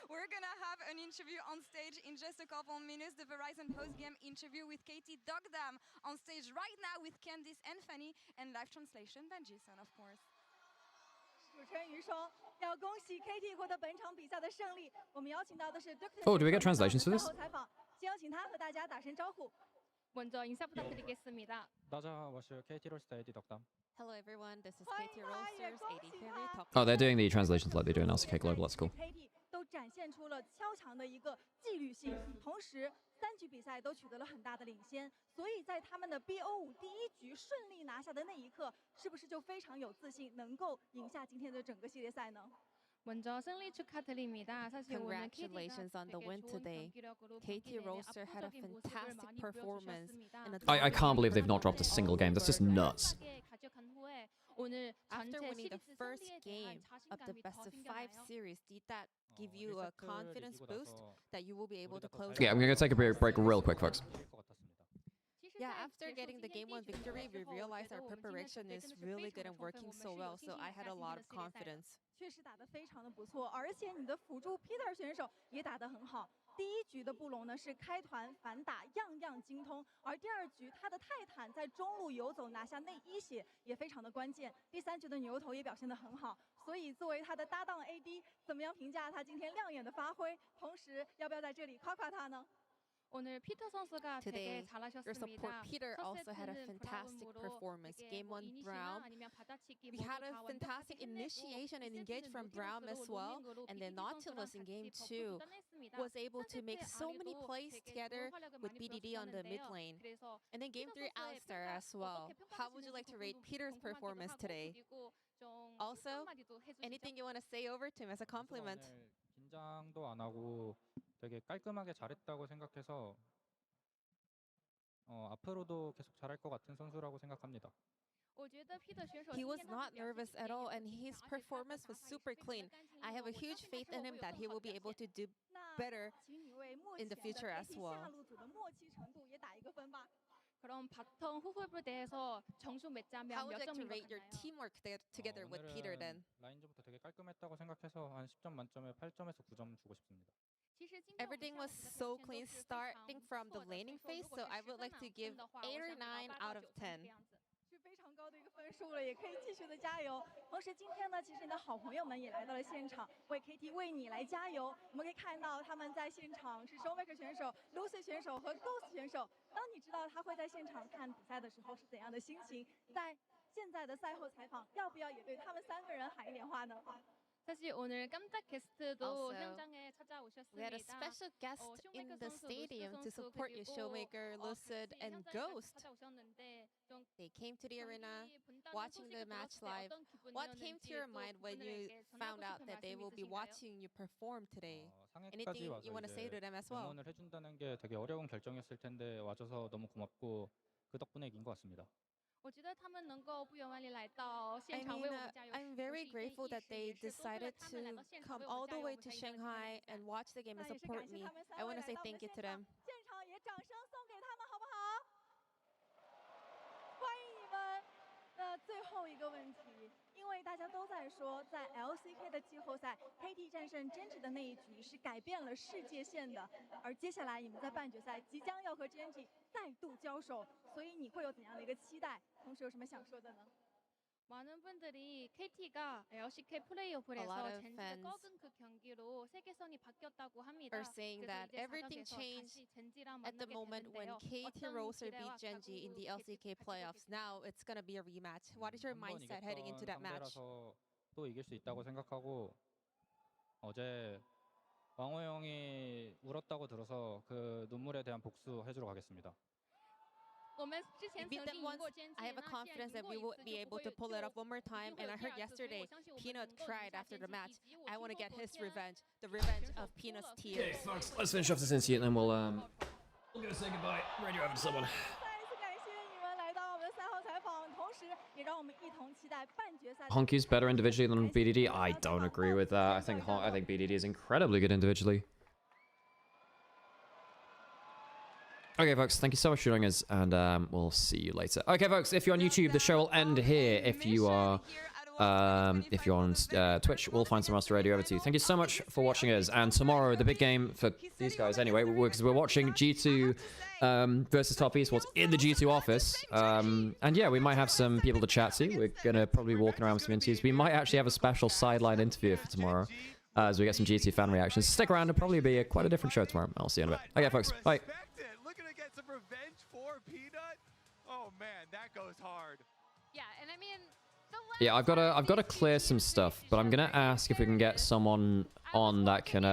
We're gonna have an interview on stage in just a couple minutes. The Verizon post-game interview with KT Dogdam on stage right now with Candice and Fanny, and live translation by Jason, of course. 主持人余生要恭喜 KT 获得本场比赛的胜利。我们邀请到的是 Dr. Oh, do we get translations for this? 采访，先有请他和大家打声招呼。 먼저 인사 부탁드리겠습니다. KT Rolster AD 덕담. Hello everyone, this is KT Rolster's AD Carry Talk. Oh, they're doing the translations like they do in LCK Global. That's cool. KT 都展现出了超强的一个纪律性，同时3局比赛都取得了很大的领先，所以在他们的 BO5第1局顺利拿下的那一刻，是不是就非常有自信，能够赢下今天的整个系列赛呢？ 먼저 승리 축하드립니다. 사실 오늘 Congratulations on the win today. KT Rolster had a fantastic performance. I can't believe they've not dropped a single game. That's just nuts. After winning the first game of the best-of-5 series, did that give you a confidence boost that you will be able to close? Yeah, I'm going to take a break real quick, folks. Yeah, after getting the Game 1 victory, we realized our preparation is really good and working so well, so I had a lot of confidence. 确实打得非常的不错，而且你的辅助 Peter 选手也打得很好。第1局的布隆呢是开团反打，样样精通，而第2局他的泰坦在中路游走拿下内1血也非常的关键。第3局的牛头也表现得很好，所以作为他的搭档 AD， 怎么样评价他今天亮眼的发挥？同时要不要在这里夸夸他呢？ 오늘 피터 선수가 되게 Today, your support 잘하셨습니다. Peter also had a fantastic performance. Game 1 Braum. We had a fantastic initiation and engage from Braum as well. And then Nautilus in Game 2 was able to make so many plays together with BDD on the mid lane. And then Game 3 Oyster as well. How would you like to rate Peter's performance today? Also, anything you want to say over to him as a compliment? 긴장도 안 하고 되게 깔끔하게 잘했다고 생각해서 앞으로도 계속 잘할 것 같은 선수라고 생각합니다. He was not nervous at all, and his performance was super clean. I have a huge faith in him that he will be able to do better in the future as well. 그럼 바텀 후불에 대해서 점수 맺자면 How would 몇 you like to 점인 것 rate your 같나요? teamwork together with Peter then? 라인전부터 되게 깔끔했다고 생각해서 한 10점 만점에 8점에서 9점 주고 싶습니다. Everything was so clean starting from the laning phase, so I would like to give 8 or 9 out of 10. 是非常高的一个分数了，也可以继续的加油。同时，今天呢，其实你的好朋友们也来到了现场，为 KT 为你来加油。我们可以看到他们在现场是 Showmaker 选手、Lucy 选手和 Ghost 选手。当你知道他会在现场看比赛的时候是怎样的心情？在现在的赛后采访，要不要也对他们3个人喊一点话呢？ 사실 오늘 깜짝 게스트도 Also, 현장에 we had a 찾아오셨습니다. special guest in the stadium to support you, Showmaker, Lucid, and Ghost. They came to the arena, watching the match live. What came to your mind when you found out that they will be watching you perform today? Anything you want to say to them as well? 응원을 해준다는 게 되게 어려운 결정이었을 텐데 와줘서 너무 고맙고 그 덕분에 이긴 것 같습니다. I'm very grateful that they decided to come all the way to Shanghai and watch the game and support me. I want to say thank you to them. 最后一个问题，因为大家都在说，在 LCK 的季后赛 ，KT 战胜 Genji 的那一局是改变了世界线的，而接下来你们在半决赛即将要和 Genji 再度交手，所以你会有怎样的一个期待？同时有什么想说的呢？ 많은 분들이 KT가 LCK 플레이오프에서 젠지가 꺾은 그 경기로 세계선이 바뀌었다고 합니다. Are saying that everything changed at the moment when KT Rolster beat Genji in the LCK playoffs. Now it's gonna be a rematch. What is your mindset heading into that match? 또 이길 수 있다고 생각하고 어제 왕호 형이 울었다고 들어서 그 눈물에 대한 복수 해주러 가겠습니다. We beat them once. I have a confidence that we will be able to pull it off one more time. And I heard yesterday, Peanut cried after the match. I want to get his revenge, the revenge of Peanut's tears. Okay, folks, let's finish off this interview and then we'll go say goodbye. Radio over to someone. 再一次感谢你们来到我们的赛后采访，同时也让我们一同期待半决赛。 Honky's better individually than BDD. I don't agree with that. I think BDD is incredibly good individually. Okay, folks, thank you so much for joining us, and we'll see you later. Okay, folks, if you're on YouTube, the show will end here. If you are, if you're on Twitch, we'll find somewhere else to radio over to. Thank you so much for watching us, and tomorrow, the big game for these guys anyway, because we're watching G2 versus Top Esports in the G2 office. And yeah, we might have some people to chat to. We're going to probably be walking around with some interviews. We might actually have a special sideline interview for tomorrow. As we get some G2 fan reactions. Stick around, it'll probably be quite a different show tomorrow. I'll see you in a bit. Okay, folks, bye. Some revenge for Peanut. Oh man, that goes hard. Yeah, and I mean, Yeah, I've got to clear some stuff, but I'm gonna ask if we can get someone on that can